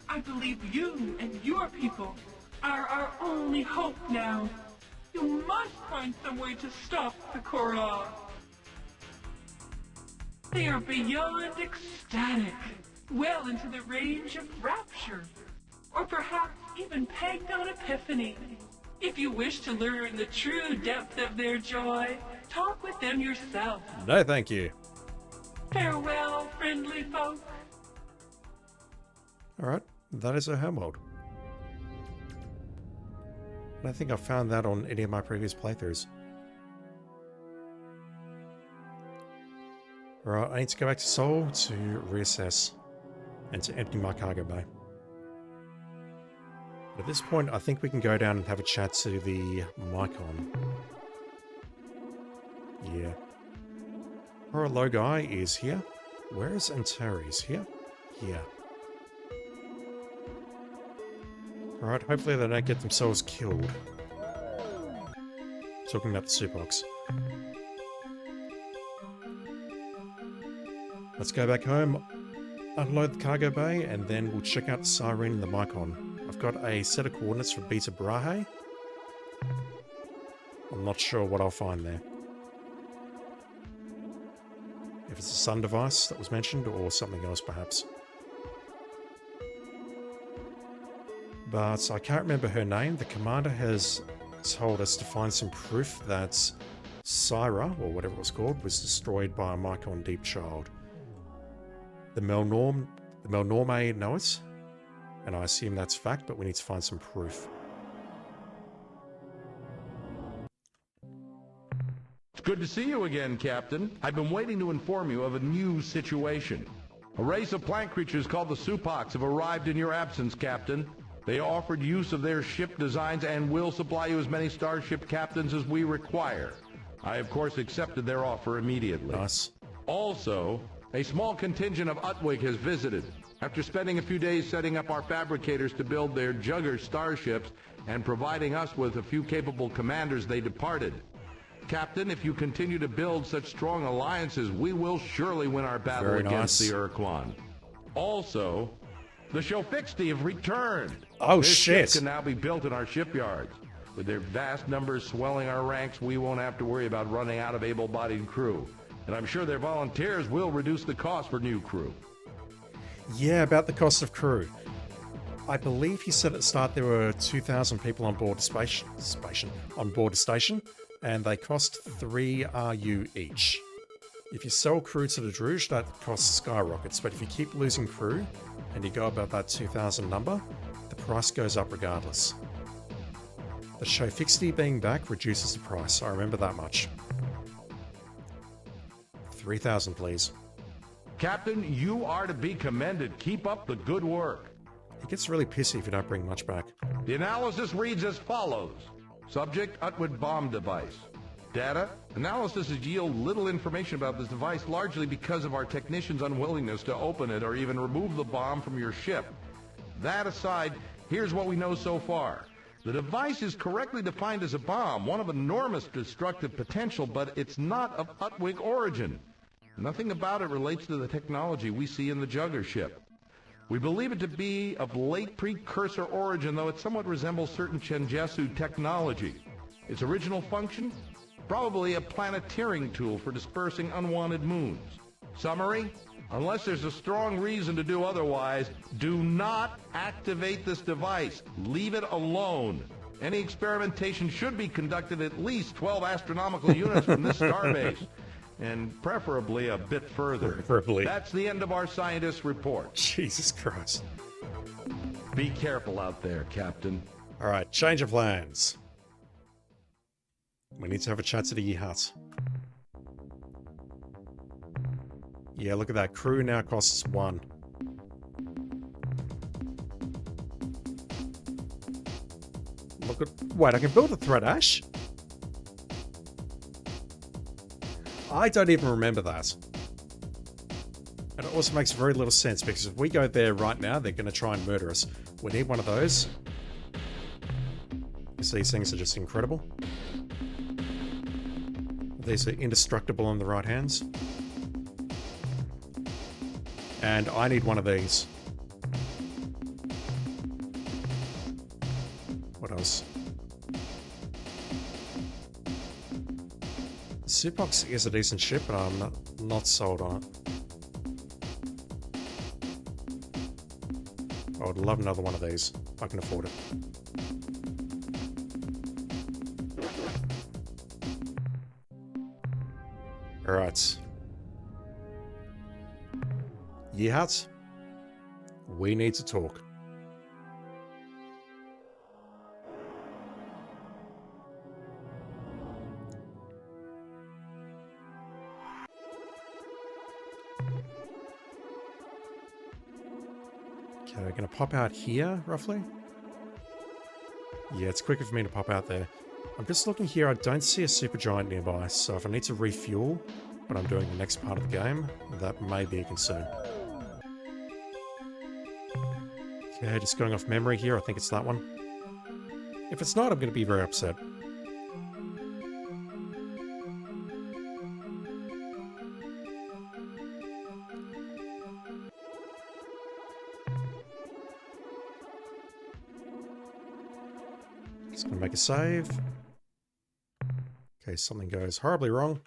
I believe you and your people are our only hope now. You must find some way to stop the Korra. They are beyond ecstatic, well into the range of rapture, or perhaps even pegged on epiphany. If you wish to learn the true depth of their joy, talk with them yourself. No, thank you. Farewell, friendly folk. Alright, that is a homeworld. I don't think I've found that on any of my previous playthroughs. Alright, I need to go back to Seoul to reassess and to empty my cargo bay. At this point, I think we can go down and have a chat to the Mycon. Yeah. Our low guy is here. Where is Antares? Here? Here. Alright, hopefully they don't get themselves killed. Talking about the soup box. Let's go back home, unload the cargo bay, and then we'll check out the Siren and the Mycon. I've got a set of coordinates for Beta Brahe. I'm not sure what I'll find there. If it's a sun device that was mentioned, or something else perhaps. But I can't remember her name. The commander has told us to find some proof that Syra, or whatever it was called, was destroyed by a Mycon Deep Child. The Melnorme know it, and I assume that's fact, but we need to find some proof. It's good to see you again, Captain. I've been waiting to inform you of a new situation. A race of plant creatures called the Supox have arrived in your absence, Captain. They offered use of their ship designs and will supply you as many starship captains as we require. I, of course, accepted their offer immediately. Nice. Also, a small contingent of Utwig has visited. After spending a few days setting up our fabricators to build their Jugger starships and providing us with a few capable commanders, they departed. Captain, if you continue to build such strong alliances, we will surely win our battle against the Ur-Quan. Also, the Shofixti have returned. Oh, Their shit. ships can now be built in our shipyards. With their vast numbers swelling our ranks, we won't have to worry about running out of able-bodied crew. And I'm sure their volunteers will reduce the cost for new crew. Yeah, about the cost of crew. I believe he said at the start there were 2,000 people on board the station, and they cost 3 RU each. If you sell crew to the Druge, that cost skyrockets, but if you keep losing crew, and you go about that 2,000 number, the price goes up regardless. The Shofixti being back reduces the price, I remember that much. 3,000 please. Captain, you are to be commended. Keep up the good work. It gets really pissy if you don't bring much back. The analysis reads as follows. Subject, Utwid bomb device. Data, analysis has yielded little information about this device, largely because of our technicians' unwillingness to open it or even remove the bomb from your ship. That aside, here's what we know so far. The device is correctly defined as a bomb, one of enormous destructive potential, but it's not of Utwig origin. Nothing about it relates to the technology we see in the Jugger ship. We believe it to be of late precursor origin, though it somewhat resembles certain Chenjesu technology. Its original function? Probably a planeteering tool for dispersing unwanted moons. Summary? Unless there's a strong reason to do otherwise, do not activate this device. Leave it alone. Any experimentation should be conducted at least 12 astronomical units from this starbase. And preferably a bit further. Preferably. That's the end of our scientist's report. Jesus Christ. Be careful out there, Captain. Alright, change of plans. We need to have a chat to the Hut. Yeah, look at that. Crew now costs 1. Look at... Wait, I can build a thread ash? I don't even remember that. And it also makes very little sense, because if we go there right now, they're going to try and murder us. We need one of those. Because these things are just incredible. These are indestructible on the right hands. And I need one of these. Supox is a decent ship, but I'm not sold on it. I would love another one of these, if I can afford it. Alright. Yehat, we need to talk. Okay, we're gonna pop out here, roughly. Yeah, it's quicker for me to pop out there. I'm just looking here, I don't see a supergiant nearby, so if I need to refuel when I'm doing the next part of the game, that may be a concern. Okay, just going off memory here, I think it's that one. If it's not, I'm going to be very upset. Just going to make a save. Okay, something goes horribly wrong.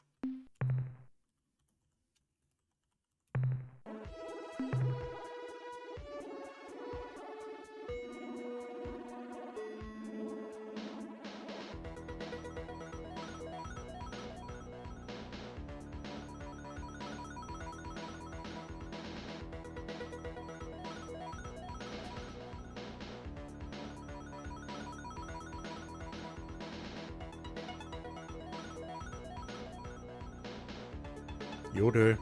You'll do.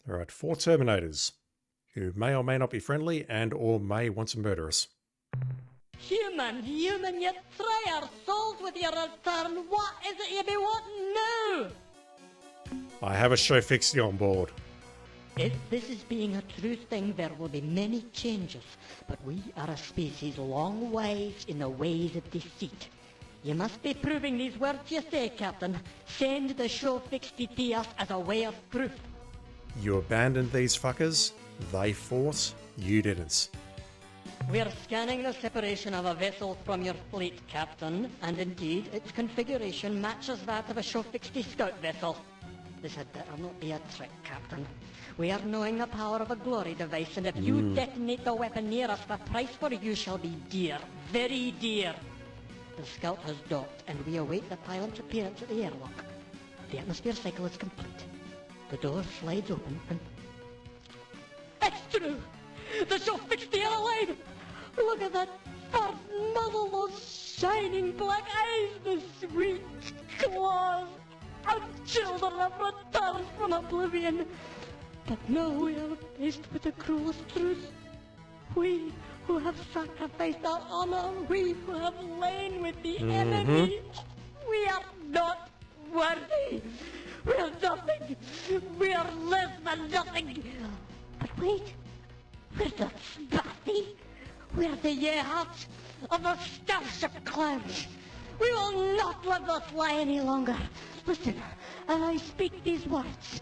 Alright, 4 Terminators, who may or may not be friendly and or may want to murder us. Human, you try our souls with your return. What is it you be wanting now? I have a show fixie on board. If this is being a true thing, there will be many changes, but we are a species long ways in the ways of deceit. You must be proving these words you say, Captain. Send the show fixie to us as a way of proof. You abandoned these fuckers, they fought, you didn't. We're scanning the separation of a vessel from your fleet, Captain, and indeed its configuration matches that of a show fixie scout vessel. This had better not be a trick, Captain. We are knowing the power of a glory device, and if you detonate the weapon near us, the price for you shall be dear. Very dear. The scout has docked, and we await the pilot's appearance at the airlock. The atmosphere cycle is complete. The door slides open, and... It's true! The show fixie are alive! Look at that fat muzzle, those shining black eyes, the sweet claws! Our children have returned from oblivion. But now we are faced with the cruelest truth. We who have sacrificed our honor, we who have lain with the enemy, we are not worthy. We are nothing. We are less than nothing. But wait, we're the Spathi. We're the Yehats of the Starship clans. We will not let this lie any longer. Listen, as I speak these words.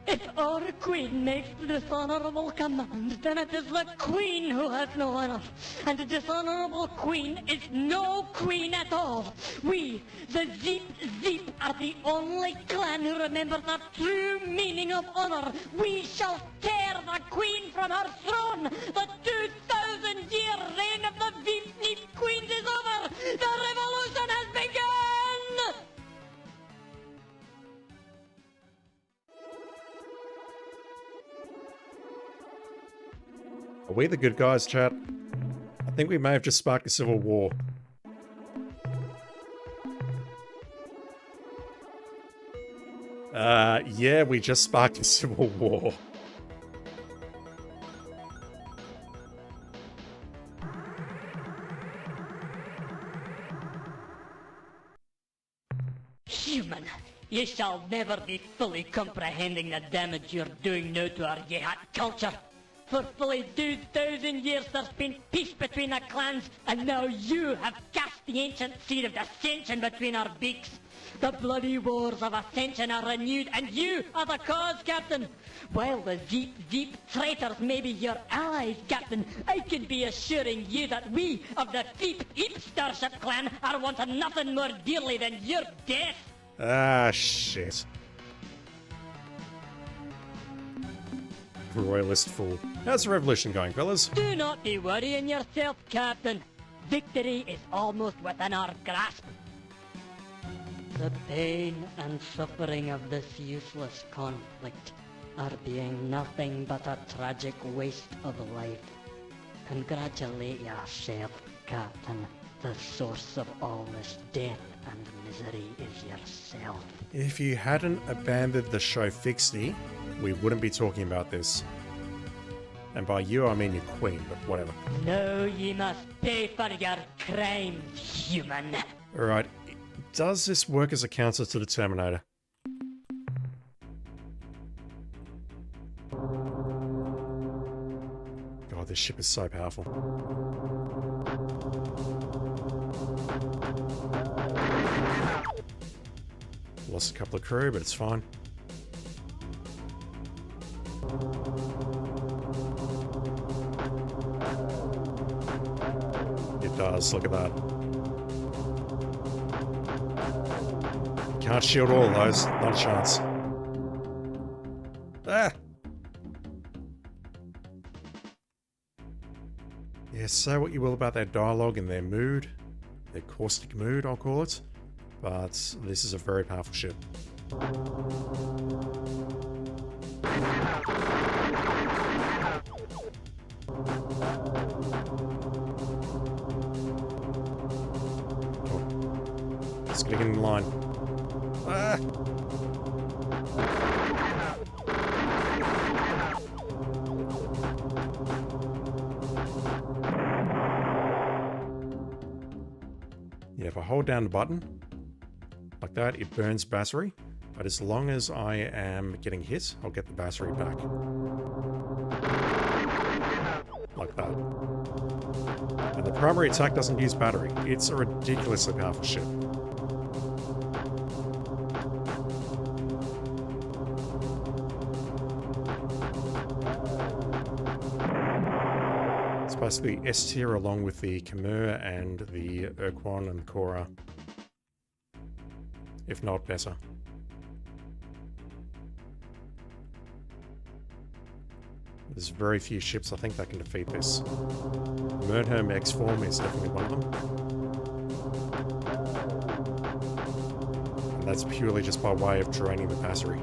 If our queen makes the dishonorable command, then it is the queen who has no honor. And the dishonorable queen is no queen at all. We, the Zeep, are the only clan who remember the true meaning of honor. We shall tear the queen from her throne. The 2,000-year reign of the Veep queens is over. The revolution has begun! Are we the good guys, chat? I think we may have just sparked a civil war. Yeah, we just sparked a civil war. Human, you shall never be fully comprehending the damage you're doing now to our Yehat culture. For fully 2,000 years there's been peace between the clans, and now you have cast the ancient seed of dissension between our beaks. The bloody wars of Ascension are renewed, and you are the cause, Captain. While the Zeep traitors may be your allies, Captain, I can be assuring you that we of the Zeep Starship clan are wanting nothing more dearly than your death. Ah, shit. Royalist fool. How's the revolution going, fellas? Do not be worrying yourself, Captain. Victory is almost within our grasp. The pain and suffering of this useless conflict are being nothing but a tragic waste of life. Congratulate yourself, Captain. The source of all this death and misery is yourself. If you hadn't abandoned the show Fixie, we wouldn't be talking about this. And by you, I mean your queen, but whatever. No, ye must pay for your crimes, human. Alright, does this work as a counter to the Terminator? God, this ship is so powerful. Lost a couple of crew, but it's fine. It does, look at that. Can't shield all of those, not a chance. Ah! Yeah, say what you will about their dialogue and their mood, their caustic mood, I'll call it, but this is a very powerful ship. Just getting in line. Ah! Yeah, if I hold down the button, like that, it burns battery. But as long as I am getting hit, I'll get the battery back. Like that. And the primary attack doesn't use battery. It's a ridiculously powerful ship. It's basically S tier along with the Khmer and the Ur-Quan and the Korra. If not better. There's very few ships, I think, that can defeat this. Mernherm X-Form is definitely one of them. And that's purely just by way of draining the battery.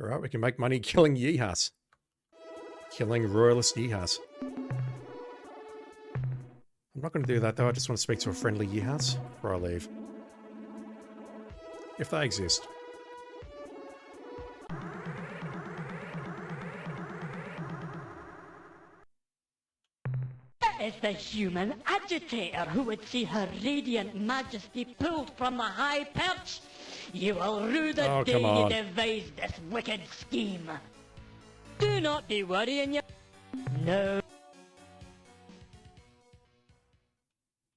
Alright, we can make money killing Yihas. Killing Royalist Yihas. I'm not going to do that though, I just want to speak to a friendly Yihas before I leave. If they exist. That is the human agitator who would see her radiant majesty pulled from the high perch. You will rue the day you devised this wicked scheme. Do not be worrying you. No.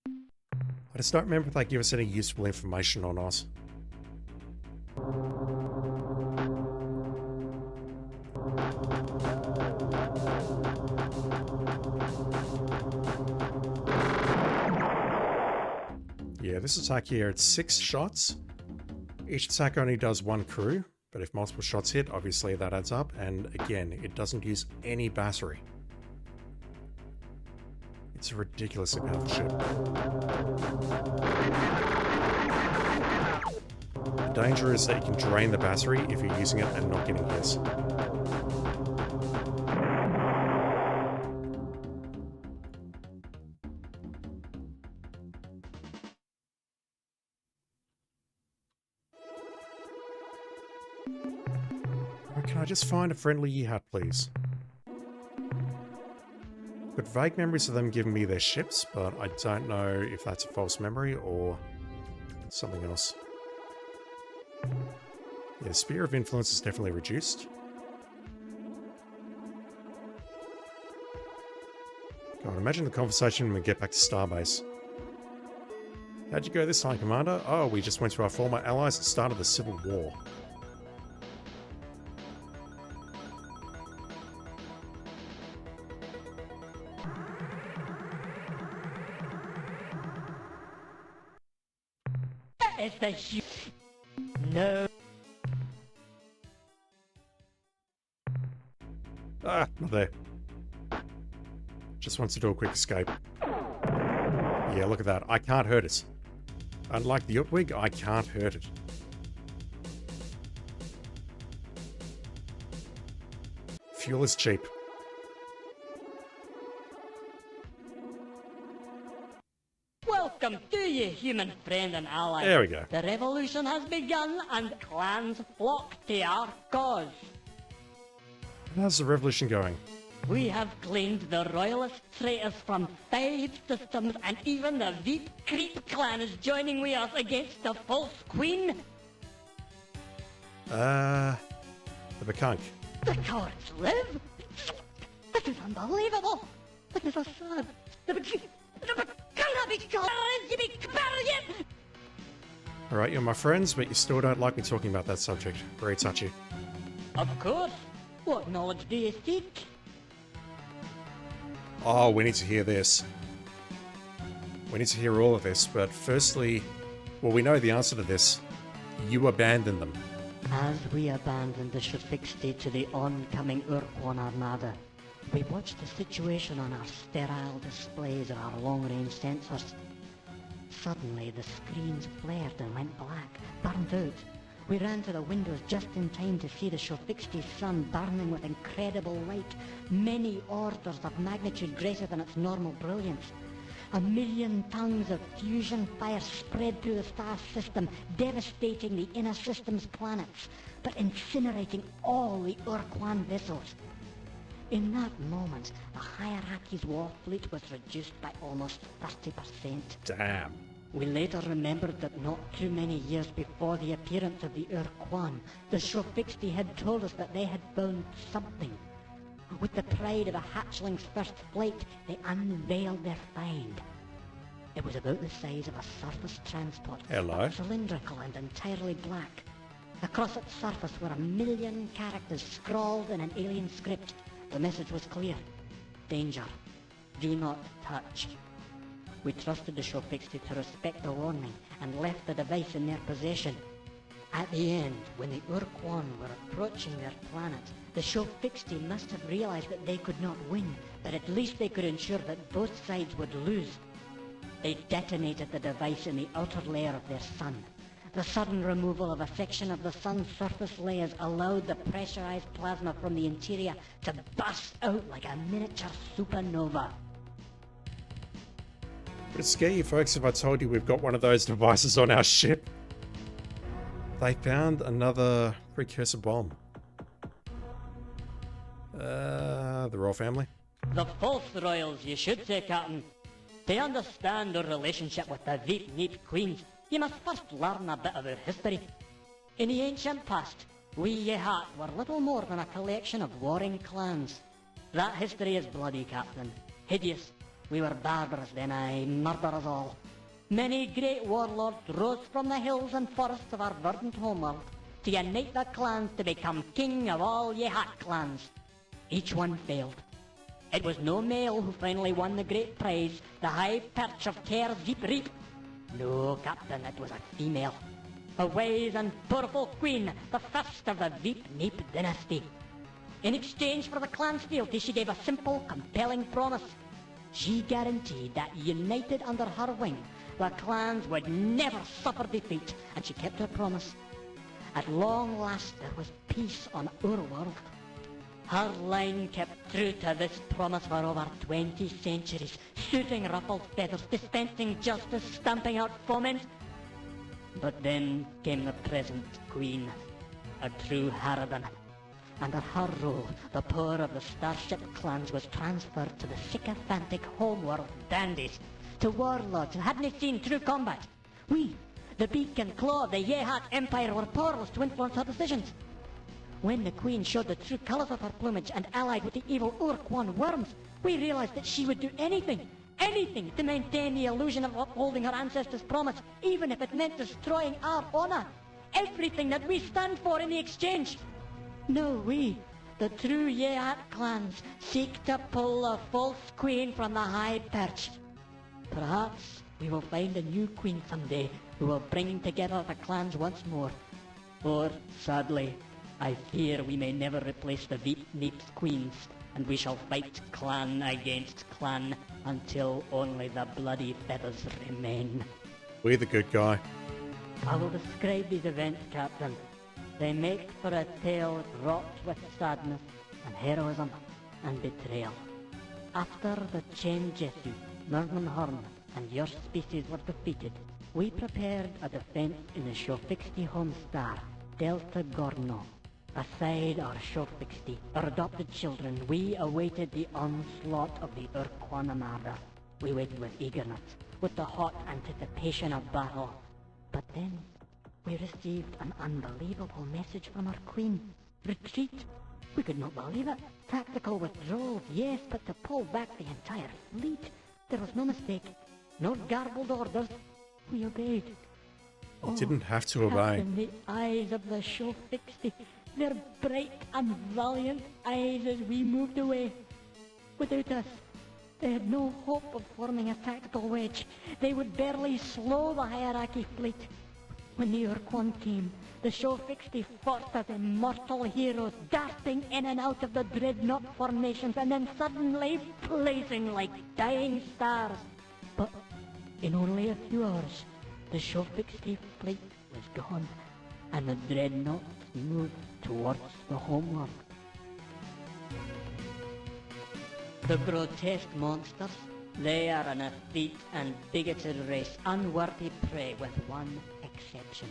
I just don't remember if they give us any useful information or not. Yeah, this attack here, it's 6 shots. Each attack only does 1 crew, but if multiple shots hit, obviously that adds up, and again, it doesn't use any battery. It's a ridiculously powerful ship. The danger is that you can drain the battery if you're using it and not getting hit. Or can I just find a friendly Yihat, please? I've got vague memories of them giving me their ships, but I don't know if that's a false memory or something else. Yeah, Sphere of Influence is definitely reduced. God, imagine the conversation when we get back to Starbase. How'd you go this time, Commander? Oh, we just went to our former allies and started the Civil War. It's the huge... No. Ah, not there. Just wants to do a quick escape. Yeah, look at that. I can't hurt it. Unlike the Utwig, I can't hurt it. Fuel is cheap. Welcome to you, human friend and ally. There we go. The revolution has begun and clans flock to our cause. How's the revolution going? We have claimed the royalist traitors from 5 systems, and even the Veep Creep clan is joining with us against the false queen. The Bakunk. The cowards live? This is unbelievable. This is so sad. Alright, you're my friends, but you still don't like me talking about that subject. Very touchy. Of course. What knowledge do you seek? Oh, we need to hear this. We need to hear all of this, but firstly, well, we know the answer to this. You abandoned them. As we abandoned the Shafixti to the oncoming Ur-Quan Armada, we watched the situation on our sterile displays of our long-range sensors. Suddenly, the screens flared and went black, burned out. We ran to the windows just in time to see the Shofixti's sun burning with incredible light, many orders of magnitude greater than its normal brilliance. 1,000,000 tongues of fusion fire spread through the star system, devastating the inner system's planets, but incinerating all the Ur-Quan vessels. In that moment, the hierarchy's war fleet was reduced by almost 30%. Damn. We later remembered that not too many years before the appearance of the Ur-Quan, the Shofixti had told us that they had found something. With the pride of a hatchling's first flight, they unveiled their find. It was about the size of a surface transport. Hello. Cylindrical and entirely black. Across its surface were 1,000,000 characters scrawled in an alien script. The message was clear. Danger. Do not touch. We trusted the Shofixti to respect the warning and left the device in their possession. At the end, when the Ur-Quan were approaching their planet, the Shofixti must have realized that they could not win, but at least they could ensure that both sides would lose. They detonated the device in the outer layer of their sun. The sudden removal of a section of the sun's surface layers allowed the pressurized plasma from the interior to burst out like a miniature supernova. Would it scare you folks if I told you we've got one of those devices on our ship? They found another precursor bomb. The royal family? The false royals, you should say, Captain. To understand our relationship with the Veep Neep Queens, you must first learn a bit of our history. In the ancient past, we Yehat were little more than a collection of warring clans. That history is bloody, Captain. Hideous. We were barbarous then, aye, murderers all. Many great warlords rose from the hills and forests of our verdant homeworld to unite the clans to become king of all Yehat clans. Each one failed. It was no male who finally won the great prize, the high perch of Ker Zeep Reap. No, Captain, it was a female. A wise and powerful queen, the first of the Veep Neep dynasty. In exchange for the clan's fealty, she gave a simple, compelling promise. She guaranteed that, united under her wing, the clans would never suffer defeat, and she kept her promise. At long last, there was peace on our world. Her line kept true to this promise for over 20 centuries, shooting ruffled feathers, dispensing justice, stamping out foment. But then came the present queen, a true harridan. Under her rule, the power of the starship clans was transferred to the sycophantic homeworld dandies, to warlords who hadn't seen true combat. We, the beak and claw of the Yehat Empire, were powerless to influence her decisions. When the queen showed the true colours of her plumage and allied with the evil Ur-Quan worms, We realized that she would do anything to maintain the illusion of upholding her ancestors' promise, even if it meant destroying our honor. Everything that we stand for in the exchange. No, we, the true Yeat clans, seek to pull a false queen from the high perch. Perhaps we will find a new queen someday who will bring together the clans once more. Or, sadly, I fear we may never replace the Veep-Neeps queens, and we shall fight clan against clan until only the bloody feathers remain. We're the good guy. I will describe these events, Captain. They make for a tale wrought with sadness and heroism and betrayal. After the Chain Jesu, Normanhorn, and your species were defeated, we prepared a defense in the Shofixti Homestar, Delta Gorno. Aside our Shofixti, our adopted children, we awaited the onslaught of the Ur-Quan Masters. We waited with eagerness, with the hot anticipation of battle. But then, we received an unbelievable message from our queen. Retreat. We could not believe it. Tactical withdrawal, yes, but to pull back the entire fleet. There was no mistake. No garbled orders. We obeyed. You didn't have to obey. In the eyes of the Shofixti, their bright and valiant eyes as we moved away. Without us, they had no hope of forming a tactical wedge. They would barely slow the hierarchy fleet. When the Ur-Quan came, the Shofixti fought as immortal heroes, darting in and out of the dreadnought formations, and then suddenly blazing like dying stars. But in only a few hours, the Shofixti fleet was gone, and the dreadnoughts moved towards the homeworld. The grotesque monsters, they are an effete and bigoted race, unworthy prey with one exception.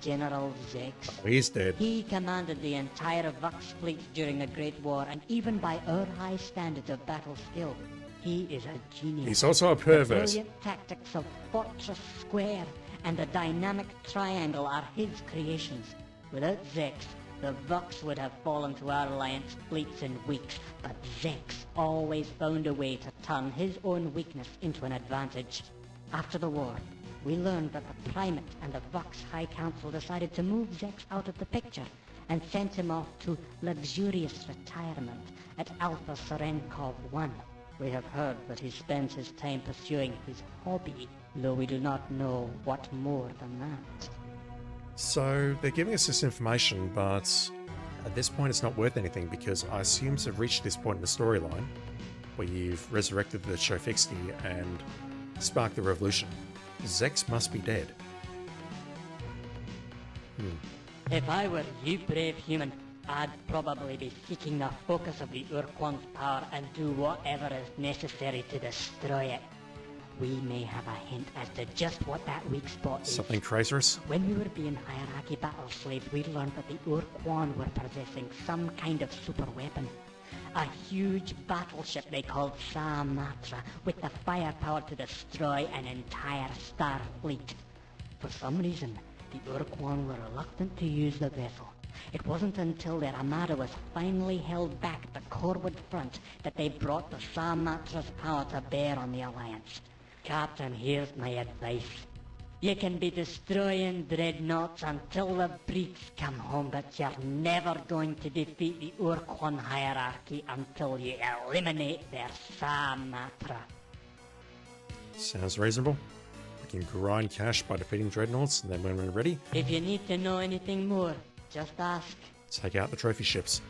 General Zex. Oh, he's dead. He commanded the entire Vux fleet during the Great War, and even by our high standards of battle skill, he is a genius. He's also a The pervert. brilliant tactics of Fortress Square and the dynamic triangle are his creations. Without Zex, the Vux would have fallen to our alliance fleets in weeks, but Zex always found a way to turn his own weakness into an advantage. After the war, we learned that the Primate and the Vux High Council decided to move Zex out of the picture and sent him off to luxurious retirement at Alpha Serenkov 1. We have heard that he spends his time pursuing his hobby, though we do not know what more than that. So they're giving us this information, but at this point it's not worth anything because I assume to have reached this point in the storyline where you've resurrected the Shofixti and sparked the revolution. Zex must be dead. If I were you, brave human, I'd probably be seeking the focus of the Ur-Quan's power and do whatever is necessary to destroy it. We may have a hint as to just what that weak spot is. Something traitorous? When we were being hierarchy battle slaves, we learned that the Ur-Quan were possessing some kind of super weapon. A huge battleship they called Samatra, with the firepower to destroy an entire star fleet. For some reason, the Ur-Quan were reluctant to use the vessel. It wasn't until their armada was finally held back at the Corwood front that they brought the Samatra's power to bear on the Alliance. Captain, here's my advice. You can be destroying dreadnoughts until the breeds come home, but you're never going to defeat the Ur-Quan hierarchy until you eliminate their Samatra. Sounds reasonable. We can grind cash by defeating dreadnoughts, and then when we're ready, If you need to know anything more, just ask. take out the trophy ships.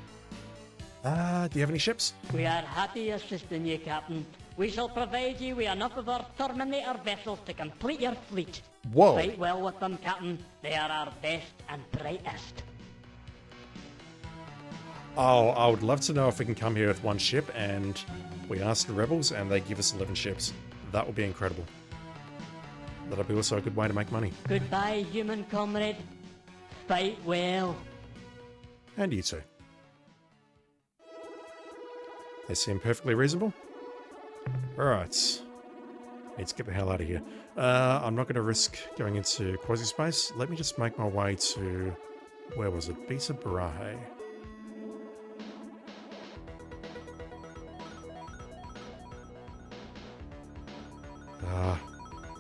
Do you have any ships? We are happy assisting you, Captain. We shall provide you with enough of our Terminator vessels to complete your fleet. Whoa. Fight well with them, Captain. They are our best and brightest. Oh, I would love to know if we can come here with one ship and we ask the rebels and they give us 11 ships. That would be incredible. That'll be also a good way to make money. Goodbye, human comrade. Fight well. And you too. They seem perfectly reasonable. Alright. Let's get the hell out of here. I'm not going to risk going into quasi-space. Let me just make my way to... where was it? Beta Brahe.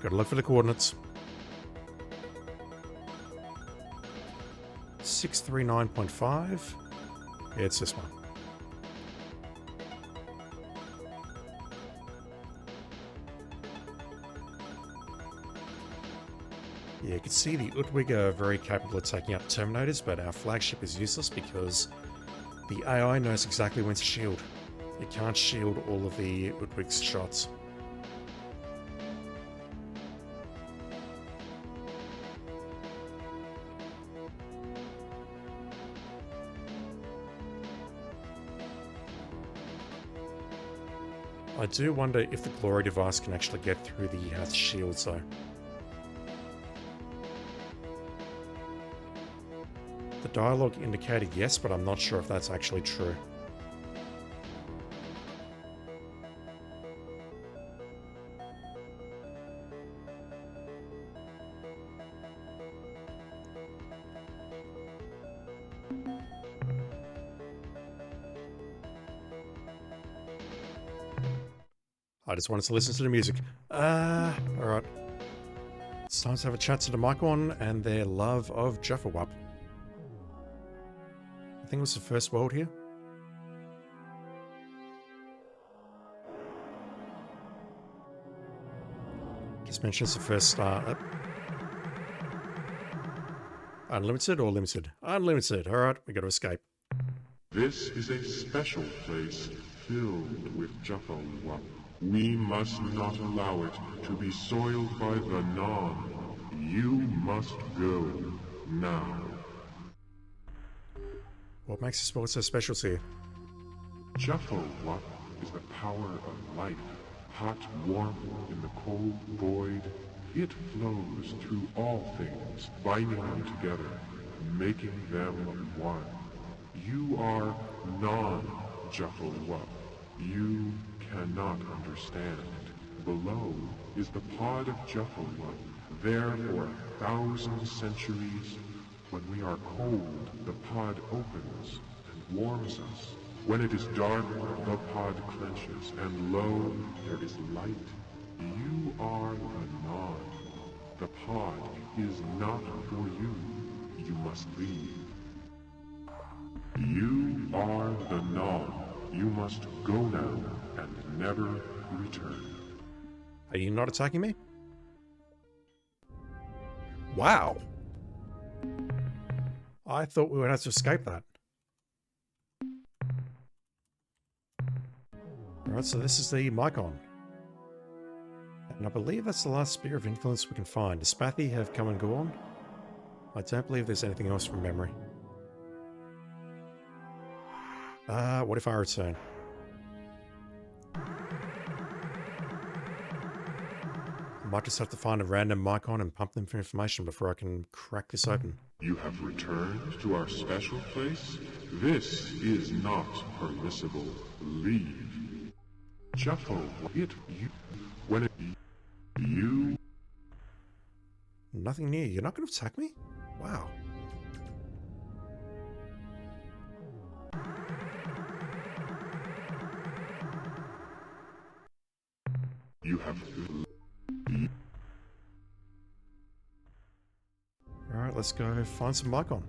Gotta look for the coordinates. 639.5. Yeah, it's this one. Yeah, you can see the Utwig are very capable of taking out Terminators, but our flagship is useless because the AI knows exactly when to shield. It can't shield all of the Utwig's shots. I do wonder if the Glory device can actually get through the shields though. The dialogue indicated yes, but I'm not sure if that's actually true. I just wanted to listen to the music. Alright. It's time to have a chat to the Ur-Quan and their love of Jaffa-Wap. I think it was the first world here. Just mentions the first star. Unlimited or limited? Unlimited. Alright, we gotta escape. This is a special place filled with Jaffa-Wap. We must not allow it to be soiled by the Non. You must go now. What makes this sport so special to you? Jaffa-Wap is the power of life. Hot warmth in the cold void. It flows through all things, binding them together, making them one. You are non-Jaffa-Wap. You cannot understand. Below is the pod of Jaffa-Wap, there for 1,000 centuries. When we are cold, the pod opens and warms us. When it is dark, the pod clenches, and lo, there is light. You are the Non. The pod is not for you. You must leave. You are the Non. You must go now and never return. Are you not attacking me? Wow. I thought we would have to escape that. Alright, so this is the Ur-Quan. And I believe that's the last Spear of Influence we can find. Does Spathy have come and gone? I don't believe there's anything else from memory. What if I return? I might just have to find a random Ur-Quan and pump them for information before I can crack this open. You have returned to our special place? This is not permissible. Leave. Jaffa-Wap, you... Nothing near. You're not going to attack me? Wow. You have... Alright, let's go find some Ur-Quan.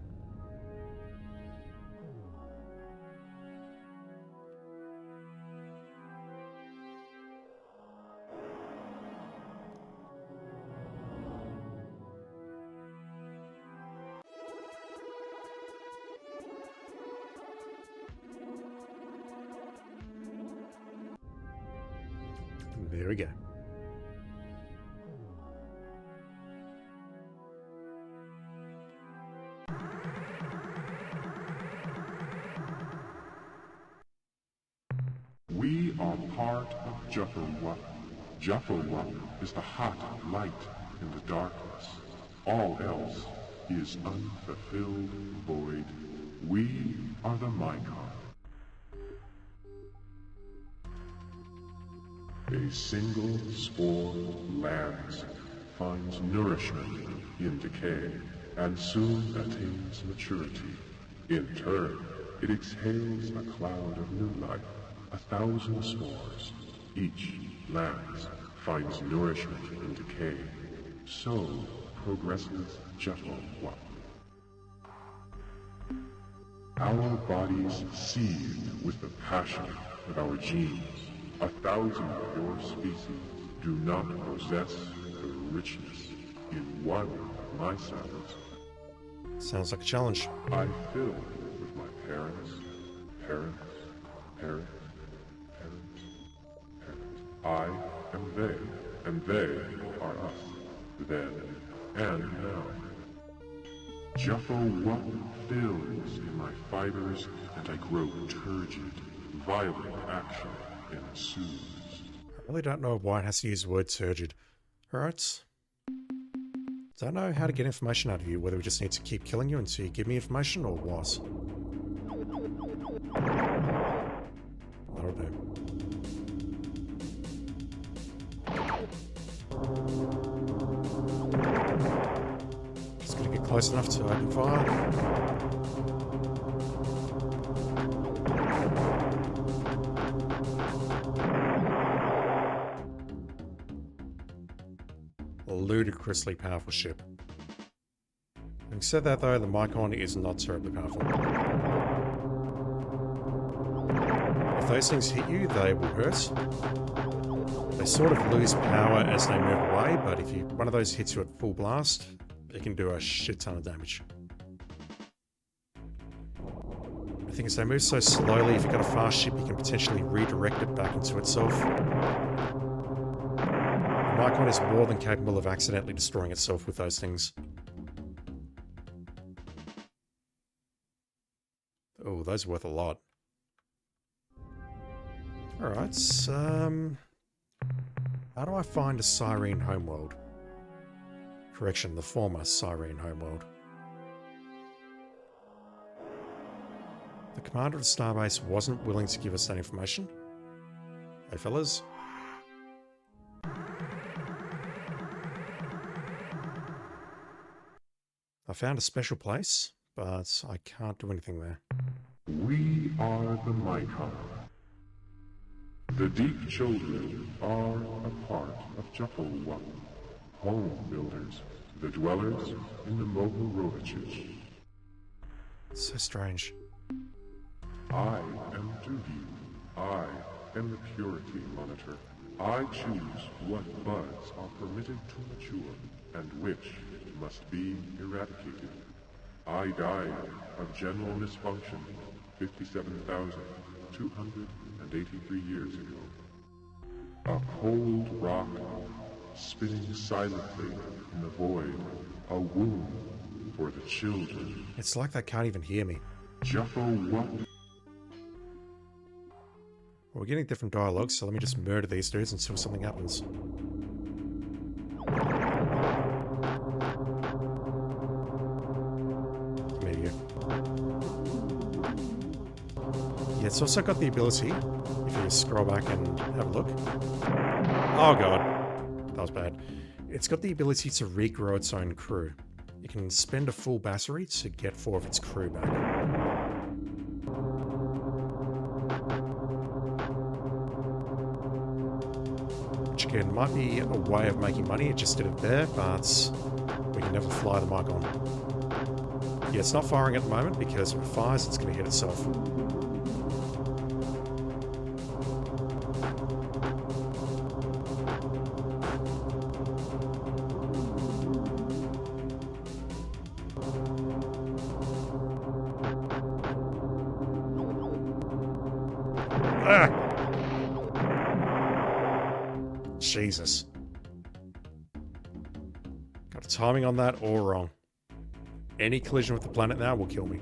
There we go. We are part of Jaffa-Wap. Jaffa-Wap is the hot light in the darkness. All else is unfulfilled void. We are the Ur-Quan. A single spore lands, finds nourishment in decay, and soon attains maturity. In turn, it exhales a cloud of new life, 1,000 spores. Each lands finds nourishment in decay, so progresses Jeffo-One. Our bodies seethe with the passion of our genes. 1,000 of your species do not possess the richness in one of my cells. Sounds like a challenge. I fill with my parents, parents, parents, parents, parents. I am they, and they are us, then and now. Jeffo-One fills in my fibers, and I grow turgid. Violent action ensues. I really don't know why it has to use the word turgid. Alright. Don't know how to get information out of you, whether we just need to keep killing you until you give me information or what. That'll do. Just gotta get close enough to open fire. Ludicrously powerful ship. Having said that though, the Mycon is not terribly powerful. If those things hit you, they will hurt. They sort of lose power as they move away, but if one of those hits you at full blast, it can do a shit ton of damage. The thing is, they move so slowly, if you've got a fast ship, you can potentially redirect it back into itself. The Mycon is more than capable of accidentally destroying itself with those things. Oh, those are worth a lot. Alright, how do I find a Cyrene homeworld? Correction, the former Cyrene homeworld. The commander of the starbase wasn't willing to give us that information. Hey fellas. I found a special place, but I can't do anything there. We are the Mycon. The Deep Children are a part of Jeffo-One, home builders, the dwellers in the Mohoroviches. So strange. I am Dugi. I am the Purity Monitor. I choose what buds are permitted to mature, and which must be eradicated. I died of general misfunction 57,283 years ago. A cold rock spinning silently in the void, a womb for the children. It's like they can't even hear me. Jeffo-One. Well, we're getting different dialogues, so let me just murder these dudes until something happens. Yeah, it's also got the ability, if you scroll back and have a look. Oh god, that was bad. It's got the ability to regrow its own crew. You can spend a full battery to get 4 of its crew back. Which again, might be a way of making money, it just did it there, but we can never fly the Mycon. Yeah, it's not firing at the moment because if it fires, it's going to hit itself. Ah! Jesus. Got a timing on that all wrong. Any collision with the planet now will kill me.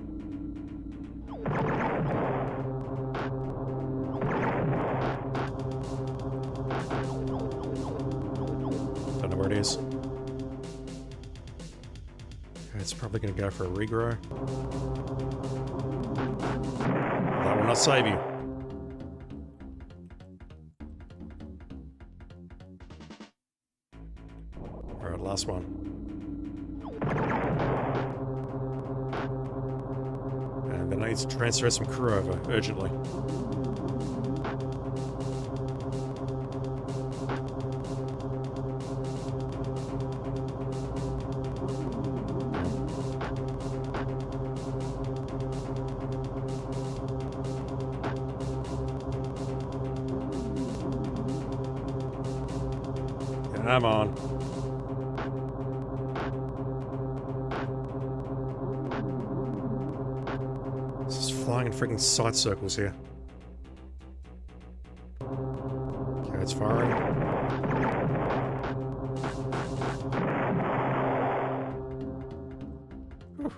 Don't know where it is. It's probably going to go for a regrow. That will not save you. Alright, last one. And then I need to transfer some crew over urgently. Come on. This is flying in freaking sight circles here. Okay, it's firing. Whew.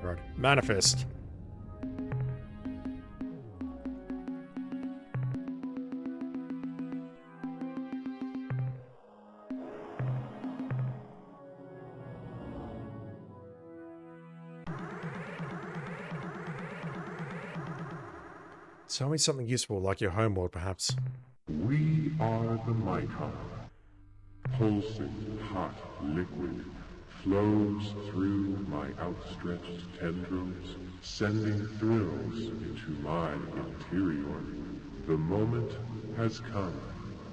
Right, manifest. Tell me something useful, like your homeworld, perhaps. We are the Mycon. Pulsing, hot liquid flows through my outstretched tendrils, sending thrills into my interior. The moment has come.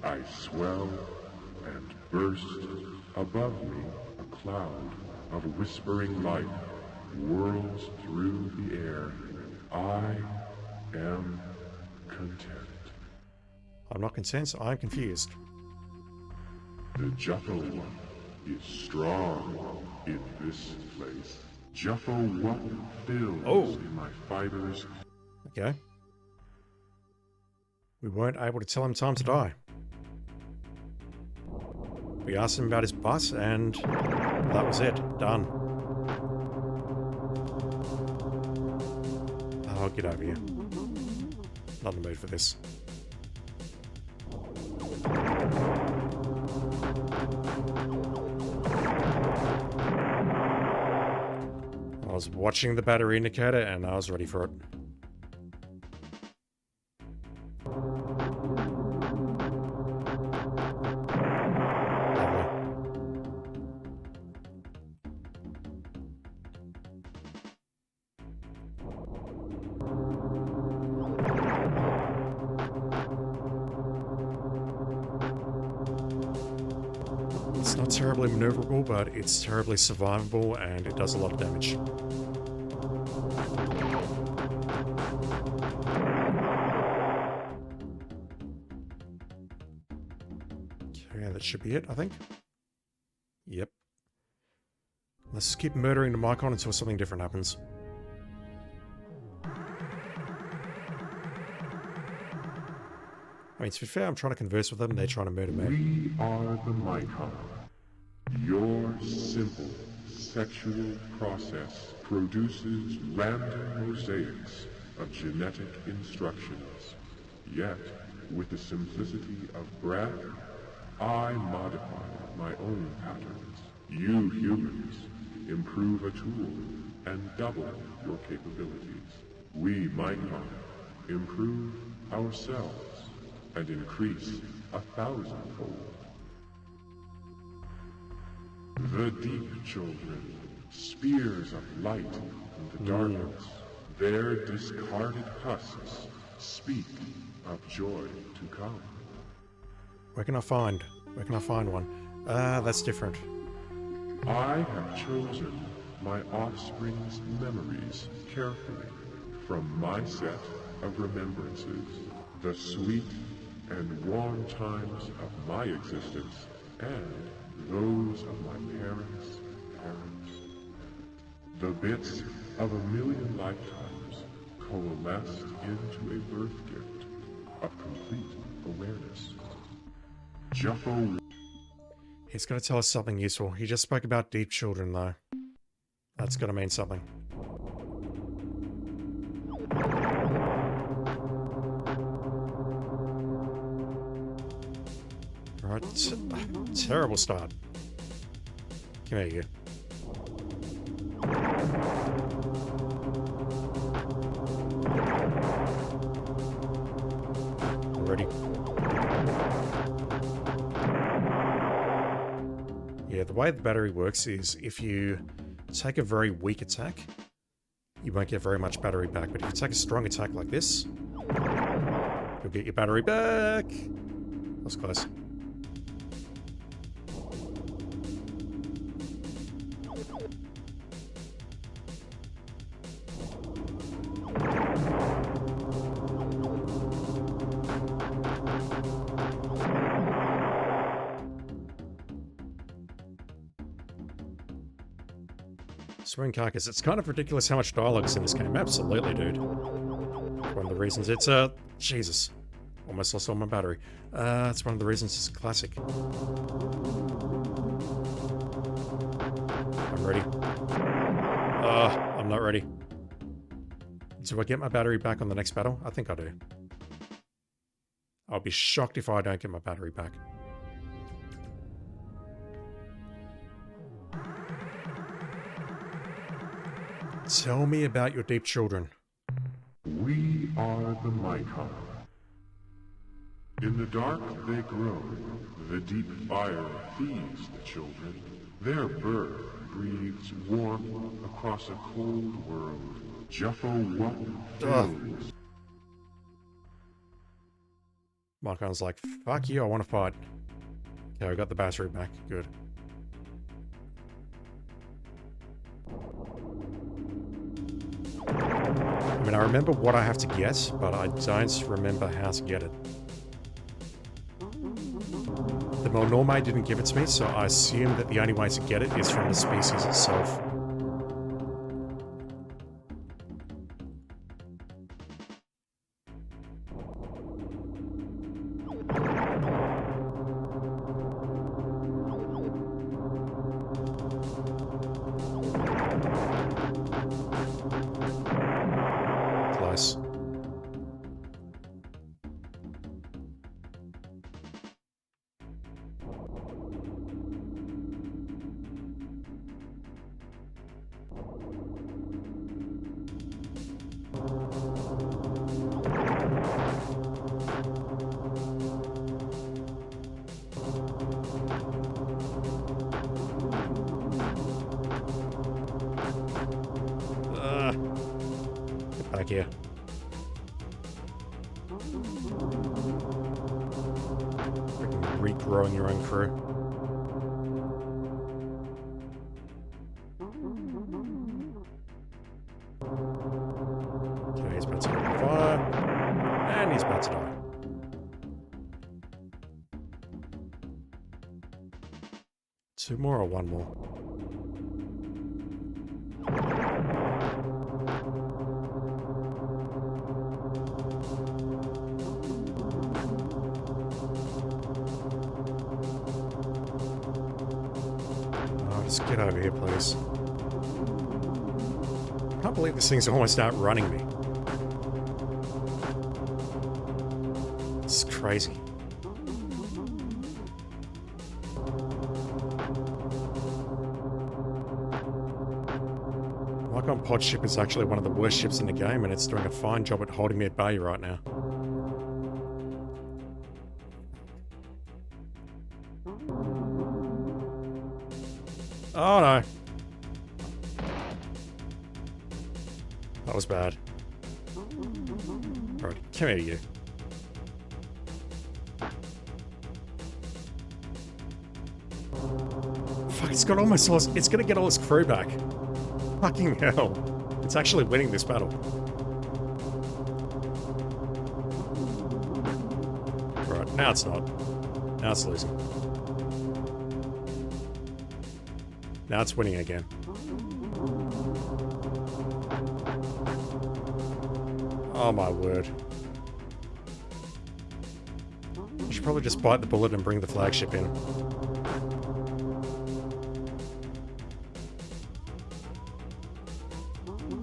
I swell and burst. Above me, a cloud of whispering light whirls through the air. I am content. I'm not content, I'm confused. The Juffo One is strong in this place. Juffo One fills in my fibers. Okay. We weren't able to tell him time to die. We asked him about his bus, and that was it. Done. Oh, get over here. Not in the mood for this. I was watching the battery indicator and I was ready for it. It's not terribly maneuverable, but it's terribly survivable and it does a lot of damage. Okay, that should be it, I think. Yep. Let's just keep murdering the Mycon until something different happens. I mean, to be fair, I'm trying to converse with them and they're trying to murder me. We are the Mycon. Your simple sexual process produces random mosaics of genetic instructions. Yet, with the simplicity of breath, I modify my own patterns. You humans improve a tool and double your capabilities. We Mycon improve ourselves and increase 1,000-fold. The deep children, spears of light in the darkness, their discarded husks speak of joy to come. Where can I find one? That's different. I have chosen my offspring's memories carefully from my set of remembrances, the sweet and warm times of my existence and those of my parents' parents. The bits of 1,000,000 lifetimes coalesced into a birth gift of complete awareness. Juffo. He's going to tell us something useful. He just spoke about deep children, though. That's going to mean something. Right, terrible start. Come here, you. Ready? Yeah, the way the battery works is if you take a very weak attack, you won't get very much battery back. But if you take a strong attack like this, you'll get your battery back. That's close. Swing carcass. It's kind of ridiculous how much dialogue is in this game. Absolutely, dude. One of the reasons it's Jesus. Almost lost all my battery. It's one of the reasons it's a classic. I'm ready. I'm not ready. Do I get my battery back on the next battle? I think I do. I'll be shocked if I don't get my battery back. Tell me about your deep children. We are the Maikar. In the dark they grow. The deep fire feeds the children. Their birth breathes warmth across a cold world. Juffo what fills. Markon's like, fuck you, I want to fight. Okay, I got the battery back. Good. I mean, I remember what I have to get, but I don't remember how to get it. The Melnorme didn't give it to me, so I assume that the only way to get it is from the species itself. Close. Get back here. Freaking regrowing your own crew. Okay, he's about to get on fire. And he's about to die. Two more or one more? Just get over here, please. I can't believe this thing's almost outrunning me. This is crazy. Ur-Quan pod ship is actually one of the worst ships in the game, and it's doing a fine job at holding me at bay right now. Oh no. That was bad. Alright, come here, you. Fuck, it's got almost all it's gonna get all its crew back. Fucking hell. It's actually winning this battle. Right, now it's not. Now it's losing. Now it's winning again. Oh my word. I should probably just bite the bullet and bring the flagship in.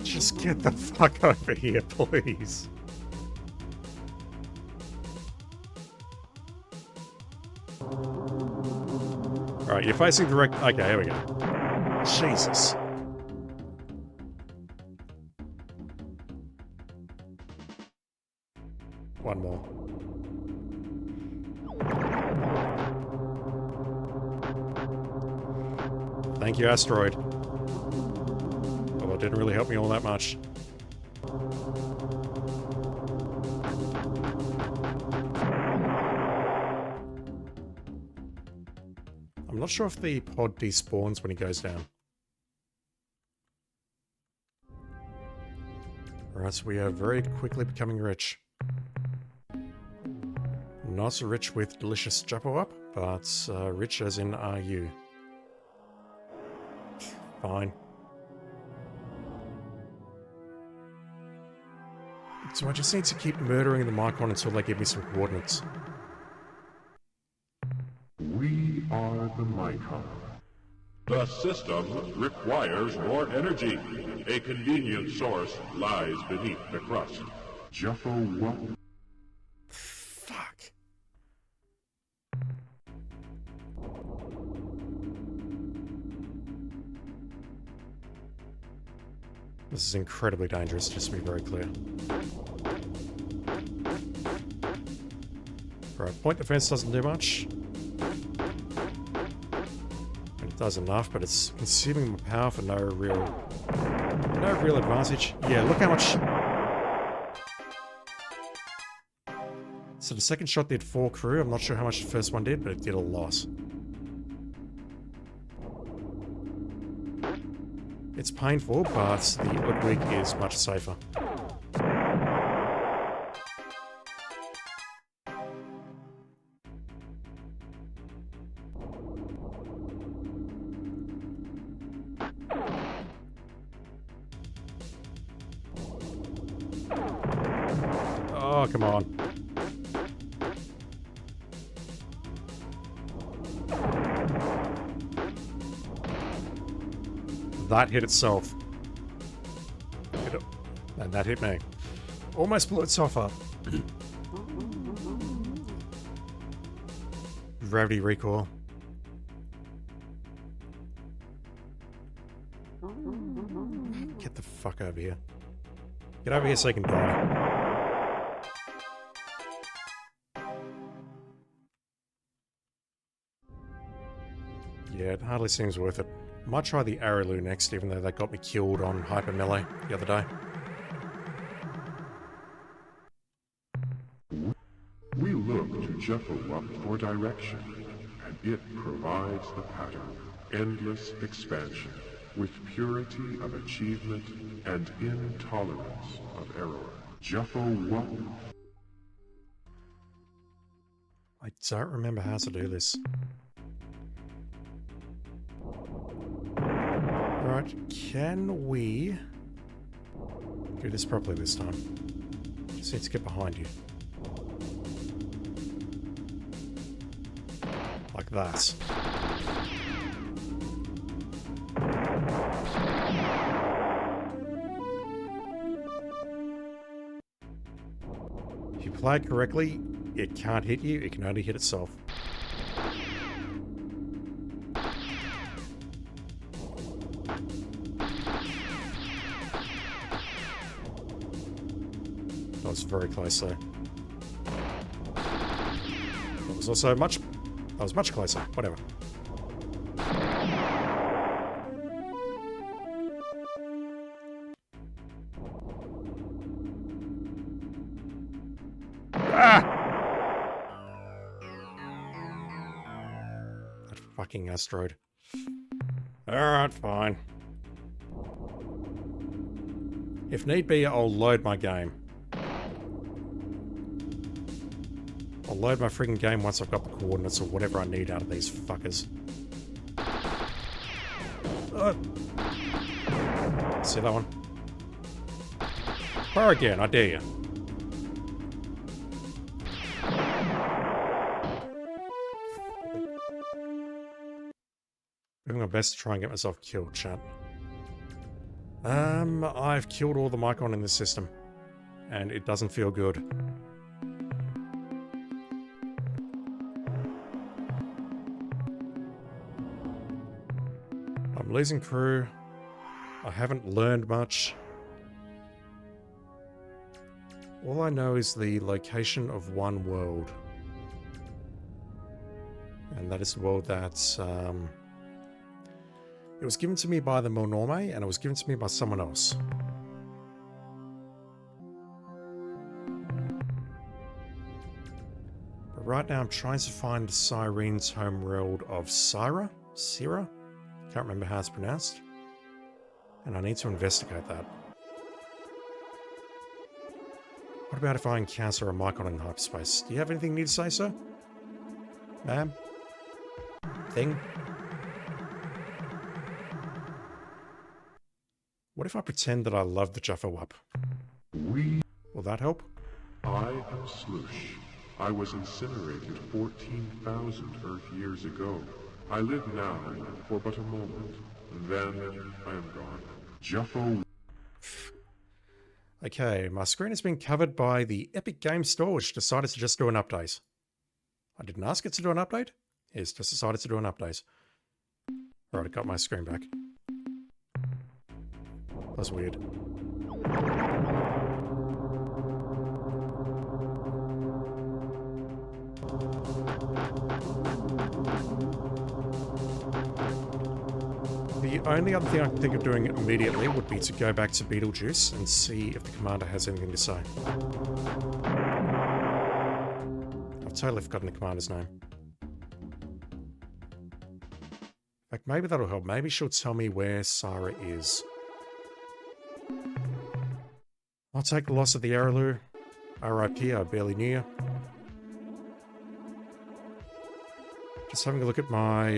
Just get the fuck over here, please. Alright, you're facing direct... Okay, here we go. Jesus. One more. Thank you, asteroid. Although it didn't really help me all that much. I'm not sure if the pod despawns when he goes down. Alright, so we are very quickly becoming rich. Not rich with delicious Jumbo up, but rich as in are you. Fine. So I just need to keep murdering the Mycon until they give me some coordinates. We are the Mycon. The system requires more energy. A convenient source lies beneath the crust. Jeffo what? Fuck. This is incredibly dangerous, just to be very clear. Right, point defense doesn't do much. It does enough, but it's consuming my power for no real advantage. Yeah, look how much... So the second shot did 4 crew. I'm not sure how much the first one did, but it did a lot. It's painful, but the Udwig is much safer. Oh, come on. That hit itself. And that hit me. Almost blew itself up. Gravity recoil. Get the fuck over here. Get over here so you can die. Yeah, it hardly seems worth it. Might try the Araloo next, even though that got me killed on Hyper Melee the other day. We look to Jeffo for direction, and it provides the pattern. Endless expansion, with purity of achievement and intolerance of error. Jeffo I don't remember how to do this. Right, can we do this properly this time? Just need to get behind you. Like that. If you play it correctly, it can't hit you, it can only hit itself. That was very close though. That was also much... That was much closer. Whatever. Ah! That fucking asteroid. Alright, fine. If need be, I'll load my game. I'll load my friggin' game once I've got the coordinates or whatever I need out of these fuckers. See that one? Fire again, I dare you. Doing my best to try and get myself killed, chat. I've killed all the Mycon in this system, and it doesn't feel good. I'm losing crew. I haven't learned much. All I know is the location of one world. And that is the world that, it was given to me by the Monorme, and it was given to me by someone else. But right now I'm trying to find Cyrene's homeworld of Syra? Syrah? Can't remember how it's pronounced. And I need to investigate that. What about if I encounter a Mycon in hyperspace? Do you have anything you need to say, sir? Ma'am? Thing? What if I pretend that I love the Jaffa Wap? Will Will that help? I am Slush. I was incinerated 14,000 Earth years ago. I live now for but a moment. Then I am gone. Juffo. Okay, my screen has been covered by the Epic Game Store, which decided to just do an update. I didn't ask it to do an update. It's just decided to do an update. Alright, I got my screen back. That's weird. The only other thing I can think of doing immediately would be to go back to Beetlejuice and see if the commander has anything to say. I've totally forgotten the commander's name. In fact, maybe that'll help. Maybe she'll tell me where Sarah is. I'll take the loss of the Araloo. RIP, I barely knew you. Just having a look at my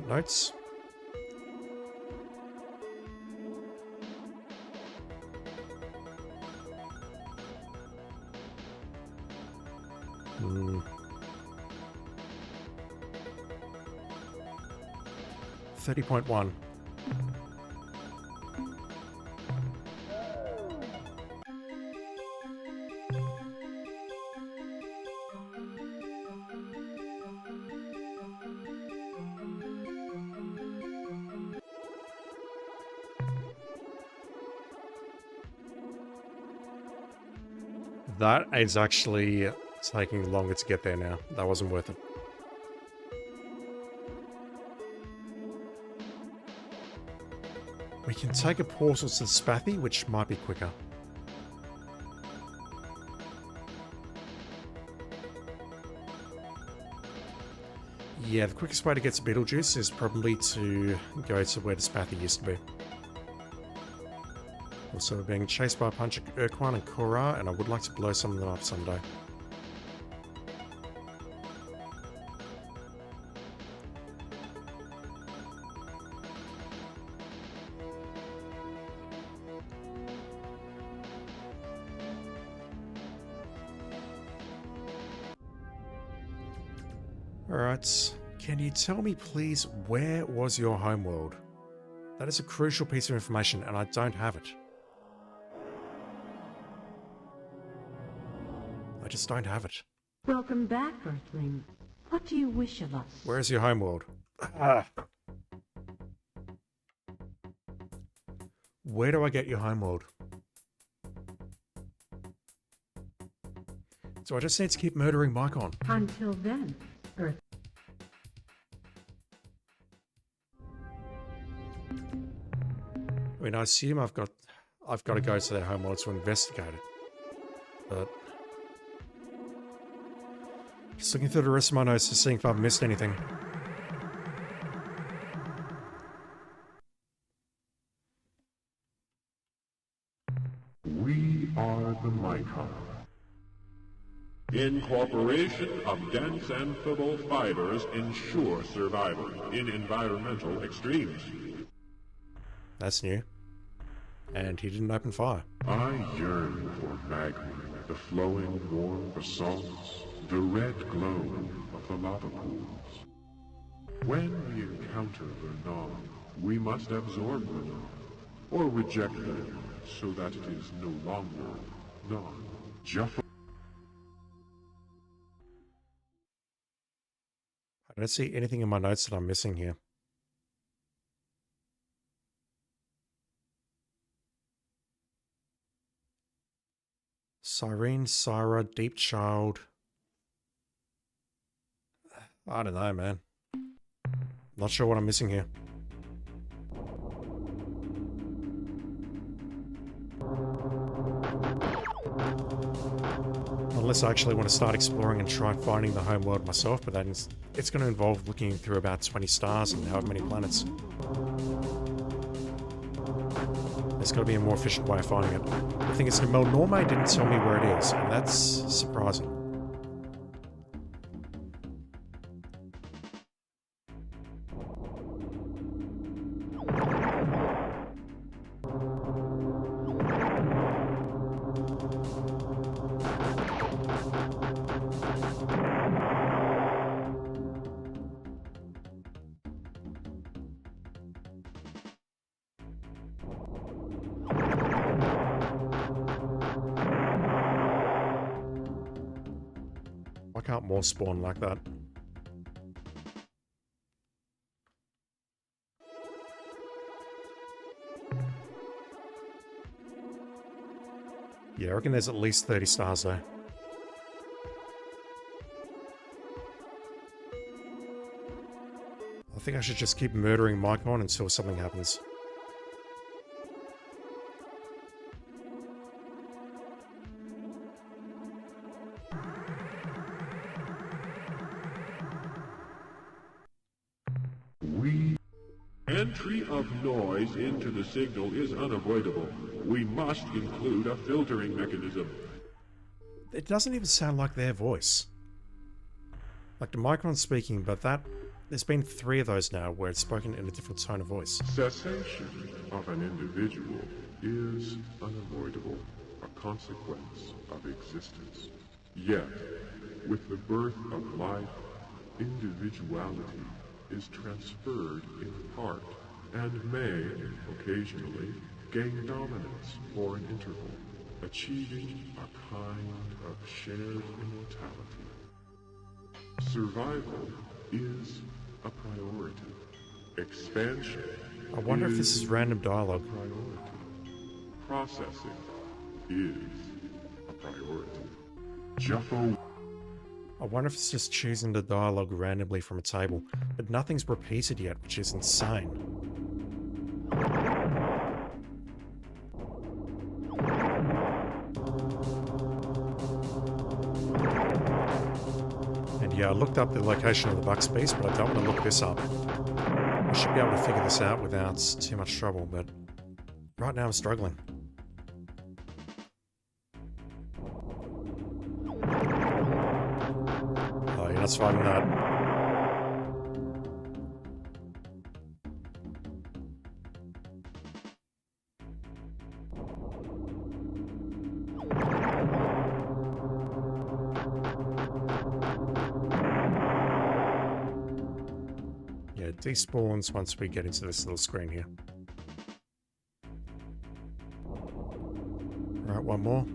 notes. Hmm. 30.1. That is actually taking longer to get there now. That wasn't worth it. We can take a portal to the Spathy, which might be quicker. Yeah, the quickest way to get to Beetlejuice is probably to go to where the Spathy used to be. Also, we're being chased by a bunch of Ur-Quan and Korra, and I would like to blow some of them up someday. Alright, can you tell me please, where was your homeworld? That is a crucial piece of information, and I don't have it. I just don't have it. Welcome back, Earthling. What do you wish of us? Where is your homeworld? Ah. Where do I get your homeworld? So I just need to keep murdering Mike on. Until then, Earth. I mean, I assume I've got to go to their homeworld to investigate it. But just looking through the rest of my notes to see if I've missed anything. We are the Mycon. Incorporation of dense amphibal fibers ensure survival in environmental extremes. That's new. And he didn't open fire. I yearn for magma, the flowing warm basalts, the red glow of the lava pools. When we encounter Vernon, we must absorb them, or reject them, so that it is no longer non-Juffa. I don't see anything in my notes that I'm missing here. Cyrene, Syra, Deep Child. I don't know, man. Not sure what I'm missing here. Unless I actually want to start exploring and try finding the homeworld myself, but then it's going to involve looking through about 20 stars and however many planets. There's got to be a more efficient way of finding it. The thing is, Melnorme didn't tell me where it is, and that's surprising. can't more spawn like that? Yeah, I reckon there's at least 30 stars there. I think I should just keep murdering Mycon until something happens. Entry of noise into the signal is unavoidable. We must include a filtering mechanism. It doesn't even sound like their voice. Like the Mycon speaking, but there's been 3 of those now where it's spoken in a different tone of voice. Cessation of an individual is unavoidable, a consequence of existence. Yet, with the birth of life, individuality is transferred in part, and may, occasionally, gain dominance for an interval, achieving a kind of shared immortality. Survival is a priority. Expansion I wonder if this is random dialogue. priority. Processing is a priority. Juffo. I wonder if it's just choosing the dialogue randomly from a table, but nothing's repeated yet, which is insane. And yeah, I looked up the location of the Bucks Beast, but I don't want to look this up. I should be able to figure this out without too much trouble, but right now I'm struggling. Oh, you're not surviving that. Yeah, it despawns once we get into this little screen here. Right, one more.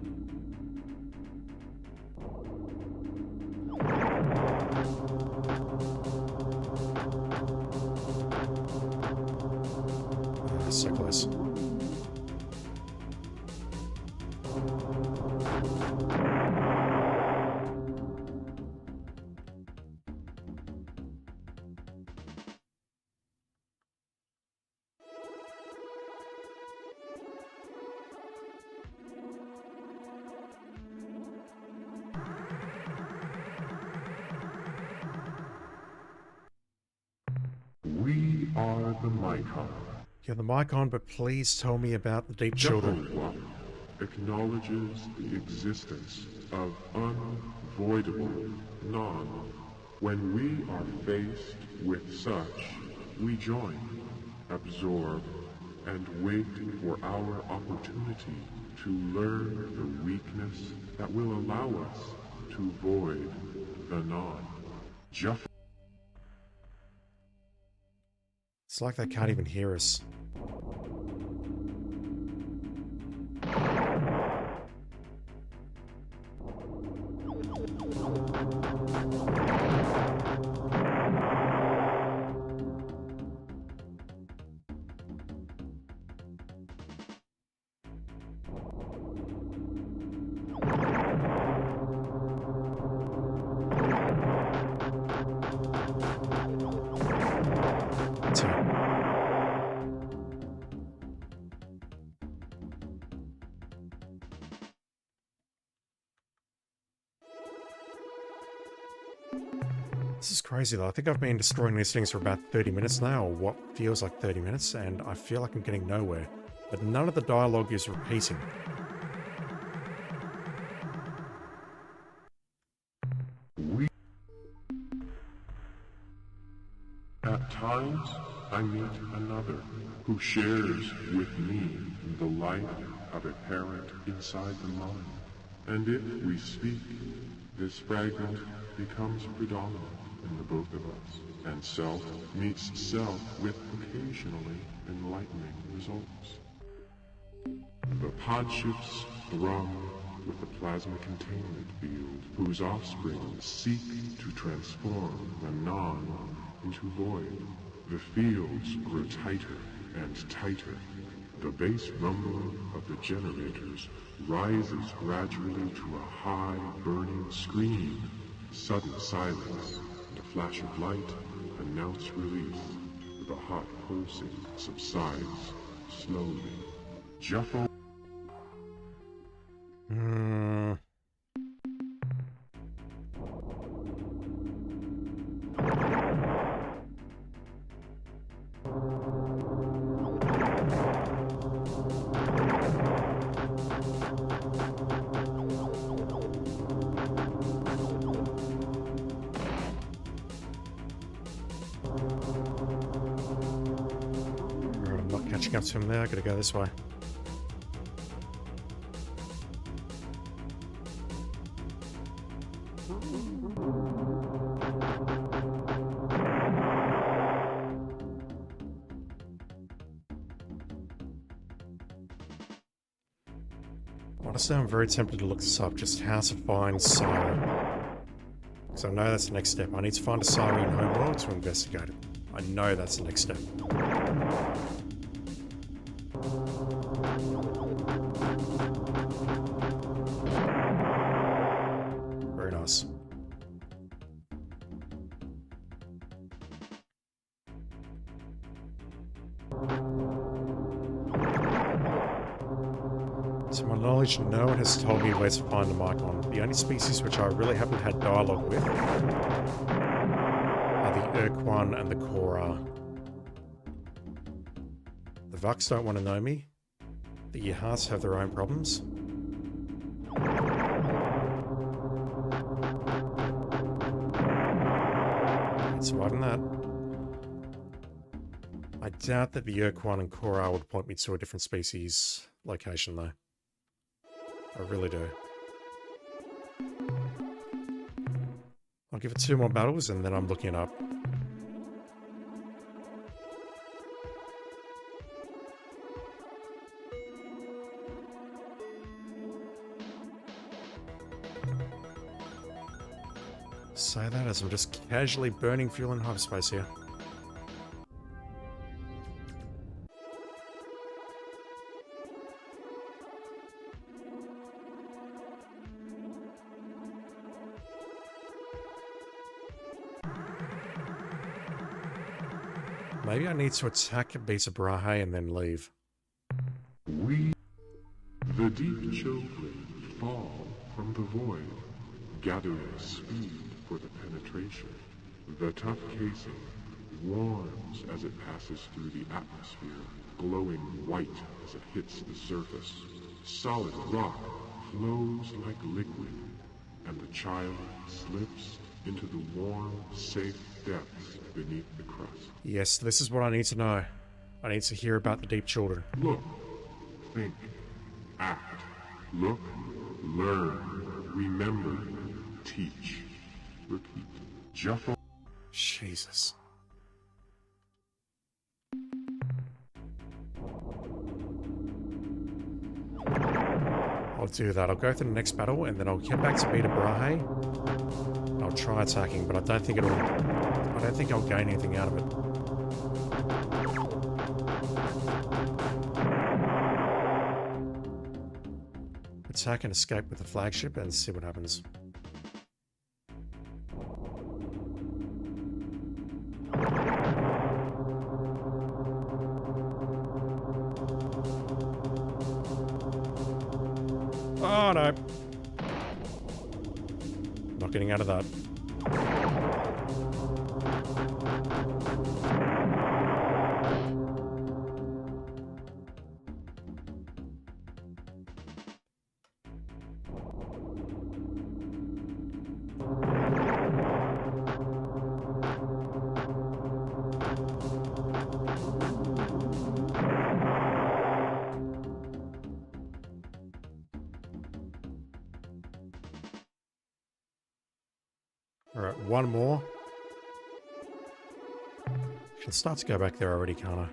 So close. We are the Mycon. You're the Mycon, but please tell me about the Deep Children. Juffo acknowledges the existence of unavoidable non. When we are faced with such, we join, absorb, and wait for our opportunity to learn the weakness that will allow us to void the non. Juffo. It's like they can't even hear us. This is crazy though. I think I've been destroying these things for about 30 minutes now, or what feels like 30 minutes, and I feel like I'm getting nowhere. But none of the dialogue is repeating. At times, I meet another who shares with me the life of a parent inside the mind. And if we speak, this fragment becomes predominant in the both of us, and self meets self with occasionally enlightening results. The podships thrum with the plasma containment field, whose offspring seek to transform the non into void. The fields grow tighter and tighter. The bass rumble of the generators rises gradually to a high, burning scream. Sudden silence and a flash of light announce release. The hot pulsing subsides slowly. Juffo. I'm not catching up to him there. I gotta go this way. Honestly, I'm very tempted to look this up, just how to find Siren. Because I know that's the next step. I need to find a Siren homeworld to investigate it. I know that's the next step. Very nice. To my knowledge, no one has told me where to find the Mycon. The only species which I really haven't had dialogue with are the Ur-Quan and the Korra. The Vux don't want to know me. The Yahats have their own problems. It's surviving that. I doubt that the Ur-Quan and Korra would point me to a different species location though. I really do. I'll give it 2 more battles and then I'm looking it up. Say that as I'm just casually burning fuel in hyperspace here. Maybe I need to attack Beta Brahe and then leave. We, the deep children, fall from the void, gathering speed for the penetration. The tough casing warms as it passes through the atmosphere, glowing white as it hits the surface. Solid rock flows like liquid, and the child slips into the warm, safe depths beneath the crust. Yes, this is what I need to know. I need to hear about the deep children. Look, think, act, look, learn, remember, teach, repeat. Juffo. Jesus. I'll do that. I'll go through the next battle and then I'll get back to Beta Brahe. I'll try attacking, but I don't think I'll gain anything out of it. Attack and escape with the flagship and see what happens. Oh no. Not getting out of that. Alright, one more. Can start to go back there already, can't I?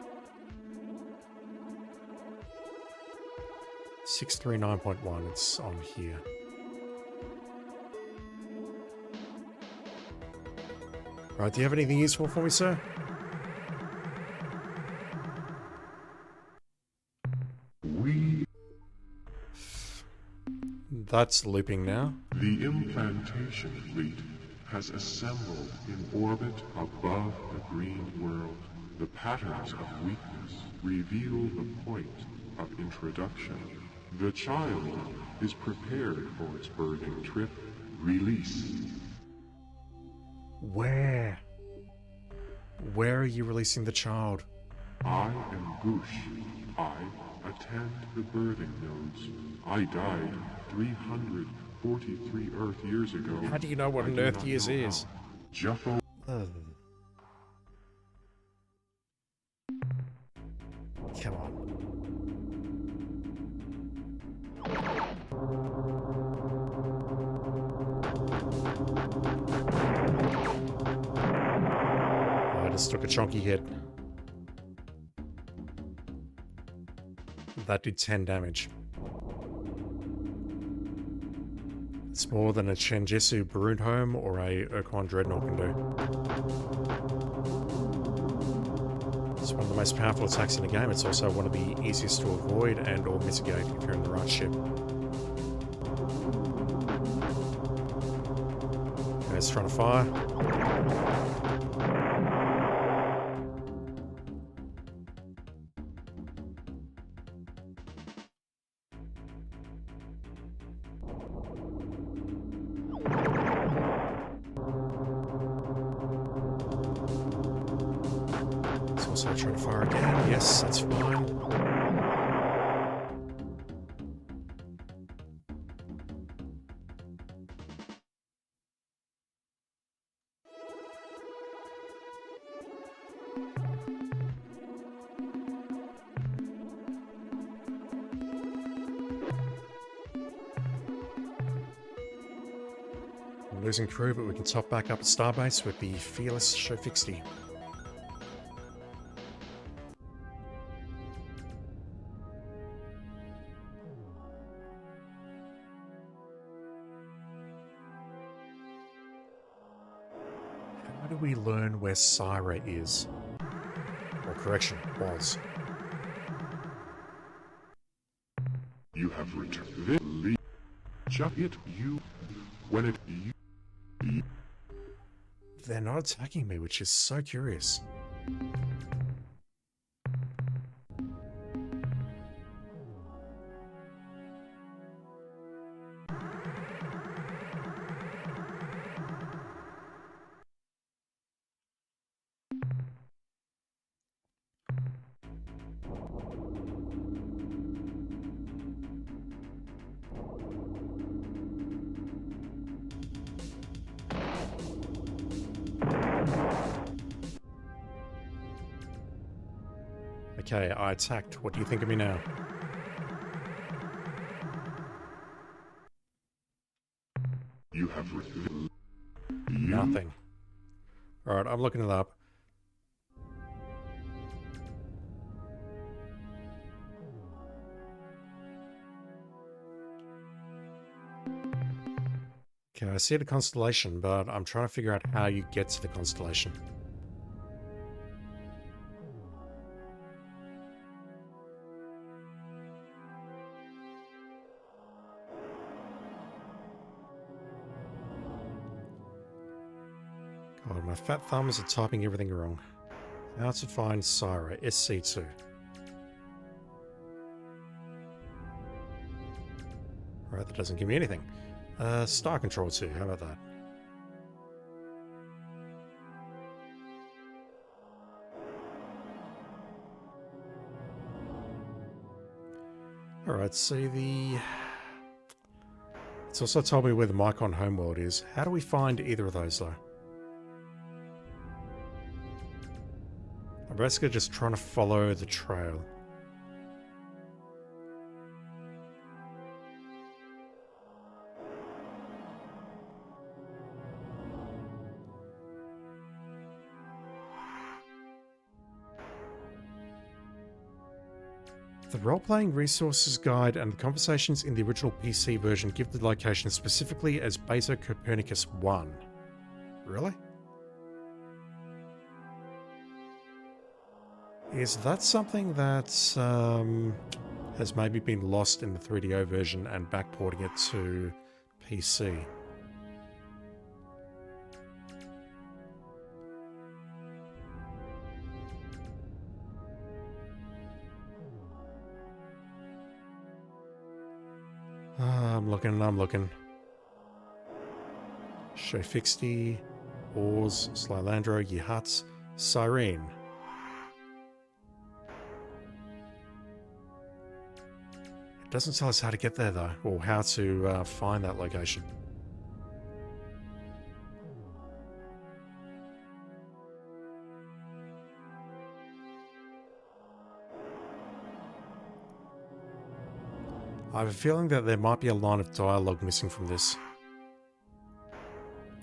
639.1, it's on here. Right, do you have anything useful for me, sir? That's looping now. The implantation fleet has assembled in orbit above the green world. The patterns of weakness reveal the point of introduction. The child is prepared for its birthing trip. Release. Where? Where are you releasing the child? I am Goosh. I attend the birthing nodes. I died 343 Earth years ago. How do you know what an Earth years is? Juffo. Come on. I just took a chunky hit. That did 10 damage. It's more than a Chenjitsu Brunholm or a Ur-Quan Dreadnought can do. It's one of the most powerful attacks in the game. It's also one of the easiest to avoid and or mitigate if you're in the right ship. Okay, it's trying to fire. So I'll try to fire again. Yes, that's fine. I'm losing crew, but we can top back up at Starbase with the Fearless Shofixty. How do we learn where Syra is? Or correction, was. You have returned. Just it you when it you. They're not attacking me, which is so curious. Okay, I attacked. What do you think of me now? You have nothing. Alright, I'm looking it up. Okay, I see the constellation, but I'm trying to figure out how you get to the constellation. God, my fat thumbs are typing everything wrong. How to find Syra, SC2. Alright, that doesn't give me anything. Star Control 2, how about that? Alright, see the... It's also told me where the Mycon homeworld is. How do we find either of those, though? I'm basically just trying to follow the trail. The role-playing resources guide and the conversations in the original PC version give the location specifically as Beta Copernicus 1. Really? Is that something that has maybe been lost in the 3DO version and backporting it to PC? I'm looking. Shofixty, Oars, Slylandro, Yihats, Cyrene. It doesn't tell us how to get there though, or how to find that location. I have a feeling that there might be a line of dialogue missing from this.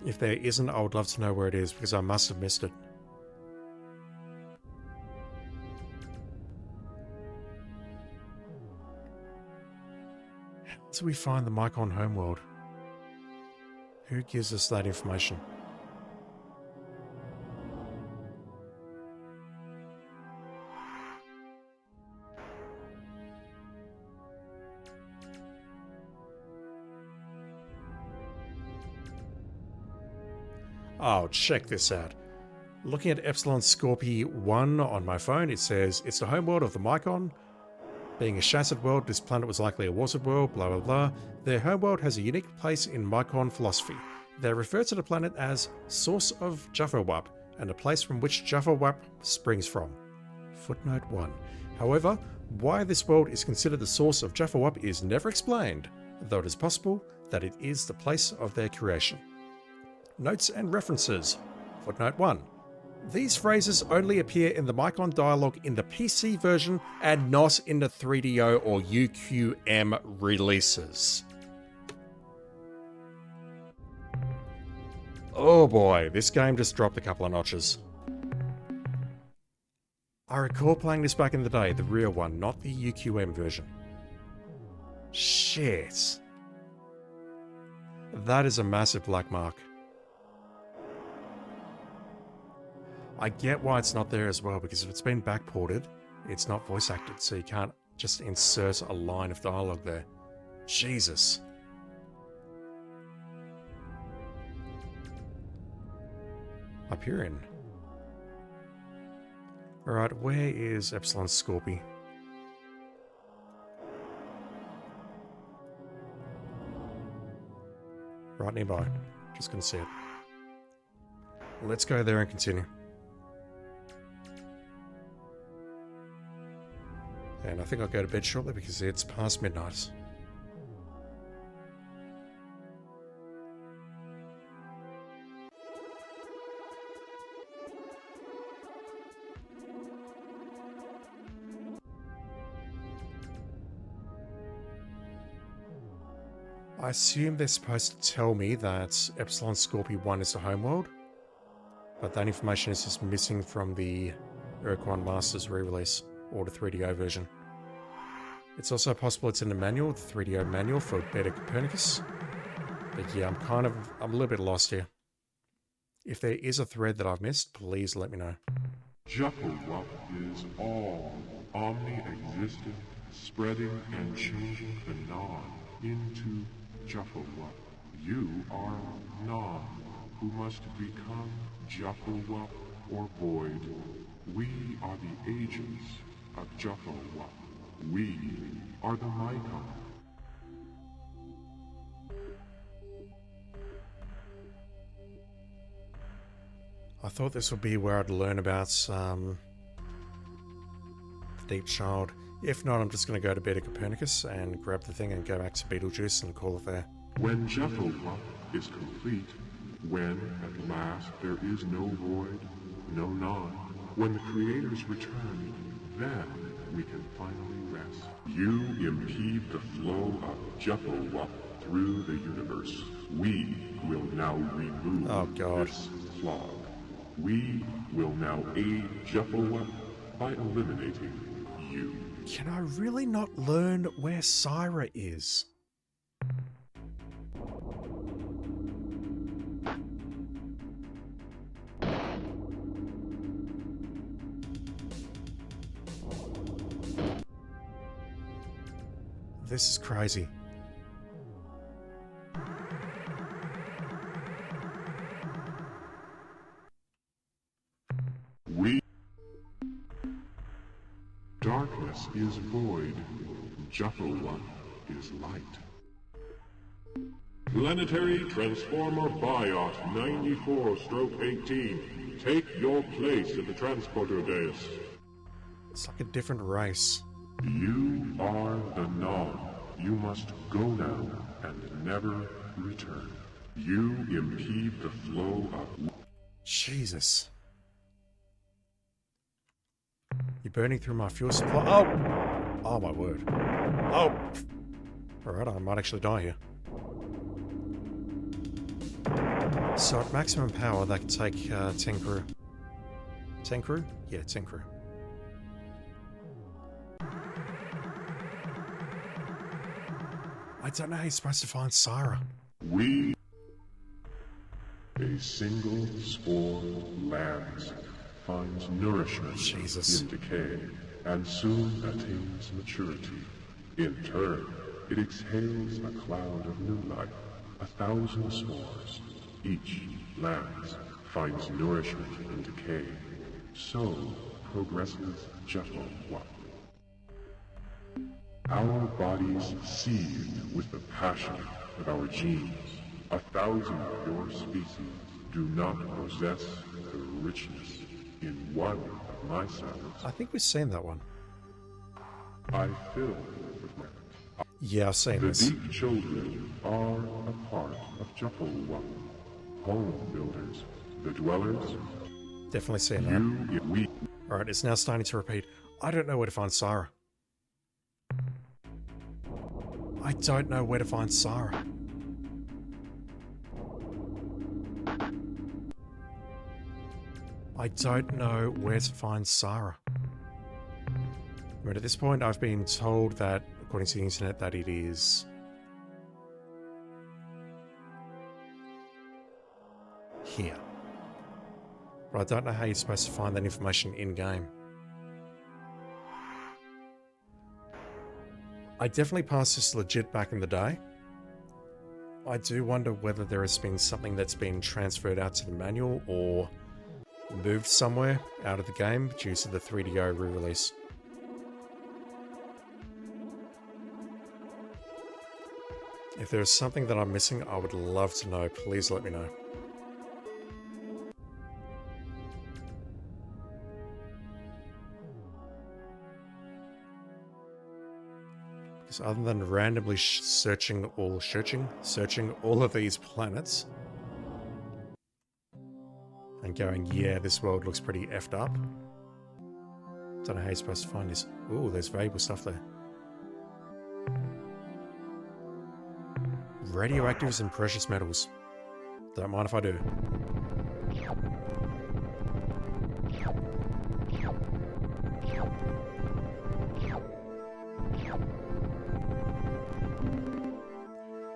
If there isn't, I would love to know where it is, because I must have missed it. How do we find the Mycon homeworld? Who gives us that information? Oh, check this out. Looking at Epsilon Scorpii 1 on my phone, it says, it's the homeworld of the Mycon. Being a shattered world, this planet was likely a watered world, blah blah blah. Their homeworld has a unique place in Mycon philosophy. They refer to the planet as Source of Jaffawap, and a place from which Jaffawap springs from. Footnote 1. However, why this world is considered the source of Jaffawap is never explained, though it is possible that it is the place of their creation. Notes and references. Footnote 1. These phrases only appear in the Mycon dialogue in the PC version and not in the 3DO or UQM releases. Oh boy, this game just dropped a couple of notches. I recall playing this back in the day, the real one, not the UQM version. Shit. That is a massive black mark. I get why it's not there as well, because if it's been backported, it's not voice acted, so you can't just insert a line of dialogue there. Jesus. Hyperion. Alright, where is Epsilon Scorpii? Right nearby. Just gonna see it. Let's go there and continue. And I think I'll go to bed shortly because it's past midnight. I assume they're supposed to tell me that Epsilon Scorpii 1 is the homeworld, but that information is just missing from the Ur-Quan Masters re-release, or the 3DO version. It's also possible it's in the manual, the 3DO manual for Beta Copernicus. But yeah, I'm a little bit lost here. If there is a thread that I've missed, please let me know. Jaffawap is all, omni-existent, spreading and changing the non into Jaffawap. You are non, who must become Jaffawap or void. We are the agents of Jaffawap. We are the Mycon. I thought this would be where I'd learn about Deep Child. If not, I'm just going to go to Beta Copernicus and grab the thing and go back to Beetlejuice and call it there. When Jaffawap is complete, when at last there is no void, no non, when the creators return, then we can finally rest. You impede the flow of Jaffawap through the universe. We will now remove this flaw. We will now aid Jaffawap by eliminating you. Can I really not learn where Syra is? This is crazy. Darkness is void. Juffle is light. Planetary Transformer Biot 94/18. Take your place at the transporter dais. It's like a different race. You are the Null. You must go now and never return. You impede the flow of... Jesus. You're burning through my fuel supply. Oh! Oh my word. Oh! Alright, I might actually die here. So at maximum power, that can take 10 crew. 10 crew? Yeah, 10 crew. I don't know how you're supposed to find Syra. We... A single spore lands, finds nourishment in decay, and soon attains maturity. In turn, it exhales a cloud of new life, 1,000 spores. Each lands, finds nourishment in decay. So progresses Juffle. Our bodies seethe with the passion of our genes. 1,000 of your species do not possess the richness in one of my cells. I think we've seen that one. I fill with my... Yeah, I've seen this. The deep children are a part of Juffle. Home builders, the dwellers. Definitely seen that. Alright, it's now starting to repeat. I don't know where to find Syra. I don't know where to find Syra. I don't know where to find Syra. But at this point, I've been told that, according to the internet, that it is here. But I don't know how you're supposed to find that information in-game. I definitely passed this legit back in the day. I do wonder whether there has been something that's been transferred out to the manual or moved somewhere out of the game due to the 3DO re-release. If there is something that I'm missing, I would love to know. Please let me know. Because other than randomly searching all of these planets and going, yeah, this world looks pretty effed up. Don't know how you're supposed to find this. Ooh, there's valuable stuff there. Radioactives and precious metals. Don't mind if I do.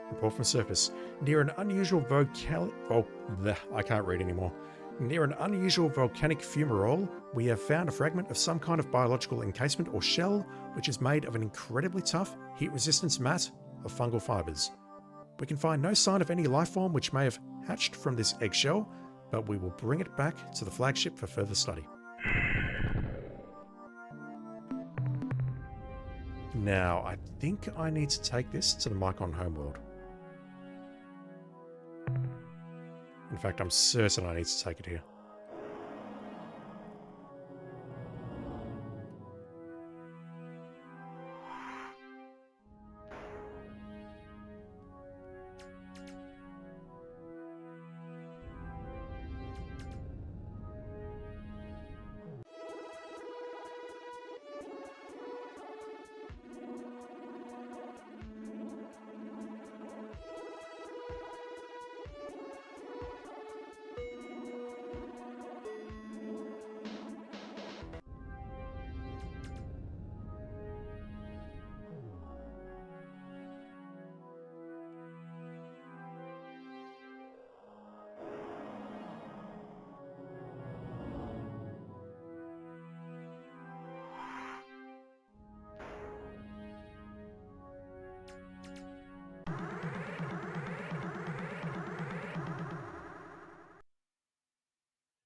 Report from surface. Near an unusual I can't read anymore. Near an unusual volcanic fumarole, we have found a fragment of some kind of biological encasement or shell, which is made of an incredibly tough, heat-resistant mat of fungal fibers. We can find no sign of any life form which may have hatched from this eggshell, but we will bring it back to the flagship for further study. Now, I think I need to take this to the Mycon homeworld. In fact, I'm certain I need to take it here.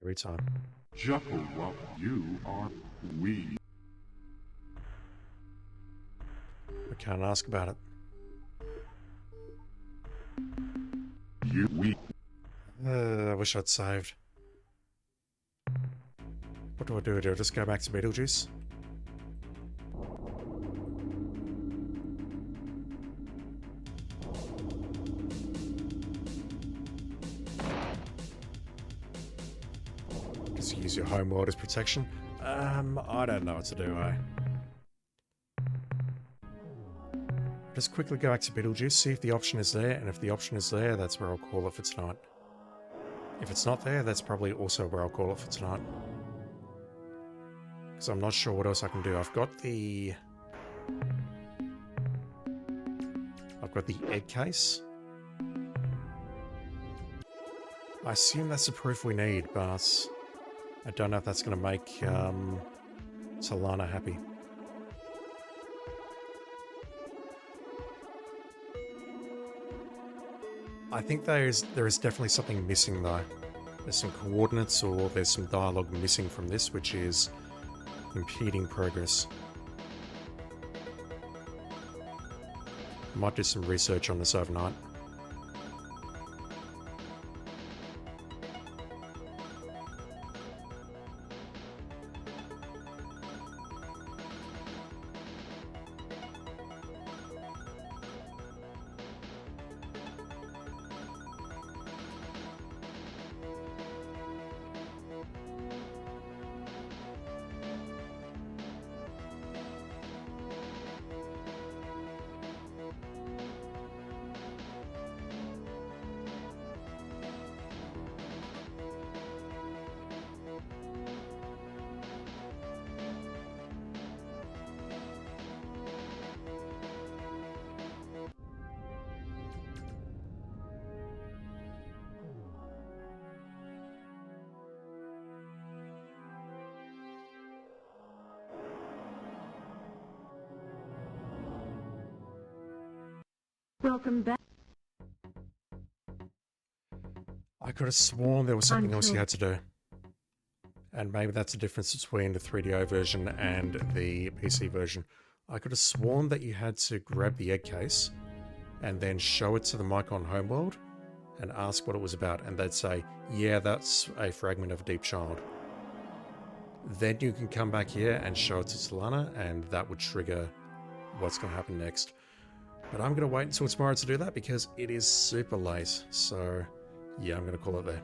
Every time. Jufflelup, you are we. We can't ask about it. We. I wish I'd saved. What do I do? Do I just go back to Beetlejuice? Just use your home world as protection? I don't know what to do, Just quickly go back to Beetlejuice, see if the option is there, and if the option is there, that's where I'll call it for tonight. If it's not there, that's probably also where I'll call it for tonight. Because I'm not sure what else I can do. I've got the egg case. I assume that's the proof we need, but I don't know if that's going to make Solana happy. I think there is definitely something missing though. There's some coordinates or there's some dialogue missing from this, which is impeding progress. Might do some research on this overnight. Welcome back. I could have sworn there was something else you had to do. And maybe that's the difference between the 3DO version and the PC version. I could have sworn that you had to grab the egg case and then show it to the Mycon homeworld and ask what it was about. And they'd say, yeah, that's a fragment of a deep child. Then you can come back here and show it to Solana, and that would trigger what's going to happen next. But I'm going to wait until tomorrow to do that because it is super late. So, yeah, I'm going to call it there.